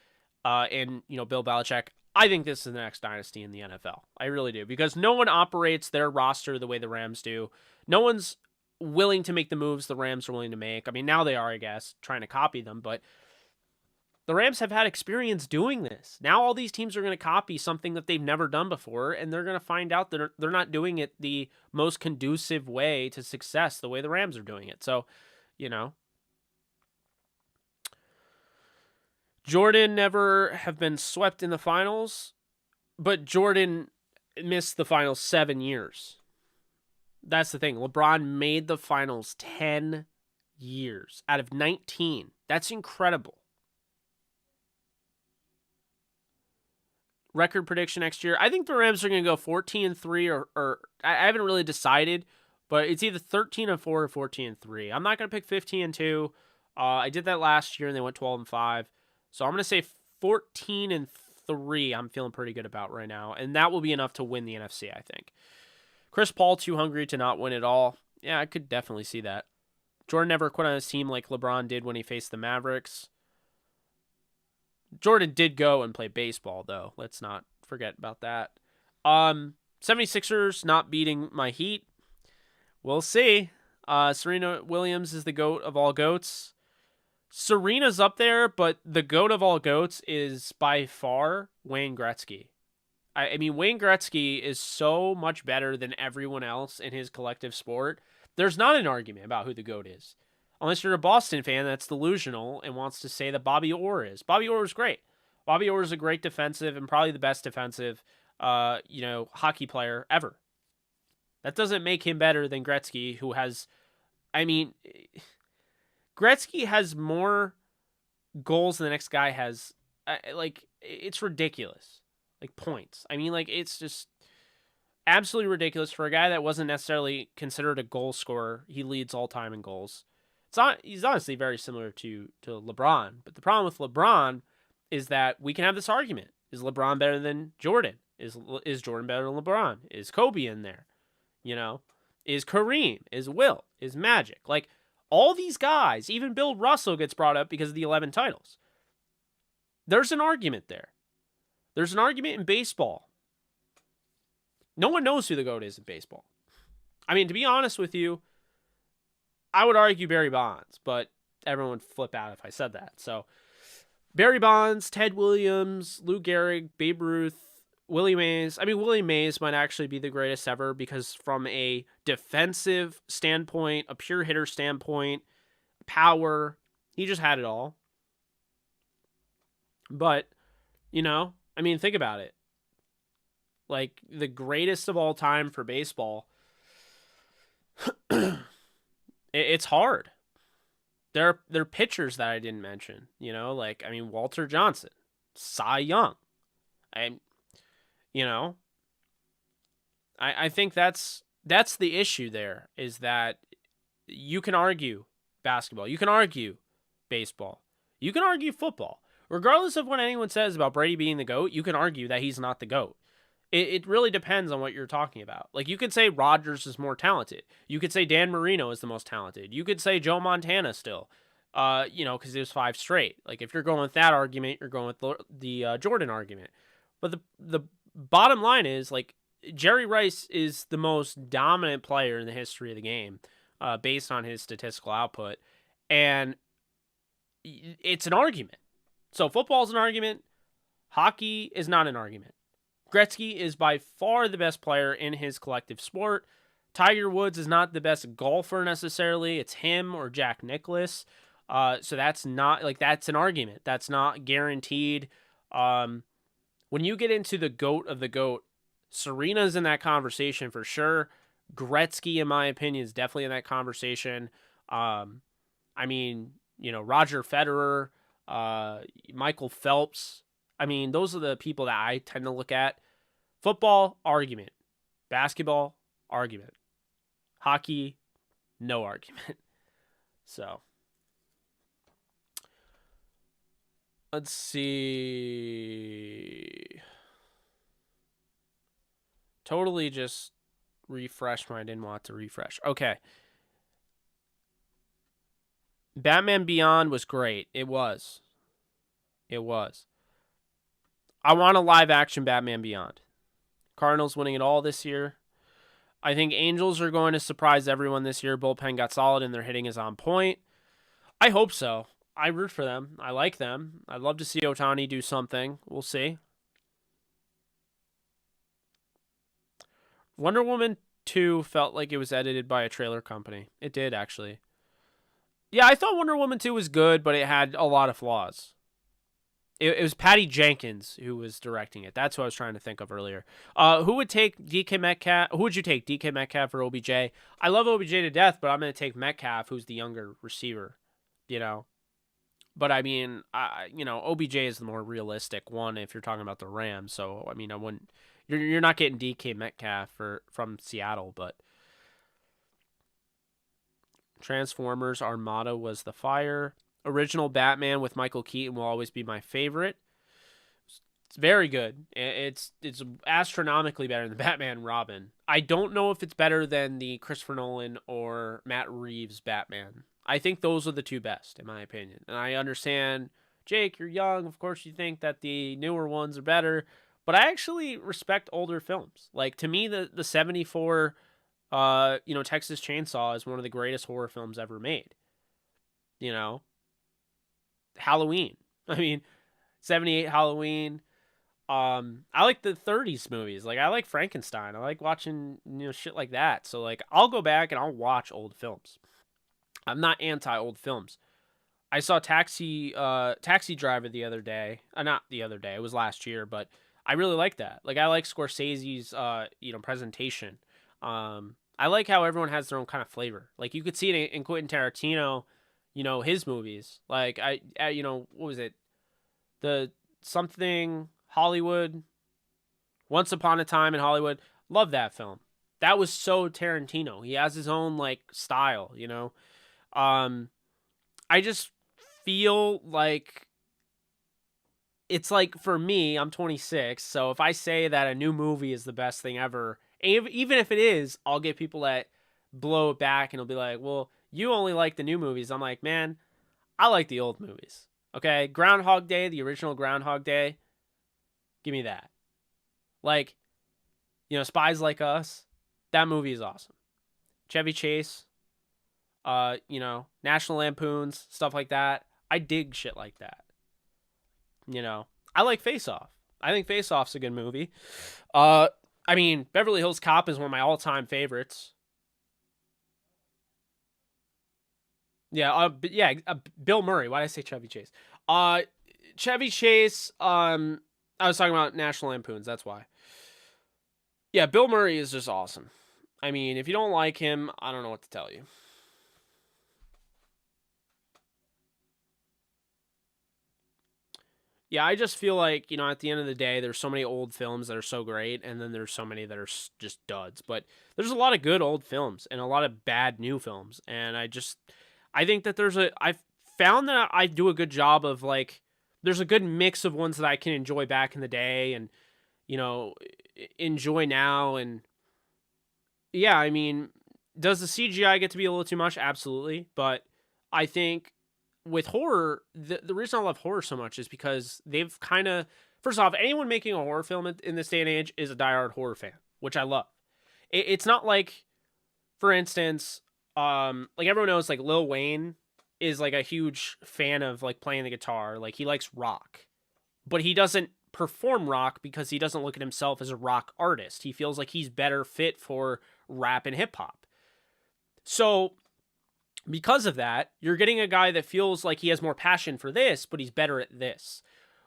and Bill Belichick. I think this is the next dynasty in the NFL. I really do, because no one operates their roster the way the Rams do. No one's willing to make the moves the Rams are willing to make. I mean, now they are, I guess, trying to copy them, but the Rams have had experience doing this. Now all these teams are going to copy something that they've never done before, and they're going to find out that they're not doing it the most conducive way to success, the way the Rams are doing it. So, Jordan never have been swept in the finals, but Jordan missed the finals 7 years. That's the thing. LeBron made the finals 10 years out of 19. That's incredible. Record prediction next year. I think the Rams are going to go 14-3 or I haven't really decided, but it's either 13-4 or 14-3. I'm not going to pick 15-2. I did that last year and they went 12-5. So I'm going to say 14-3. I'm feeling pretty good about right now, and that will be enough to win the NFC, I think. Chris Paul too hungry to not win it all. Yeah, I could definitely see that. Jordan never quit on his team like LeBron did when he faced the Mavericks. Jordan did go and play baseball, though. Let's not forget about that. 76ers not beating my Heat. We'll see. Serena Williams is the GOAT of all GOATs. Serena's up there, but the GOAT of all GOATs is by far Wayne Gretzky. I mean, Wayne Gretzky is so much better than everyone else in his collective sport. There's not an argument about who the GOAT is. Unless you're a Boston fan that's delusional and wants to say that Bobby Orr is. Bobby Orr is great. Bobby Orr is a great defensive and probably the best defensive, hockey player ever. That doesn't make him better than Gretzky, who has, Gretzky has more goals than the next guy has. It's ridiculous. Points. It's just, Absolutely ridiculous for a guy that wasn't necessarily considered a goal scorer. He leads all time in goals. He's honestly very similar to LeBron. But the problem with LeBron is that we can have this argument. Is LeBron better than Jordan? Is Jordan better than LeBron? Is Kobe in there? You know? Is Kareem? Is Will? Is Magic? Like, all these guys, even Bill Russell gets brought up because of the 11 titles. There's an argument there. There's an argument in baseball. No one knows who the GOAT is in baseball. I mean, to be honest with you, I would argue Barry Bonds, but everyone would flip out if I said that. So, Barry Bonds, Ted Williams, Lou Gehrig, Babe Ruth, Willie Mays. I mean, Willie Mays might actually be the greatest ever because from a defensive standpoint, a pure hitter standpoint, power, he just had it all. But, I mean, think about it. Like, the greatest of all time for baseball, it's hard. There are pitchers that I didn't mention, Walter Johnson, Cy Young. I think that's the issue there, is that you can argue basketball, you can argue baseball, you can argue football. Regardless of what anyone says about Brady being the GOAT, you can argue that he's not the GOAT. It really depends on what you're talking about. Like, you could say Rodgers is more talented. You could say Dan Marino is the most talented. You could say Joe Montana still, because it was 5 straight. Like, if you're going with that argument, you're going with the Jordan argument. But the bottom line is, like, Jerry Rice is the most dominant player in the history of the game, based on his statistical output. And it's an argument. So football is an argument. Hockey is not an argument. Gretzky is by far the best player in his collective sport. Tiger Woods is not the best golfer necessarily. It's him or Jack Nicklaus. So that's not, that's an argument. That's not guaranteed. When you get into the GOAT of the GOAT, Serena's in that conversation for sure. Gretzky, in my opinion, is definitely in that conversation. Roger Federer, Michael Phelps. I mean, those are the people that I tend to look at. Football, argument. Basketball, argument. Hockey, no argument. So, let's see. Totally just refreshed when I didn't want to refresh. Okay. Batman Beyond was great. It was. I want a live action Batman Beyond. Cardinals winning it all this year. I think Angels are going to surprise everyone this year. Bullpen got solid and their hitting is on point. I hope so. I root for them. I like them. I'd love to see Ohtani do something. We'll see. Wonder Woman 2 felt like it was edited by a trailer company. It did, actually. Yeah, I thought Wonder Woman 2 was good, but it had a lot of flaws. It was Patty Jenkins who was directing it. That's what I was trying to think of earlier. Who would take DK Metcalf? Who would you take, DK Metcalf or OBJ? I love OBJ to death, but I'm going to take Metcalf, who's the younger receiver, But, I mean, OBJ is the more realistic one if you're talking about the Rams. So, I mean, I wouldn't... You're not getting DK Metcalf from Seattle, but... Transformers Armada was the fire. Original Batman with Michael Keaton will always be my favorite. It's very good. It's astronomically better than Batman and Robin. I don't know if it's better than the Christopher Nolan or Matt Reeves Batman. I think those are the two best, in my opinion. And I understand, Jake, you're young. Of course you think that the newer ones are better. But I actually respect older films. Like, to me, the 74, Texas Chainsaw is one of the greatest horror films ever made. Halloween. I mean, 78 Halloween. I like the 30s movies. Like, I like Frankenstein. I like watching, shit like that. So, like, I'll go back and I'll watch old films. I'm not anti-old films. I saw Taxi Driver the other day. Not the other day. It was last year, but I really like that. Like, I like Scorsese's, presentation. I like how everyone has their own kind of flavor. Like, you could see it in Quentin Tarantino, his movies. Like, what was it? The something Hollywood, Once Upon a Time in Hollywood. Love that film. That was so Tarantino. He has his own like style, you know. Um, I just feel like it's like for me, I'm 26, so if I say that a new movie is the best thing ever, even if it is, I'll get people that blow it back and it'll be like, "Well, you only like the new movies." I'm like, "Man, I like the old movies." Okay? Groundhog Day, the original Groundhog Day, give me that. Like, Spies Like Us, that movie is awesome. Chevy Chase, National Lampoons, stuff like that. I dig shit like that. I like Face Off. I think Face Off's a good movie. Uh, I mean, Beverly Hills Cop is one of my all-time favorites. Yeah, Bill Murray. Why did I say Chevy Chase? Uh, Chevy Chase. I was talking about National Lampoons. That's why. Yeah, Bill Murray is just awesome. I mean, if you don't like him, I don't know what to tell you. Yeah, I just feel like, at the end of the day, there's so many old films that are so great, and then there's so many that are just duds. But there's a lot of good old films and a lot of bad new films. And I think that I've found that I do a good job of like, there's a good mix of ones that I can enjoy back in the day and, enjoy now. And yeah, I mean, does the CGI get to be a little too much? Absolutely. But I think with horror, the reason I love horror so much is because they've kind of, first off, anyone making a horror film in this day and age is a diehard horror fan, which I love. It's not like, for instance, like everyone knows, like Lil Wayne is like a huge fan of like playing the guitar. Like he likes rock, but he doesn't perform rock because he doesn't look at himself as a rock artist. He feels like he's better fit for rap and hip hop. So because of that, you're getting a guy that feels like he has more passion for this, but he's better at this.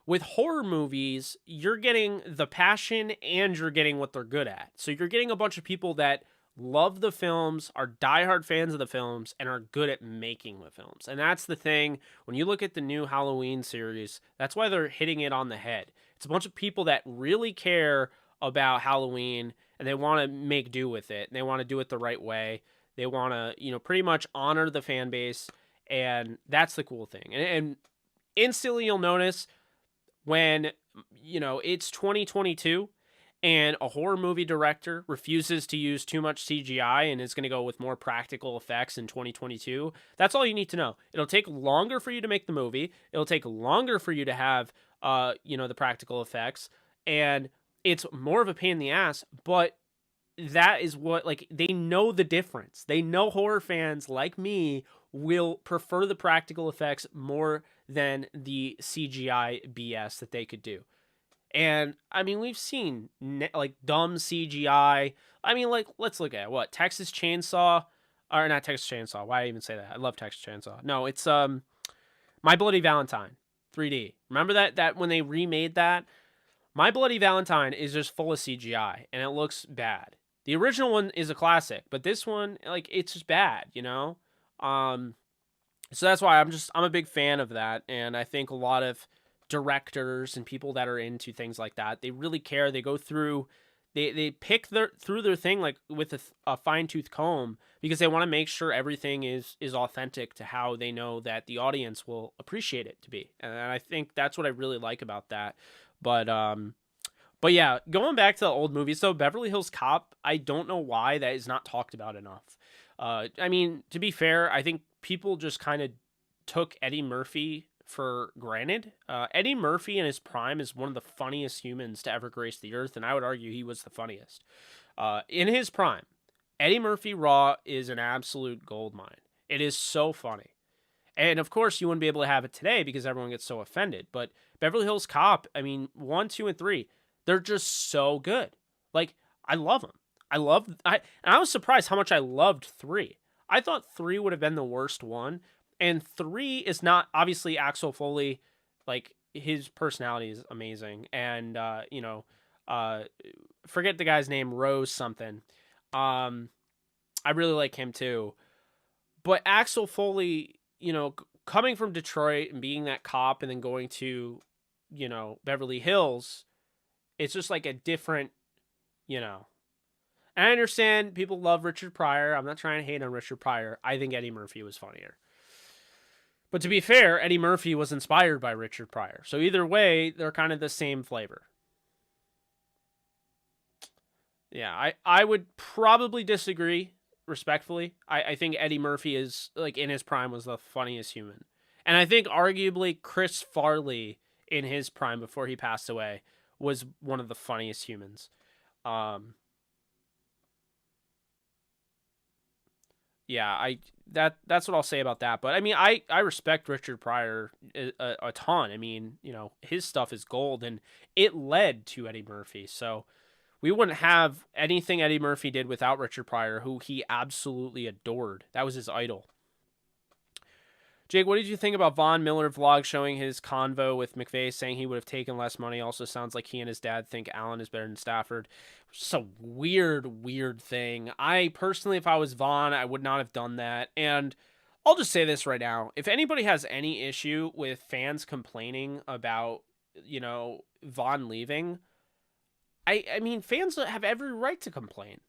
With horror movies, you're getting the passion and you're getting what they're good at. So you're getting a bunch of people that love the films, are diehard fans of the films, and are good at making the films. And that's the thing. When you look at the new Halloween series, that's why they're hitting it on the head. It's a bunch of people that really care about Halloween and they want to make do with it. And they want to do it the right way. They want to, pretty much honor the fan base. And that's the cool thing. And instantly you'll notice when, it's 2022 and a horror movie director refuses to use too much CGI and is going to go with more practical effects in 2022, that's all you need to know. It'll take longer for you to make the movie. It'll take longer for you to have, the practical effects. And it's more of a pain in the ass, but that is what, like, they know the difference. They know horror fans like me will prefer the practical effects more than the CGI BS that they could do. And I mean, we've seen like dumb CGI. I mean, like, let's look at what Texas Chainsaw, or not Texas Chainsaw. Why did I even say that? I love Texas Chainsaw. No, it's My Bloody Valentine 3D. Remember that when they remade that? My Bloody Valentine is just full of CGI and it looks bad. The original one is a classic, but this one, like, it's just bad, So that's why I'm a big fan of that, and I think a lot of directors and people that are into things like that, they really care. They go through, they pick through their thing like with a fine tooth comb because they want to make sure everything is authentic to how they know that the audience will appreciate it to be, and I think that's what I really like about that. But yeah, going back to the old movies, so Beverly Hills Cop, I don't know why that is not talked about enough. I mean, to be fair, I think people just kind of took Eddie Murphy for granted. Eddie Murphy in his prime is one of the funniest humans to ever grace the earth, and I would argue he was the funniest. In his prime, Eddie Murphy Raw is an absolute gold mine. It is so funny. And of course, you wouldn't be able to have it today because everyone gets so offended. But Beverly Hills Cop, I mean, 1, 2, and 3, they're just so good. Like, I love them. And I was surprised how much I loved 3. I thought 3 would have been the worst one. And 3 is not, obviously, Axel Foley, like, his personality is amazing. And, forget the guy's name, Rose something. I really like him too. But Axel Foley, coming from Detroit and being that cop and then going to, Beverly Hills, it's just like a different, And I understand people love Richard Pryor. I'm not trying to hate on Richard Pryor. I think Eddie Murphy was funnier. But to be fair, Eddie Murphy was inspired by Richard Pryor. So either way, they're kind of the same flavor. Yeah, I would probably disagree respectfully. I think Eddie Murphy is, like, in his prime was the funniest human. And I think arguably Chris Farley in his prime before he passed away was one of the funniest humans. Yeah, that's what I'll say about that. But I mean, I respect Richard Pryor a ton. I mean, his stuff is gold, and it led to Eddie Murphy. So we wouldn't have anything Eddie Murphy did without Richard Pryor, who he absolutely adored. That was his idol. Jake, what did you think about Von Miller vlog showing his convo with McVay, saying he would have taken less money? Also sounds like he and his dad think Allen is better than Stafford. Just a weird thing. I personally, if I was Von, I would not have done that. And I'll just say this right now. If anybody has any issue with fans complaining about, Von leaving, I mean, fans have every right to complain.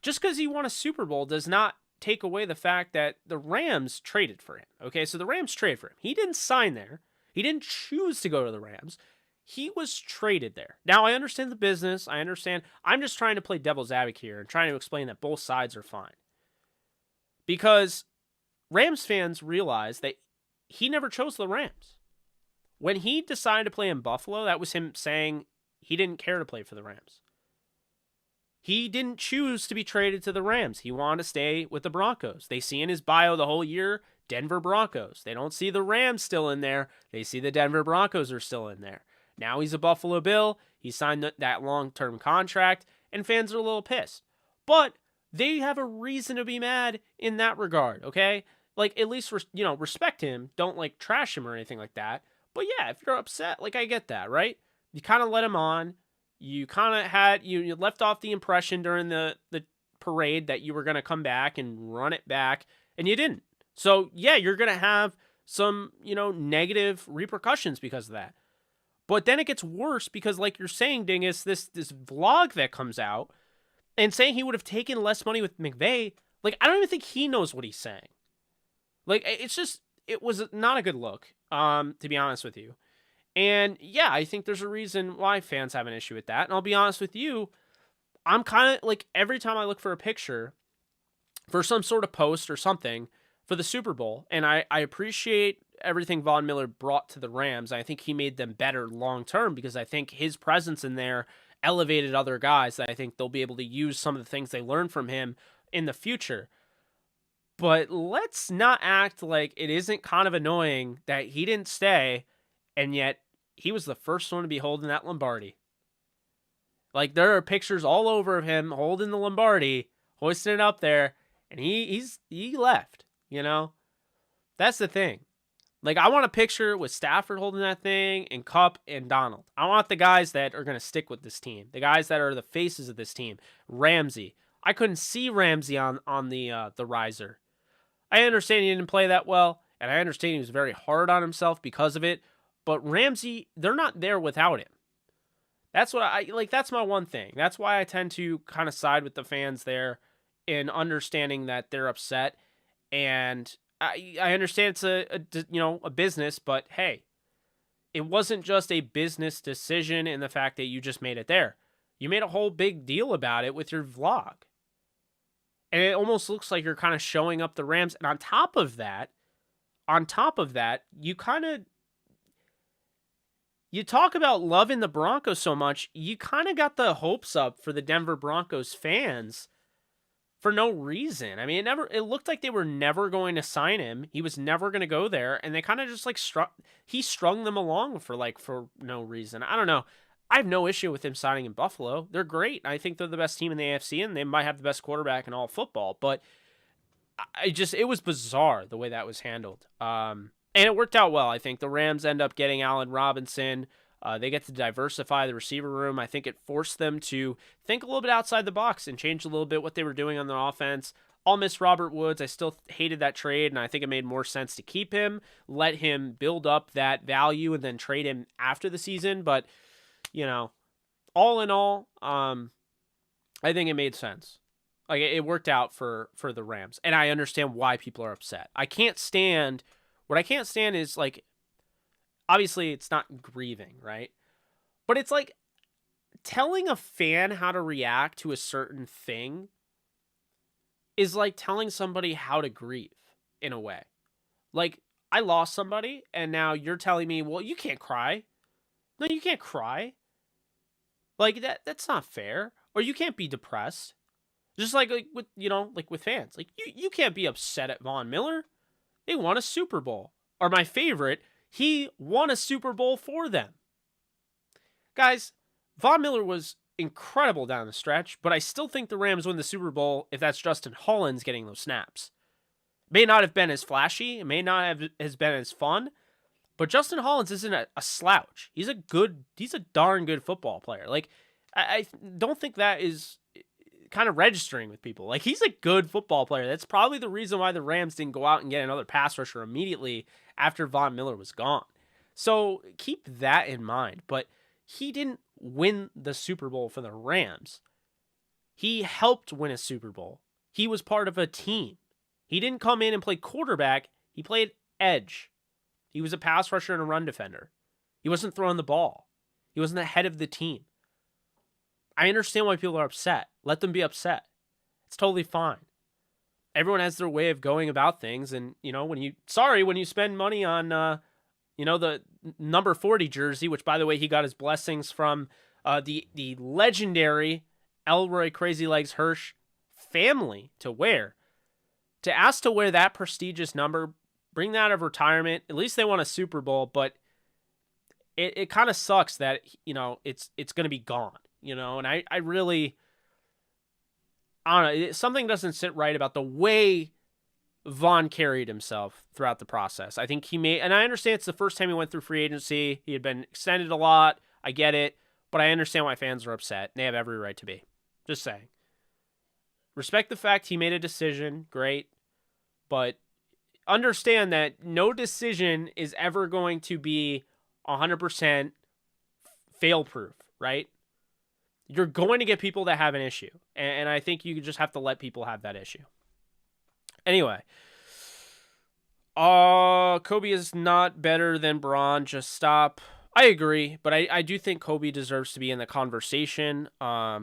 Just because he won a Super Bowl does not take away the fact that the Rams traded for him. Okay, so the Rams traded for him. He didn't sign there. He didn't choose to go to the Rams. He was traded there. Now, I understand the business. I understand. I'm just trying to play devil's advocate here and trying to explain that both sides are fine. Because Rams fans realize that he never chose the Rams. When he decided to play in Buffalo, that was him saying he didn't care to play for the Rams. He didn't choose to be traded to the Rams. He wanted to stay with the Broncos. They see in his bio the whole year, Denver Broncos. They don't see the Rams still in there. They see the Denver Broncos are still in there. Now he's a Buffalo Bill. He signed that long-term contract, and fans are a little pissed. But they have a reason to be mad in that regard, okay? Like, at least, respect him. Don't, trash him or anything like that. But yeah, if you're upset, I get that, right? You kind of let him on. You kind of had, you left off the impression during the parade that you were going to come back and run it back, and you didn't. So, yeah, you're going to have some, negative repercussions because of that. But then it gets worse because, like you're saying, Dingus, this vlog that comes out and saying he would have taken less money with McVay, I don't even think he knows what he's saying. It was not a good look, to be honest with you. And yeah, I think there's a reason why fans have an issue with that. And I'll be honest with you, I'm kind of every time I look for a picture for some sort of post or something for the Super Bowl, and I appreciate everything Von Miller brought to the Rams. I think he made them better long term because I think his presence in there elevated other guys that I think they'll be able to use some of the things they learned from him in the future. But let's not act like it isn't kind of annoying that he didn't stay, and yet he was the first one to be holding that Lombardi. There are pictures all over of him holding the Lombardi, hoisting it up there, and he left, That's the thing. I want a picture with Stafford holding that thing and Kupp and Donald. I want the guys that are going to stick with this team, the guys that are the faces of this team. Ramsey. I couldn't see Ramsey on the riser. I understand he didn't play that well, and I understand he was very hard on himself because of it. But Ramsey, they're not there without him. That's what that's my one thing. That's why I tend to kind of side with the fans there in understanding that they're upset. And I understand it's a business, but hey, it wasn't just a business decision in the fact that you just made it there. You made a whole big deal about it with your vlog. And it almost looks like you're kind of showing up the Rams. And on top of that, you talk about loving the Broncos so much, you kind of got the hopes up for the Denver Broncos fans for no reason. I mean, it looked like they were never going to sign him. He was never going to go there, and they kind of just strung them along for no reason. I don't know. I have no issue with him signing in Buffalo. They're great. I think they're the best team in the AFC, and they might have the best quarterback in all football, but it was bizarre the way that was handled. And it worked out well. I think the Rams end up getting Allen Robinson. They get to diversify the receiver room. I think it forced them to think a little bit outside the box and change a little bit what they were doing on the offense. I'll miss Robert Woods. I still hated that trade, and I think it made more sense to keep him, let him build up that value, and then trade him after the season. But, all in all, I think it made sense. Like it worked out for the Rams, and I understand why people are upset. I can't stand what I can't stand is like obviously it's not grieving, right? But it's like telling a fan how to react to a certain thing is like telling somebody how to grieve in a way. Like I lost somebody and now you're telling me, "Well, you can't cry." No, you can't cry. Like that's not fair. Or you can't be depressed. Just like with like with fans. Like you can't be upset at Von Miller. They won a Super Bowl. Or my favorite, he won a Super Bowl for them. Guys, Von Miller was incredible down the stretch, but I still think the Rams win the Super Bowl if that's Justin Hollins getting those snaps. It may not have been as flashy, it may not have has been as fun, but Justin Hollins isn't a slouch. He's a darn good football player. Like I don't think that is kind of registering with people. Like he's a good football player. That's probably the reason why the Rams didn't go out and get another pass rusher immediately after Von Miller was gone. So keep that in mind. But he didn't win the Super Bowl for the Rams. He helped win a Super Bowl. He was part of a team. He didn't come in and play quarterback. He played edge. He was a pass rusher and a run defender. He wasn't throwing the ball. He wasn't the head of the team. I understand why people are upset. Let them be upset. It's totally fine. Everyone has their way of going about things, and when you spend money on the number 40 jersey, which by the way he got his blessings from the legendary Elroy Crazy Legs Hirsch family to wear. To ask to wear that prestigious number, bring that out of retirement. At least they won a Super Bowl, but it kind of sucks that it's going to be gone. And I really, I don't know, something doesn't sit right about the way Von carried himself throughout the process. I think and I understand it's the first time he went through free agency. He had been extended a lot. I get it, but I understand why fans are upset. They have every right to be. Just saying. Respect the fact he made a decision. Great. But understand that no decision is ever going to be 100% fail-proof, right? You're going to get people that have an issue. And I think you just have to let people have that issue. Anyway. Kobe is not better than Braun. Just stop. I agree. But I do think Kobe deserves to be in the conversation. I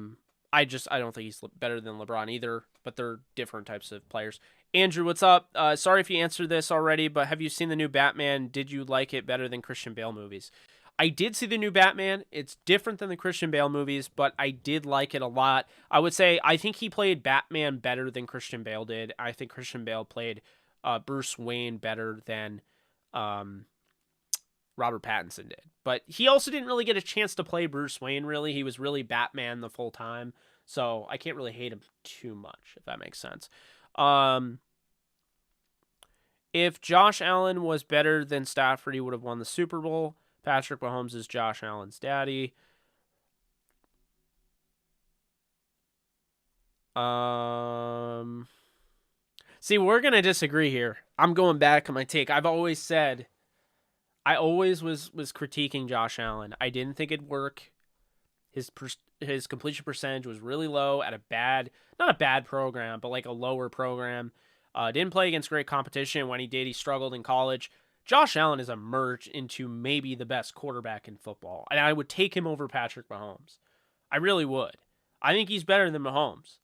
don't think he's better than LeBron either. But they're different types of players. Andrew, what's up? Sorry if you answered this already, but have you seen the new Batman? Did you like it better than Christian Bale movies? I did see the new Batman. It's different than the Christian Bale movies, but I did like it a lot. I would say I think he played Batman better than Christian Bale did. I think Christian Bale played Bruce Wayne better than Robert Pattinson did. But he also didn't really get a chance to play Bruce Wayne, really. He was really Batman the full time. So I can't really hate him too much, if that makes sense. If Josh Allen was better than Stafford, he would have won the Super Bowl. Patrick Mahomes is Josh Allen's daddy. See, we're going to disagree here. I'm going back on my take. I always was critiquing Josh Allen. I didn't think it'd work. His completion percentage was really low at not a bad program, but like a lower program. Didn't play against great competition. When he did, he struggled in college. Josh Allen has emerged into maybe the best quarterback in football, and I would take him over Patrick Mahomes. I really would. I think he's better than Mahomes.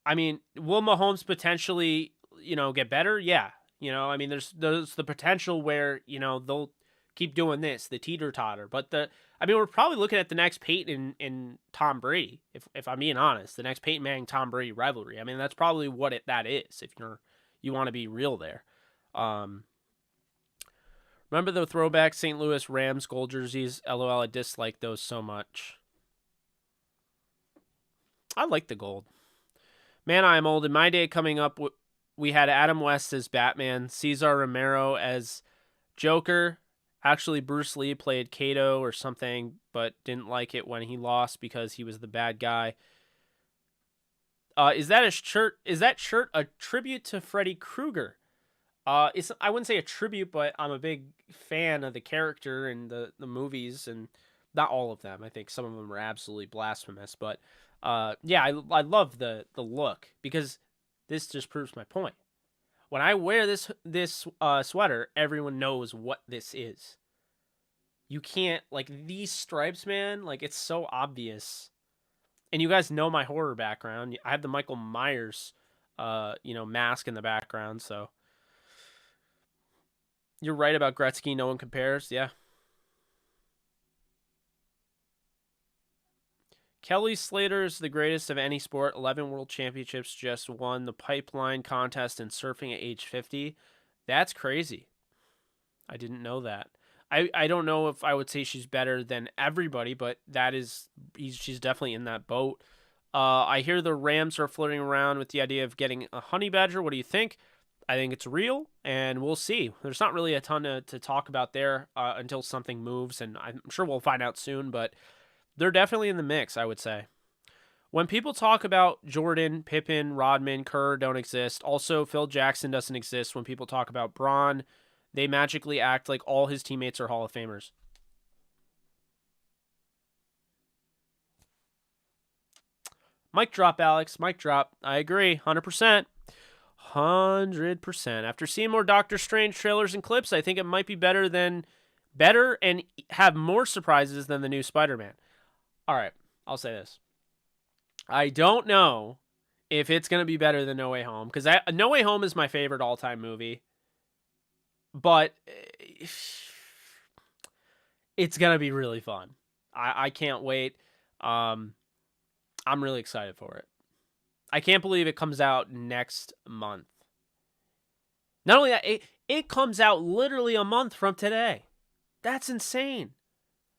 I mean, will Mahomes potentially, get better? Yeah. There's the potential where, they'll keep doing this, the teeter-totter. But we're probably looking at the next Peyton and Tom Brady, if I'm being honest. The next Peyton Manning Tom Brady rivalry. I mean, that's probably what that is, if you want to be real there. Remember the throwback St. Louis Rams gold jerseys? LOL, I dislike those so much. I like the gold. Man, I am old. In my day coming up, we had Adam West as Batman, Cesar Romero as Joker. Actually, Bruce Lee played Kato or something, but didn't like it when he lost because he was the bad guy. Is that shirt a tribute to Freddy Krueger? I wouldn't say a tribute, but I'm a big fan of the character and the movies, and not all of them. I think some of them are absolutely blasphemous, but Yeah, I love the look because this just proves my point. When I wear this sweater, everyone knows what this is. You can't like these stripes, man. Like it's so obvious. And you guys know my horror background. I have the Michael Myers, mask in the background. So you're right about Gretzky. No one compares. Yeah. Kelly Slater is the greatest of any sport. 11 world championships, just won the pipeline contest in surfing at age 50. That's crazy. I didn't know that. I don't know if I would say she's better than everybody, but she's definitely in that boat. I hear the Rams are flirting around with the idea of getting a honey badger. What do you think? I think it's real, and we'll see. There's not really a ton to talk about there until something moves, and I'm sure we'll find out soon, but they're definitely in the mix, I would say. When people talk about Jordan, Pippen, Rodman, Kerr don't exist. Also, Phil Jackson doesn't exist. When people talk about Braun, they magically act like all his teammates are Hall of Famers. Mic drop, Alex. Mic drop. I agree. 100%. 100%. After seeing more Doctor Strange trailers and clips, I think it might be better and have more surprises than the new Spider-Man. All right, I'll say this. I don't know if it's going to be better than No Way Home, because No Way Home is my favorite all-time movie. But it's going to be really fun. I can't wait. I'm really excited for it. I can't believe it comes out next month. Not only that, it comes out literally a month from today. That's insane.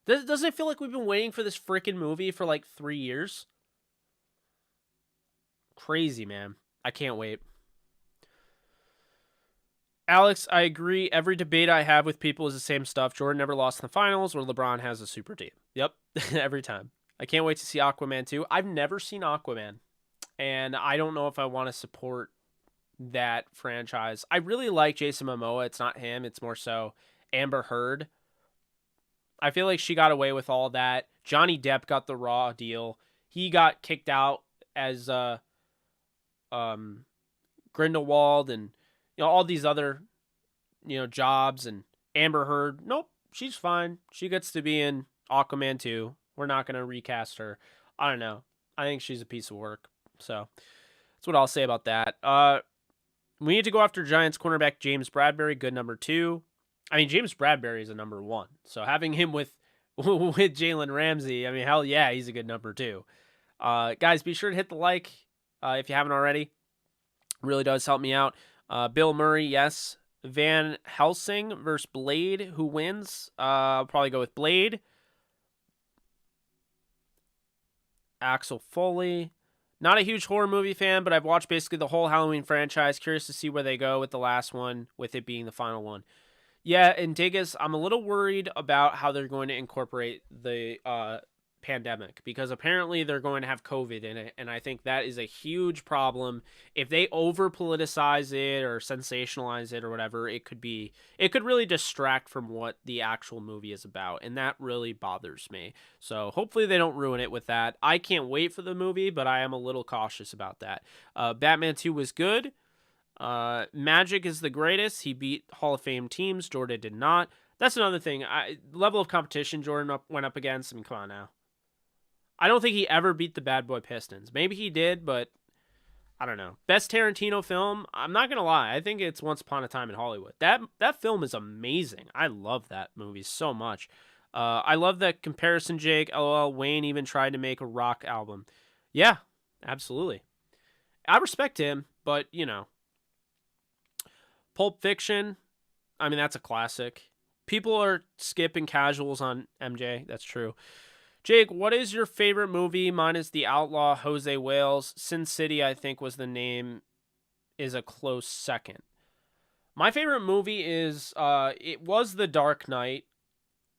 Doesn't it feel like we've been waiting for this freaking movie for like 3 years? Crazy, man. I can't wait. Alex, I agree. Every debate I have with people is the same stuff. Jordan never lost in the finals, or LeBron has a super team. Yep, every time. I can't wait to see Aquaman 2. I've never seen Aquaman, and I don't know if I want to support that franchise. I really like Jason Momoa. It's not him. It's more so Amber Heard. I feel like she got away with all that. Johnny Depp got the raw deal. He got kicked out as Grindelwald and all these other jobs, and Amber Heard. Nope, she's fine. She gets to be in Aquaman 2. We're not going to recast her. I don't know. I think she's a piece of work. So that's what I'll say about that. We need to go after Giants cornerback James Bradbury, good number 2. I mean, James Bradbury is a number 1. So having him with Jalen Ramsey, I mean, hell yeah, he's a good number 2. Guys, be sure to hit the like if you haven't already. It really does help me out. Bill Murray, yes. Van Helsing versus Blade. Who wins? I'll probably go with Blade. Axel Foley. Not a huge horror movie fan, but I've watched basically the whole Halloween franchise. Curious to see where they go with the last one, with it being the final one. Yeah, and Diggis, I'm a little worried about how they're going to incorporate the pandemic, because apparently they're going to have COVID in it, and I think that is a huge problem. If they over politicize it or sensationalize it or whatever, it could really distract from what the actual movie is about, and that really bothers me. So hopefully they don't ruin it with that. I can't wait for the movie, but I am a little cautious about that. Batman 2 was good. Magic is the greatest. He beat Hall of Fame teams. Jordan did not. That's another thing. Level of competition Jordan went up against. I mean, come on now. I don't think he ever beat the Bad Boy Pistons. Maybe he did, but I don't know. Best Tarantino film? I'm not going to lie. I think it's Once Upon a Time in Hollywood. That film is amazing. I love that movie so much. I love that comparison, Jake. LOL, Wayne even tried to make a rock album. Yeah, absolutely. I respect him, but, Pulp Fiction, I mean, that's a classic. People are skipping casuals on MJ. That's true. Jake, what is your favorite movie? Mine is The Outlaw, Jose Wales. Sin City, I think, was the name, is a close second. My favorite movie is, it was The Dark Knight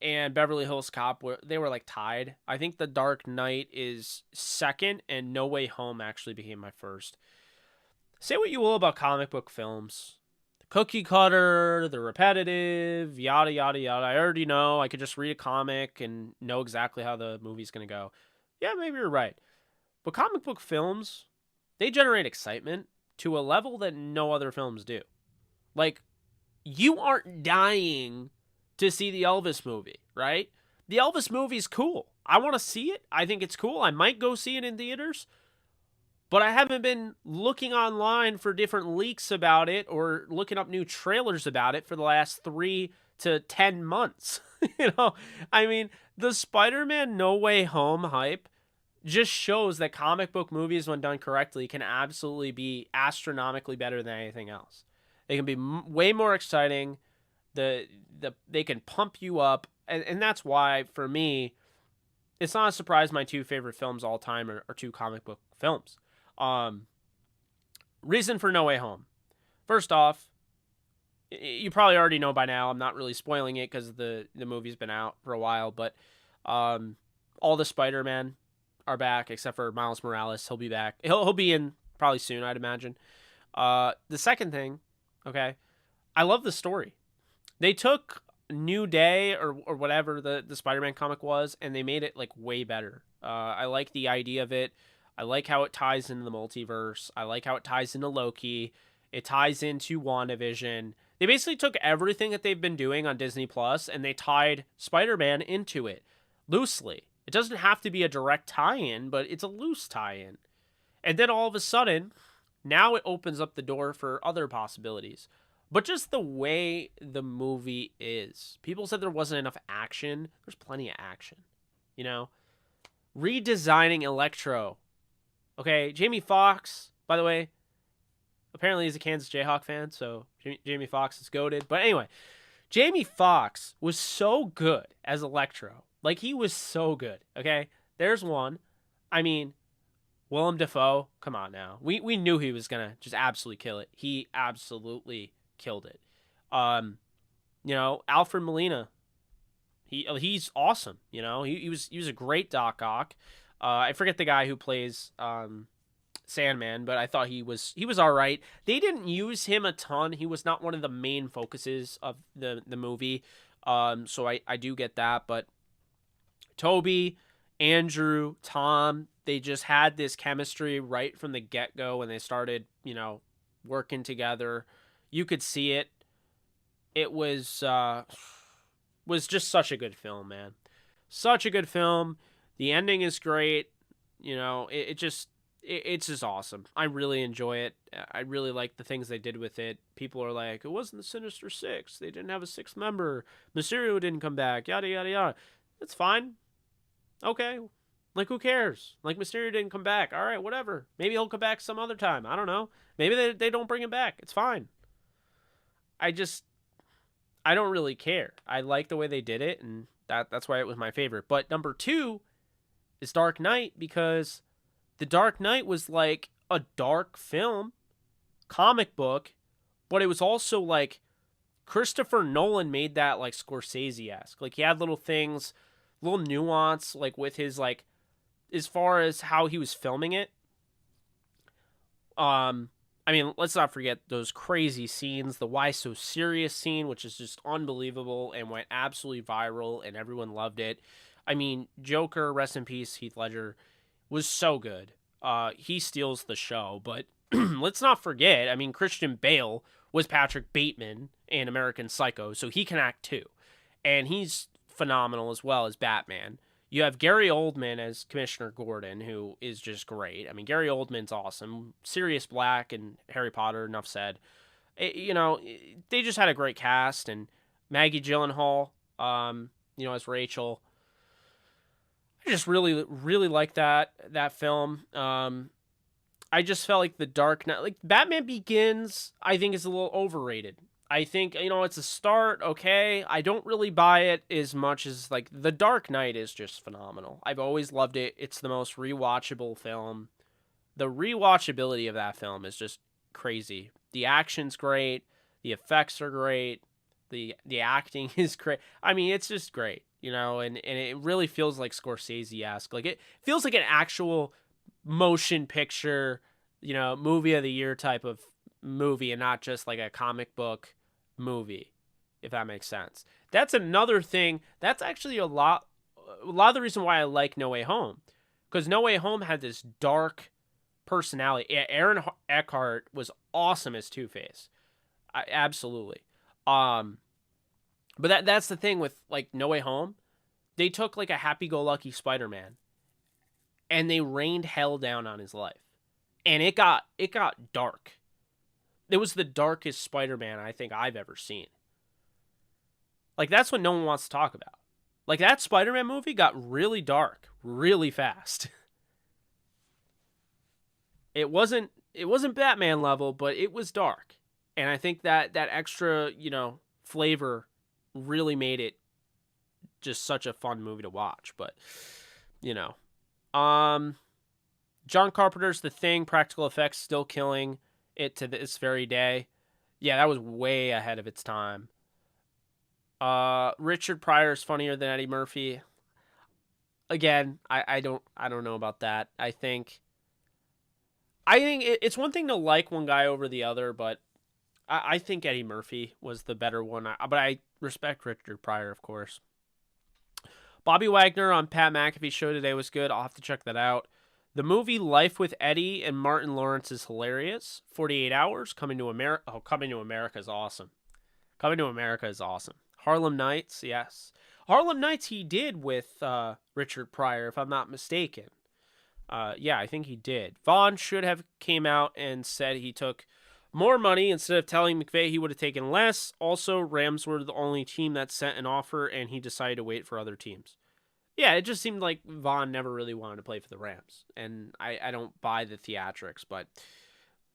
and Beverly Hills Cop. They were like tied. I think The Dark Knight is second, and No Way Home actually became my first. Say what you will about comic book films. Cookie cutter, the repetitive, yada, yada, yada. I already know. I could just read a comic and know exactly how the movie's going to go. Yeah, maybe you're right. But comic book films, they generate excitement to a level that no other films do. Like, you aren't dying to see the Elvis movie, right? The Elvis movie's cool. I want to see it. I think it's cool. I might go see it in theaters. But I haven't been looking online for different leaks about it or looking up new trailers about it for the last 3 to 10 months. I mean, the Spider-Man No Way Home hype just shows that comic book movies, when done correctly, can absolutely be astronomically better than anything else. They can be way more exciting. They can pump you up. And that's why, for me, it's not a surprise my 2 favorite films all time are 2 comic book films. Reason for No Way Home. First off, you probably already know by now. I'm not really spoiling it because the movie's been out for a while, but all the Spider-Man are back except for Miles Morales. He'll be back. He'll be in probably soon, I'd imagine. The second thing, okay, I love the story. They took New Day or whatever the Spider-Man comic was, and they made it like way better. I like the idea of it. I like how it ties into the multiverse. I like how it ties into Loki. It ties into WandaVision. They basically took everything that they've been doing on Disney Plus and they tied Spider-Man into it loosely. It doesn't have to be a direct tie-in, but it's a loose tie-in. And then all of a sudden, now it opens up the door for other possibilities. But just the way the movie is. People said there wasn't enough action. There's plenty of action. Redesigning Electro. Okay, Jamie Foxx, by the way, apparently he's a Kansas Jayhawk fan, so Jamie Foxx is goated. But anyway, Jamie Foxx was so good as Electro. Like, he was so good, okay? There's one. I mean, Willem Dafoe, come on now. We knew he was going to just absolutely kill it. He absolutely killed it. Alfred Molina, he's awesome, He was a great Doc Ock. I forget the guy who plays Sandman, but I thought he was all right. They didn't use him a ton. He was not one of the main focuses of the movie. So I do get that. But Toby, Andrew, Tom, they just had this chemistry right from the get-go when they started, working together. You could see it. It was just such a good film, man. Such a good film. The ending is great. It's just awesome. I really enjoy it. I really like the things they did with it. People are like, it wasn't the Sinister Six. They didn't have a 6th member. Mysterio didn't come back. Yada, yada, yada. That's fine. Okay. Like, who cares? Like, Mysterio didn't come back. All right, whatever. Maybe he'll come back some other time. I don't know. Maybe they don't bring him back. It's fine. I don't really care. I like the way they did it, and that's why it was my favorite. But number 2 is Dark Knight, because The Dark Knight was like a dark film, comic book, but it was also like Christopher Nolan made that like Scorsese-esque. Like, he had little things, little nuance, like with his like, as far as how he was filming it. I mean, let's not forget those crazy scenes, the Why So Serious scene, which is just unbelievable and went absolutely viral and everyone loved it. I mean, Joker, rest in peace, Heath Ledger, was so good. He steals the show, but let's not forget, I mean, Christian Bale was Patrick Bateman in American Psycho, so he can act too. And he's phenomenal as well as Batman. You have Gary Oldman as Commissioner Gordon, who is just great. I mean, Gary Oldman's awesome. Sirius Black and Harry Potter, enough said. They just had a great cast, and Maggie Gyllenhaal, as Rachel. I just really, really like that film. I just felt like The Dark Knight, like Batman Begins, I think is a little overrated. I think, it's a start, okay. I don't really buy it as much as, like, The Dark Knight is just phenomenal. I've always loved it. It's the most rewatchable film. The rewatchability of that film is just crazy. The action's great. The effects are great. The acting is great. I mean, it's just great, and it really feels like Scorsese-esque. Like, it feels like an actual motion picture, movie of the year type of movie, and not just like a comic book movie, if that makes sense. That's another thing. That's actually a lot of the reason why I like No Way Home. Because No Way Home had this dark personality. Aaron Eckhart was awesome as Two-Face. Absolutely. But that's the thing with like No Way Home. They took like a happy-go-lucky Spider-Man and they rained hell down on his life. And it got dark. It was the darkest Spider-Man I think I've ever seen. Like, that's what no one wants to talk about. Like, that Spider-Man movie got really dark really fast. It wasn't Batman level, but it was dark. And I think that extra, flavor really made it just such a fun movie to watch. But, John Carpenter's The Thing, practical effects still killing it to this very day. Yeah, that was way ahead of its time. Richard Pryor is funnier than Eddie Murphy. Again, I don't know about that. I think it's one thing to like one guy over the other, but I think Eddie Murphy was the better one. But I respect Richard Pryor, of course. Bobby Wagner on Pat McAfee's show today was good. I'll have to check that out. The movie Life with Eddie and Martin Lawrence is hilarious. 48 Hours, Coming to America. Oh, Coming to America is awesome. Coming to America is awesome. Harlem Nights, yes. Harlem Nights he did with Richard Pryor, if I'm not mistaken. Yeah, I think he did. Vaughn should have came out and said he took more money instead of telling McVay he would have taken less. Also, Rams were the only team that sent an offer, and he decided to wait for other teams. Yeah, it just seemed like Vaughn never really wanted to play for the Rams, and I don't buy the theatrics, but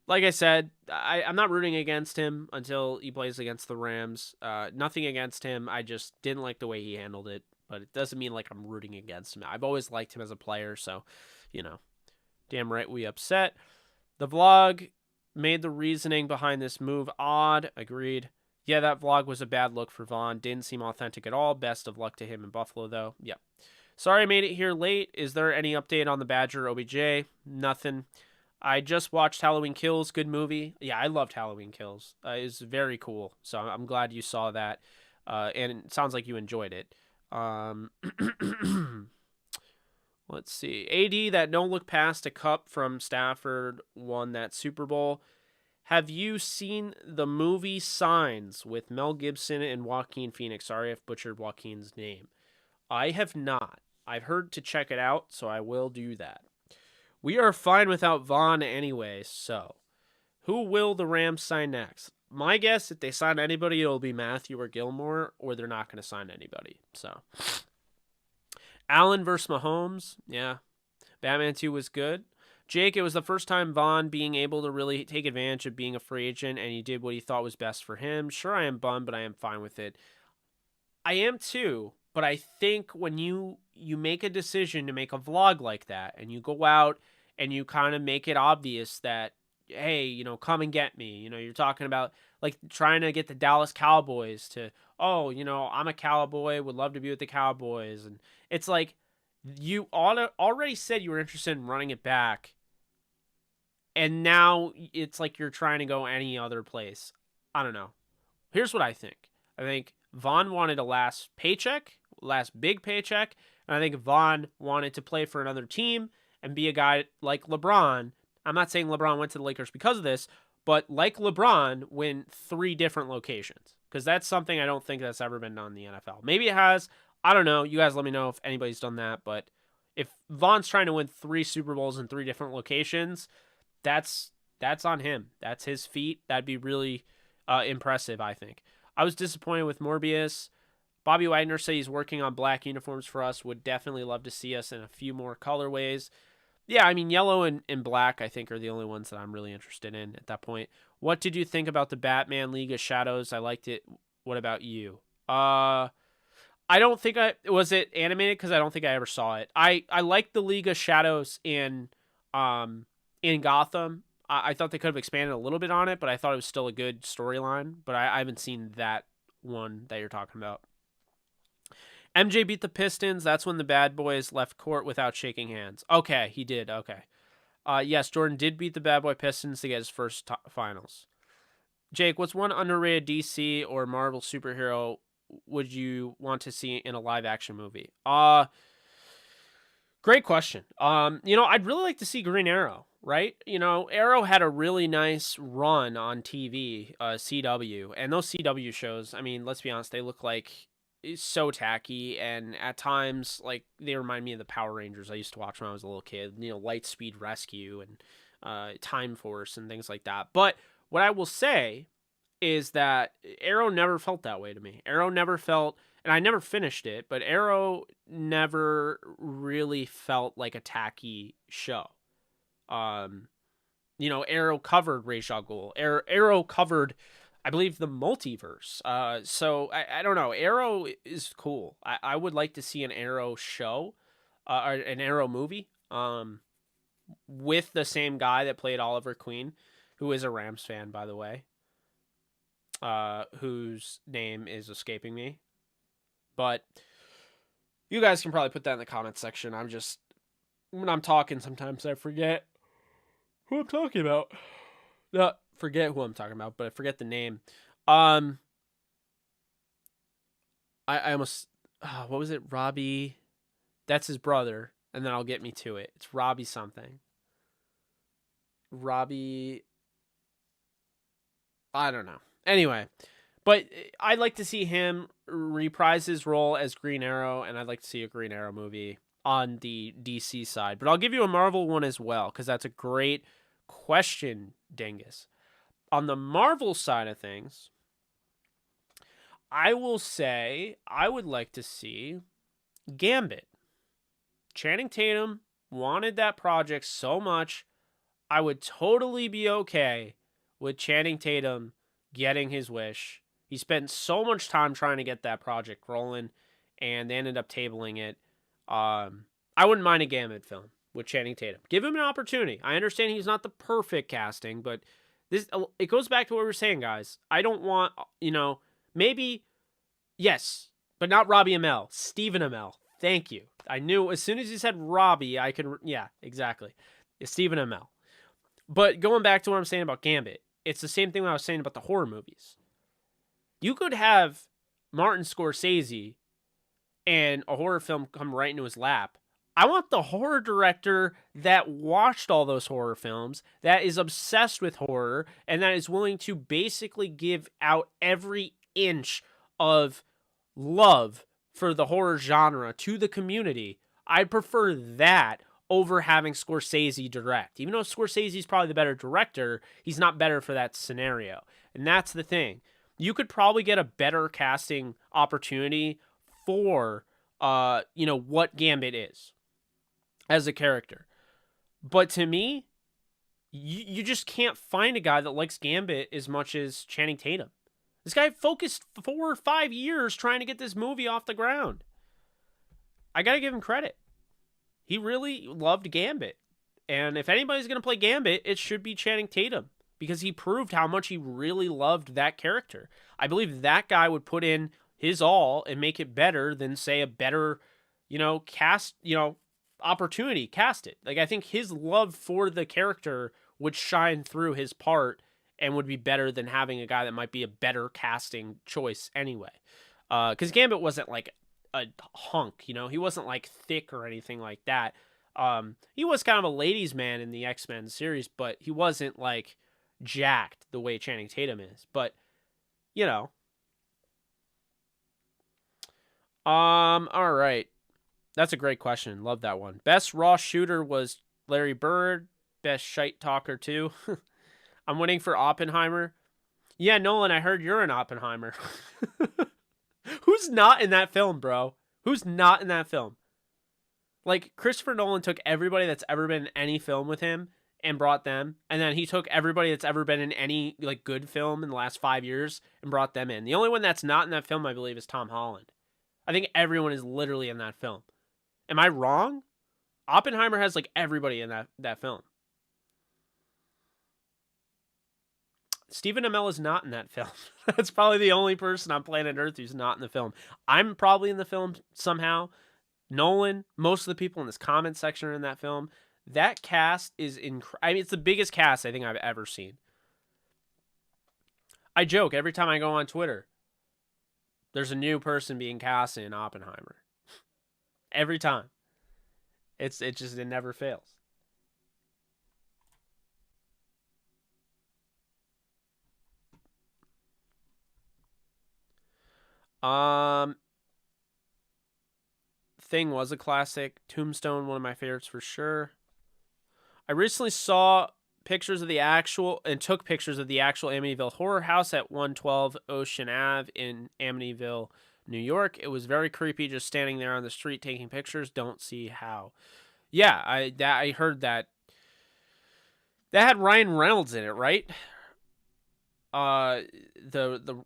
like I said, I'm not rooting against him until he plays against the Rams. Nothing against him. I just didn't like the way he handled it, but it doesn't mean like I'm rooting against him. I've always liked him as a player, so, damn right we upset. The vlog made the reasoning behind this move odd. Agreed. Yeah, that vlog was a bad look for Vaughn. Didn't seem authentic at all. Best of luck to him in Buffalo, though. Yep. Sorry I made it here late. Is there any update on the Badger OBJ? Nothing. I just watched Halloween Kills. Good movie. Yeah, I loved Halloween Kills. It's very cool. So I'm glad you saw that. And it sounds like you enjoyed it. Let's see. AD, that don't look past a cup from Stafford, won that Super Bowl. Have you seen the movie Signs with Mel Gibson and Joaquin Phoenix? Sorry, I've butchered Joaquin's name. I have not. I've heard to check it out, so I will do that. We are fine without Vaughn anyway, so who will the Rams sign next? My guess, if they sign anybody, it'll be Matthew or Gilmore, or they're not going to sign anybody. So, Allen versus Mahomes, yeah. Batman 2 was good. Jake, it was the first time Vaughn being able to really take advantage of being a free agent, and he did what he thought was best for him. Sure, I am bummed, but I am fine with it. I am too, but I think when you make a decision to make a vlog like that, and you go out and you kind of make it obvious that, hey, come and get me. You're talking about like trying to get the Dallas Cowboys to, oh, I'm a Cowboy, would love to be with the Cowboys. And it's like you already said you were interested in running it back. And now it's like you're trying to go any other place. I don't know. Here's what I think. I think Vaughn wanted a last big paycheck. And I think Vaughn wanted to play for another team and be a guy like LeBron. I'm not saying LeBron went to the Lakers because of this, but like LeBron, win 3 different locations. Because that's something I don't think that's ever been done in the NFL. Maybe it has. I don't know. You guys let me know if anybody's done that. But if Vaughn's trying to win 3 Super Bowls in 3 different locations, that's on him. That's his feat. That'd be really impressive, I think. I was disappointed with Morbius. Bobby Wagner said he's working on black uniforms for us. Would definitely love to see us in a few more colorways. Yeah, I mean, yellow and black, I think, are the only ones that I'm really interested in at that point. What did you think about the Batman League of Shadows? I liked it. What about you? I don't think was it animated because I don't think I ever saw it. I liked the League of Shadows in Gotham. I thought they could have expanded a little bit on it, but I thought it was still a good storyline. But I haven't seen that one that you're talking about. MJ beat the Pistons. That's when the bad boys left court without shaking hands. Okay, he did. Okay. Yes, Jordan did beat the bad boy Pistons to get his first finals. Jake, what's one underrated DC or Marvel superhero would you want to see in a live action movie? Great question. I'd really like to see Green Arrow, right? Arrow had a really nice run on TV, CW, and those CW shows, I mean, let's be honest, they look like so tacky, and at times, like, they remind me of the Power Rangers I used to watch when I was a little kid, Lightspeed Rescue and Time Force and things like that. But what I will say is that Arrow never felt that way to me. Arrow never felt, and I never finished it, but Arrow never really felt like a tacky show. Arrow covered Ra's al Ghul. Arrow covered, I believe, the multiverse. So I don't know. Arrow is cool. I would like to see an Arrow show, or an Arrow movie, with the same guy that played Oliver Queen, who is a Rams fan, by the way. Whose name is escaping me. But you guys can probably put that in the comments section. When I'm talking, sometimes I forget who I'm talking about. Forget who I'm talking about, but I forget the name. I almost, what was it? Robbie, that's his brother, and then I'll get me to it. It's Robbie something. Robbie, I don't know. Anyway, but I'd like to see him reprise his role as Green Arrow, and I'd like to see a Green Arrow movie on the DC side. But I'll give you a Marvel one as well, because that's a great question, Dingus. On the Marvel side of things, I will say I would like to see Gambit. Channing Tatum wanted that project so much, I would totally be okay with Channing Tatum getting his wish. He spent so much time trying to get that project rolling, and they ended up tabling it. I wouldn't mind a Gambit film with Channing Tatum. Give him an opportunity. I understand he's not the perfect casting, but it goes back to what we were saying, guys. I don't want, maybe, yes, but not Robbie Amell. Stephen Amell. Thank you. I knew as soon as you said Robbie, I could, yeah, exactly. It's Stephen Amell. But going back to what I'm saying about Gambit, it's the same thing I was saying about the horror movies. You could have Martin Scorsese and a horror film come right into his lap. I want the horror director that watched all those horror films, that is obsessed with horror, and that is willing to basically give out every inch of love for the horror genre to the community. I'd prefer that over having Scorsese direct. Even though Scorsese's probably the better director, he's not better for that scenario. And that's the thing. You could probably get a better casting opportunity for, what Gambit is as a character. But to me, you just can't find a guy that likes Gambit as much as Channing Tatum. This guy focused 4 or 5 years trying to get this movie off the ground. I got to give him credit. He really loved Gambit. And if anybody's going to play Gambit, it should be Channing Tatum, because he proved how much he really loved that character. I believe that guy would put in his all and make it better than, say, a better, cast, opportunity, cast it. Like, I think his love for the character would shine through his part and would be better than having a guy that might be a better casting choice anyway. Because Gambit wasn't like a hunk, he wasn't like thick or anything like that. He was kind of a ladies' man in the X-Men series, but he wasn't like jacked the way Channing Tatum is. But, all right. That's a great question. Love that one. Best raw shooter was Larry Bird. Best shite talker too. I'm waiting for Oppenheimer. Yeah, Nolan, I heard you're in Oppenheimer. Who's not in that film, bro? Who's not in that film? Like, Christopher Nolan took everybody that's ever been in any film with him and brought them, and then he took everybody that's ever been in any like good film in the last 5 years and brought them in. The only one that's not in that film, I believe, is Tom Holland. I think everyone is literally in that film. Am I wrong? Oppenheimer has like everybody in that film. Stephen Amell is not in that film. That's probably the only person on planet Earth who's not in the film. I'm probably in the film somehow. Nolan, most of the people in this comment section are in that film. That cast is I mean, it's the biggest cast I think I've ever seen. I joke every time I go on Twitter. There's a new person being cast in Oppenheimer. Every time. It never fails. Um, Thing was a classic. Tombstone, one of my favorites for sure. I recently saw pictures of the actual and took pictures of the actual Amityville Horror House at 112 Ocean Ave in Amityville, New York. It was very creepy just standing there on the street taking pictures. Don't see how. Yeah, I heard that had Ryan Reynolds in it, right? Uh, the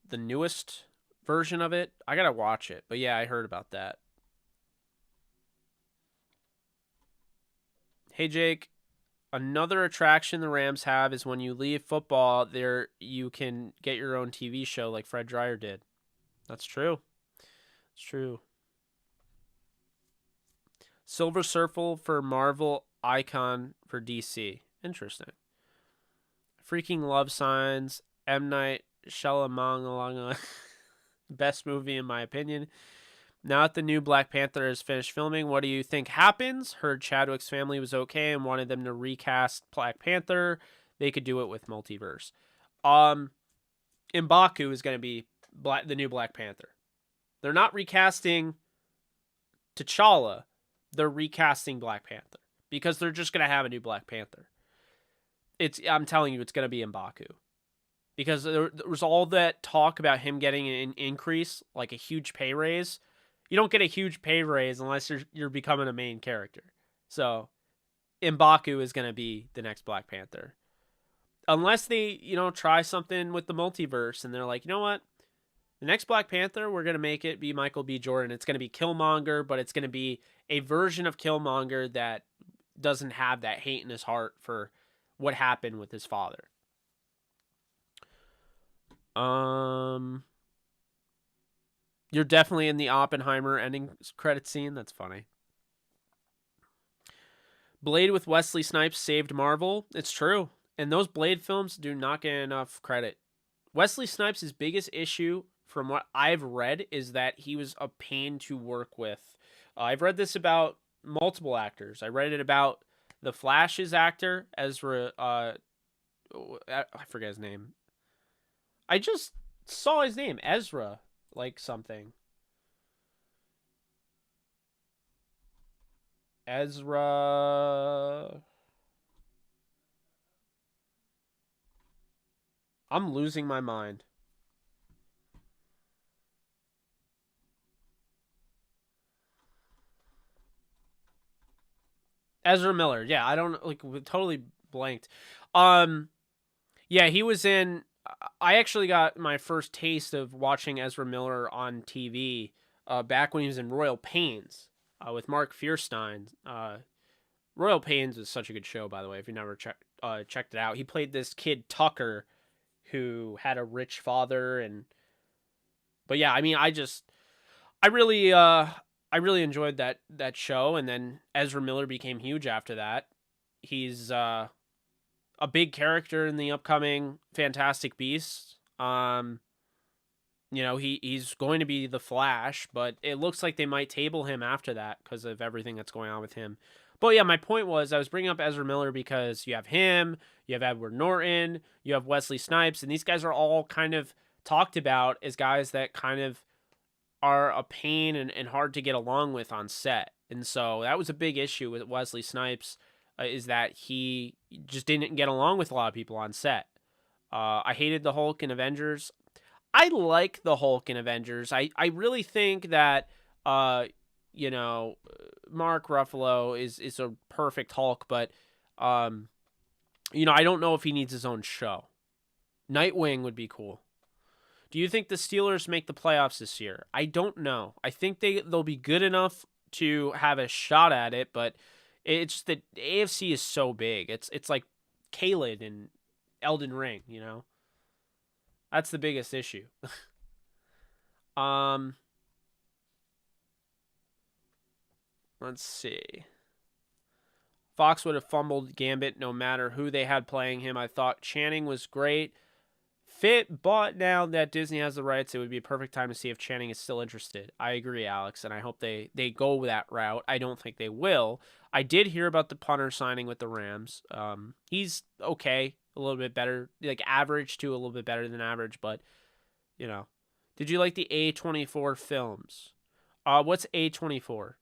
the newest version of it. I gotta watch it, but yeah, I heard about that. Hey Jake, another attraction the Rams have is when you leave football, there you can get your own TV show like Fred Dryer did. That's true. It's true. Silver Surfer for Marvel, Icon for DC. Interesting. Freaking Love Signs, M Night Shyamalan, best movie in my opinion. Now that the new Black Panther is finished filming, what do you think happens? Heard Chadwick's family was okay and wanted them to recast Black Panther. They could do it with multiverse. M'Baku is going to be the new Black Panther. They're not recasting T'Challa. They're recasting Black Panther because they're just going to have a new Black Panther. I'm telling you, it's going to be M'Baku. Because there was all that talk about him getting an increase, like a huge pay raise. You don't get a huge pay raise unless you're becoming a main character. So, M'Baku is going to be the next Black Panther. Unless they, try something with the multiverse and they're like, you know what? The next Black Panther, we're going to make it be Michael B. Jordan. It's going to be Killmonger, but it's going to be a version of Killmonger that doesn't have that hate in his heart for what happened with his father. You're definitely in the Oppenheimer ending credit scene. That's funny. Blade with Wesley Snipes saved Marvel. It's true. And those Blade films do not get enough credit. Wesley Snipes' biggest issue, from what I've read, is that he was a pain to work with. I've read this about multiple actors. I read it about The Flash's actor, Ezra. I forget his name. I just saw his name, Ezra, like something. Ezra. I'm losing my mind. Ezra Miller. Yeah, I don't totally blanked. Yeah, he was in. I actually got my first taste of watching Ezra Miller on TV back when he was in Royal Pains with Mark Fierstein. Royal Pains is such a good show, by the way. If you never checked it out, he played this kid Tucker, who had a rich father, but yeah, I mean, I really enjoyed that show, and then Ezra Miller became huge after that. He's a big character in the upcoming Fantastic Beasts. He's going to be the Flash, but it looks like they might table him after that because of everything that's going on with him. But yeah, my point was I was bringing up Ezra Miller because you have him, you have Edward Norton, you have Wesley Snipes, and these guys are all kind of talked about as guys that kind of are a pain and hard to get along with on set. And so that was a big issue with Wesley Snipes, is that he just didn't get along with a lot of people on set. I hated the Hulk in Avengers. I like the Hulk in Avengers. I really think that, Mark Ruffalo is a perfect Hulk, but, I don't know if he needs his own show. Nightwing would be cool. Do you think the Steelers make the playoffs this year? I don't know. I think they'll be good enough to have a shot at it, but it's just that the AFC is so big. It's like Kaled and Elden Ring, That's the biggest issue. Let's see. Fox would have fumbled Gambit no matter who they had playing him. I thought Channing was great. fit, but now that Disney has the rights, it would be a perfect time to see if Channing is still interested. I agree, Alex, and I hope they go that route. I don't think they will. I did hear about the punter signing with the Rams. He's okay, a little bit better, like average to a little bit better than average, but you know. Did you like the A24 films? What's A24?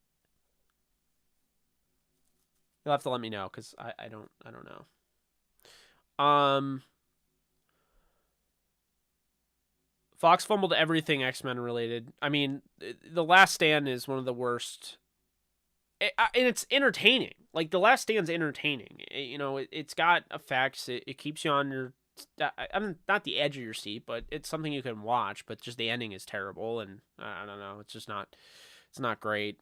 You'll have to let me know because I don't know. Fox fumbled everything X-Men related. I mean, The Last Stand is one of the worst. And it's entertaining. Like, The Last Stand's entertaining. It's got effects. It keeps you on your... I'm not the edge of your seat, but it's something you can watch. But just the ending is terrible, and I don't know. It's just not... It's not great.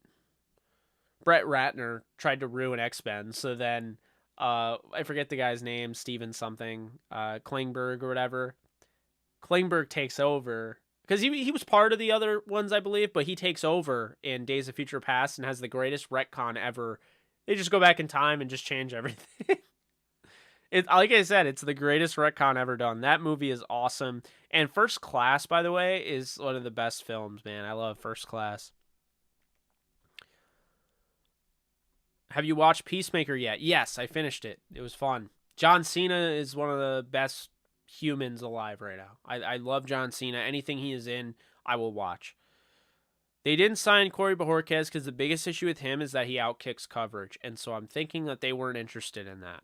Brett Ratner tried to ruin X-Men, so then... I forget the guy's name, Steven something, Klingberg or whatever. Klingberg takes over because he was part of the other ones, I believe, but he takes over in Days of Future Past and has the greatest retcon ever. They just go back in time and just change everything. Like I said, it's the greatest retcon ever done. That movie is awesome. And First Class, by the way, is one of the best films, man. I love First Class. Have you watched Peacemaker yet? Yes, I finished it. It was fun. John Cena is one of the best humans alive right now. I love John Cena. Anything he is in, I will watch. They didn't sign Corey Bojorquez because the biggest issue with him is that he outkicks coverage, and so I'm thinking that they weren't interested in that.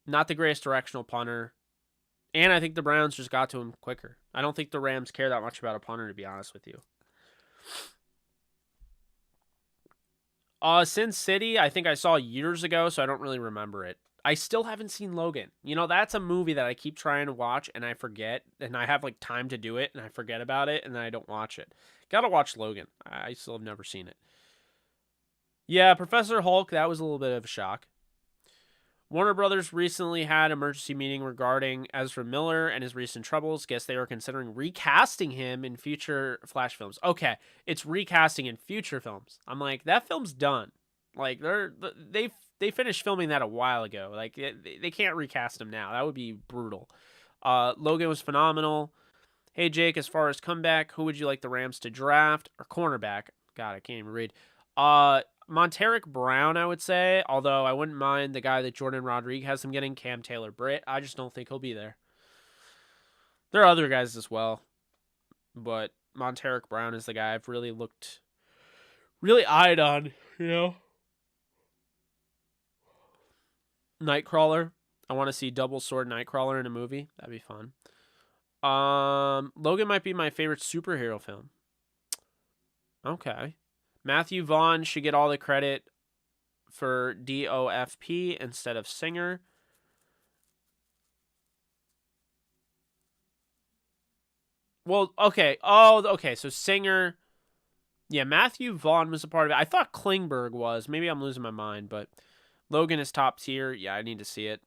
Not the greatest directional punter, and I think the Browns just got to him quicker. I don't think the Rams care that much about a punter, to be honest with you. Sin City, I think I saw years ago, so I don't really remember it. I still haven't seen Logan. That's a movie that I keep trying to watch and I forget, and I have like time to do it and I forget about it and then I don't watch it. Gotta watch Logan. I still have never seen it. Yeah, Professor Hulk, that was a little bit of a shock. Warner Brothers recently had an emergency meeting regarding Ezra Miller and his recent troubles. Guess they were considering recasting him in future Flash films. Okay, it's recasting in future films. I'm like, that film's done. Like they finished filming that a while ago. Like they can't recast him now. That would be brutal. Logan was phenomenal. Hey Jake, as far as comeback, who would you like the Rams to draft or cornerback? God, I can't even read. Monteric Brown, I would say, although I wouldn't mind the guy that Jordan Rodriguez has him getting, Cam Taylor-Britt. I just don't think he'll be there. There are other guys as well, but Monteric Brown is the guy I've really eyed on, Nightcrawler. I want to see Double Sword Nightcrawler in a movie. That'd be fun. Logan might be my favorite superhero film. Okay. Matthew Vaughn should get all the credit for DOFP instead of Singer. Well, okay. Oh, okay. So Singer. Yeah, Matthew Vaughn was a part of it. I thought Klingberg was. Maybe I'm losing my mind, but Logan is top tier. Yeah, I need to see it.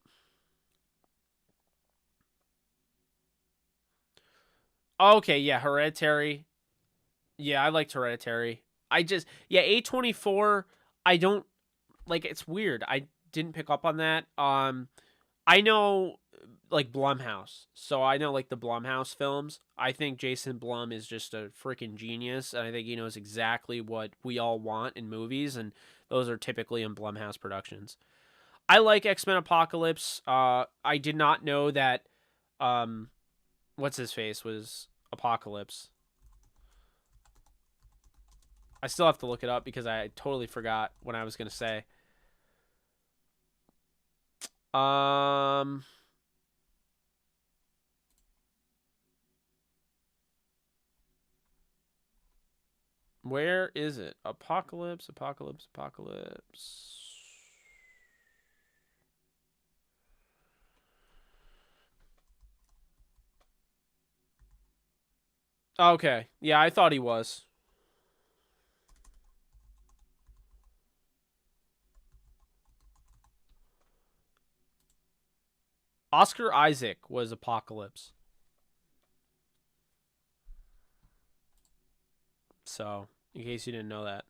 Okay, yeah, Hereditary. Yeah, I liked Hereditary. A24, I don't like, it's weird. I didn't pick up on that. I know like Blumhouse. So I know like the Blumhouse films. I think Jason Blum is just a freaking genius, and I think he knows exactly what we all want in movies, and those are typically in Blumhouse productions. I like X-Men Apocalypse. I did not know that what's his face was Apocalypse. I still have to look it up because I totally forgot what I was going to say. Where is it? Apocalypse. Okay. Yeah, I thought he was. Oscar Isaac was Apocalypse. So, in case you didn't know that.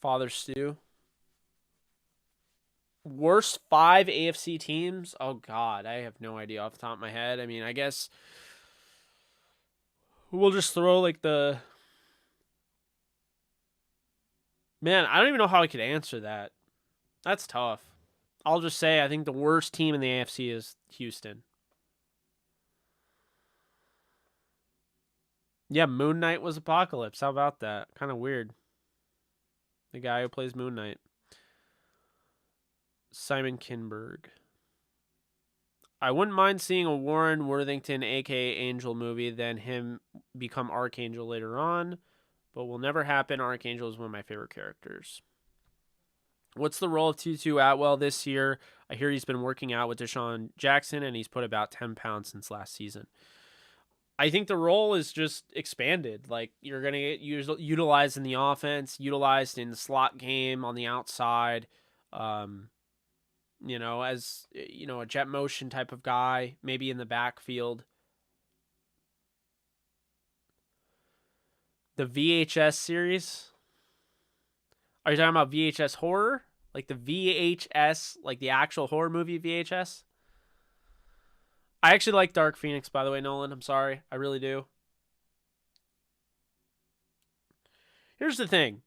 Father Stu. Worst 5 AFC teams? Oh, God. I have no idea off the top of my head. I mean, I guess we'll just throw like the... Man, I don't even know how I could answer that. That's tough. I'll just say I think the worst team in the AFC is Houston. Yeah, Moon Knight was Apocalypse. How about that? Kind of weird. The guy who plays Moon Knight. Simon Kinberg. I wouldn't mind seeing a Warren Worthington, aka Angel movie, then him become Archangel later on, but will never happen. Archangel is one of my favorite characters. What's the role of Tutu Atwell this year? I hear he's been working out with Deshaun Jackson, and he's put about 10 pounds since last season. I think the role is just expanded. Like, you're going to get utilized in the offense, utilized in the slot game on the outside, as, a jet motion type of guy, maybe in the backfield. The VHS series? Are you talking about VHS horror? Like the VHS, like the actual horror movie VHS? I actually like Dark Phoenix, by the way, Nolan. I'm sorry. I really do. Here's the thing.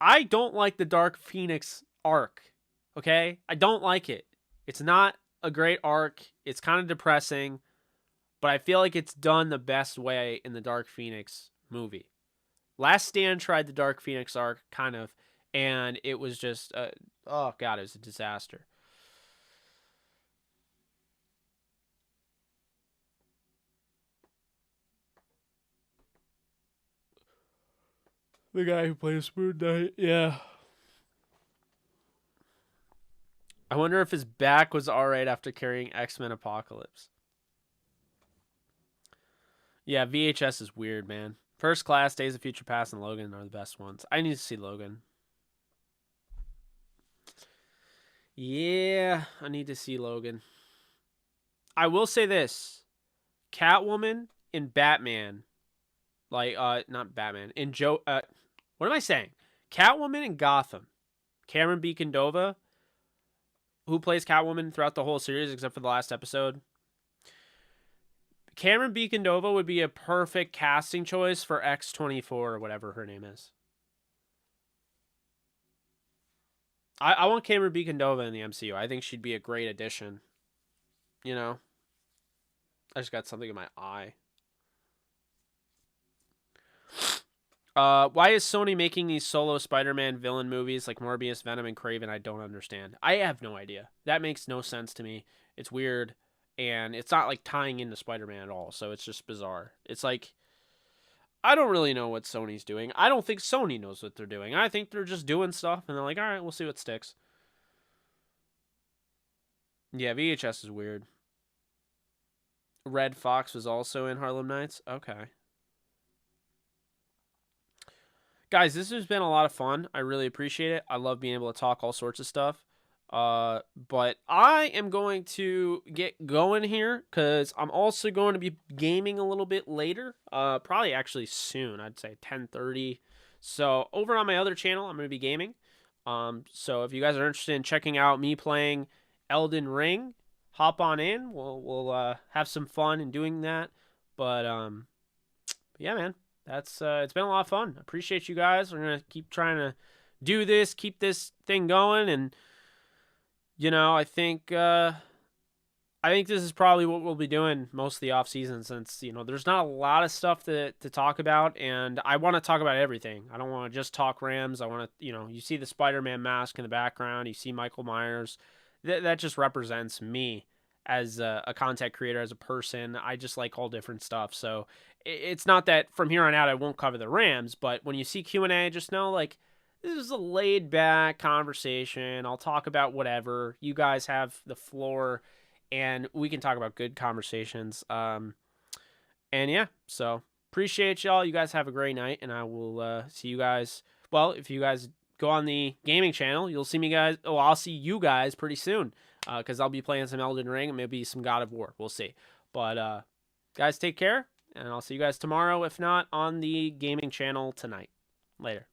I don't like the Dark Phoenix arc. Okay? I don't like it. It's not a great arc. It's kind of depressing. But I feel like it's done the best way in the Dark Phoenix movie. Last Stand tried the Dark Phoenix arc, kind of. And it was just, it was a disaster. The guy who plays Moon Knight, yeah. I wonder if his back was alright after carrying X-Men Apocalypse. Yeah, VHS is weird, man. First Class, Days of Future Past, and Logan are the best ones. I need to see Logan. Yeah, I need to see Logan. I will say this. Catwoman in Batman. Not Batman. In what am I saying? Catwoman in Gotham. Cameron Beacondova, who plays Catwoman throughout the whole series except for the last episode. Cameron Beacondova would be a perfect casting choice for X-24 or whatever her name is. I want Cameron Beacondova in the MCU. I think she'd be a great addition. I just got something in my eye. Why is Sony making these solo Spider-Man villain movies like Morbius, Venom, and Kraven? I don't understand. I have no idea. That makes no sense to me. It's weird, and it's not like tying into Spider-Man at all, so it's just bizarre. It's like, I don't really know what Sony's doing. I don't think Sony knows what they're doing. I think they're just doing stuff, and they're like, all right, we'll see what sticks. Yeah, VHS is weird. Red Fox was also in Harlem Nights? Okay. Guys, this has been a lot of fun. I really appreciate it. I love being able to talk all sorts of stuff. But I am going to get going here because I'm also going to be gaming a little bit later. Probably actually soon. I'd say 10:30. So over on my other channel, I'm going to be gaming. So if you guys are interested in checking out me playing Elden Ring, hop on in. We'll have some fun in doing that. But yeah, man. That's it's been a lot of fun. Appreciate you guys. We're gonna keep trying to do this, keep this thing going, and I think this is probably what we'll be doing most of the off season since there's not a lot of stuff to talk about, and I want to talk about everything. I don't want to just talk Rams. I want to you see the Spider-Man mask in the background. You see Michael Myers. That just represents me as a content creator, as a person. I just like all different stuff. So it's not that from here on out I won't cover the Rams, but when you see Q&A, just know this is a laid back conversation. I'll talk about whatever. You guys have the floor and we can talk about good conversations. And yeah, so appreciate y'all. You guys have a great night, and I will see you guys. Well, if you guys go on the gaming channel, you'll see me guys. Oh, I'll see you guys pretty soon. Because I'll be playing some Elden Ring and maybe some God of War. We'll see. But guys, take care, and I'll see you guys tomorrow, if not on the gaming channel tonight. Later.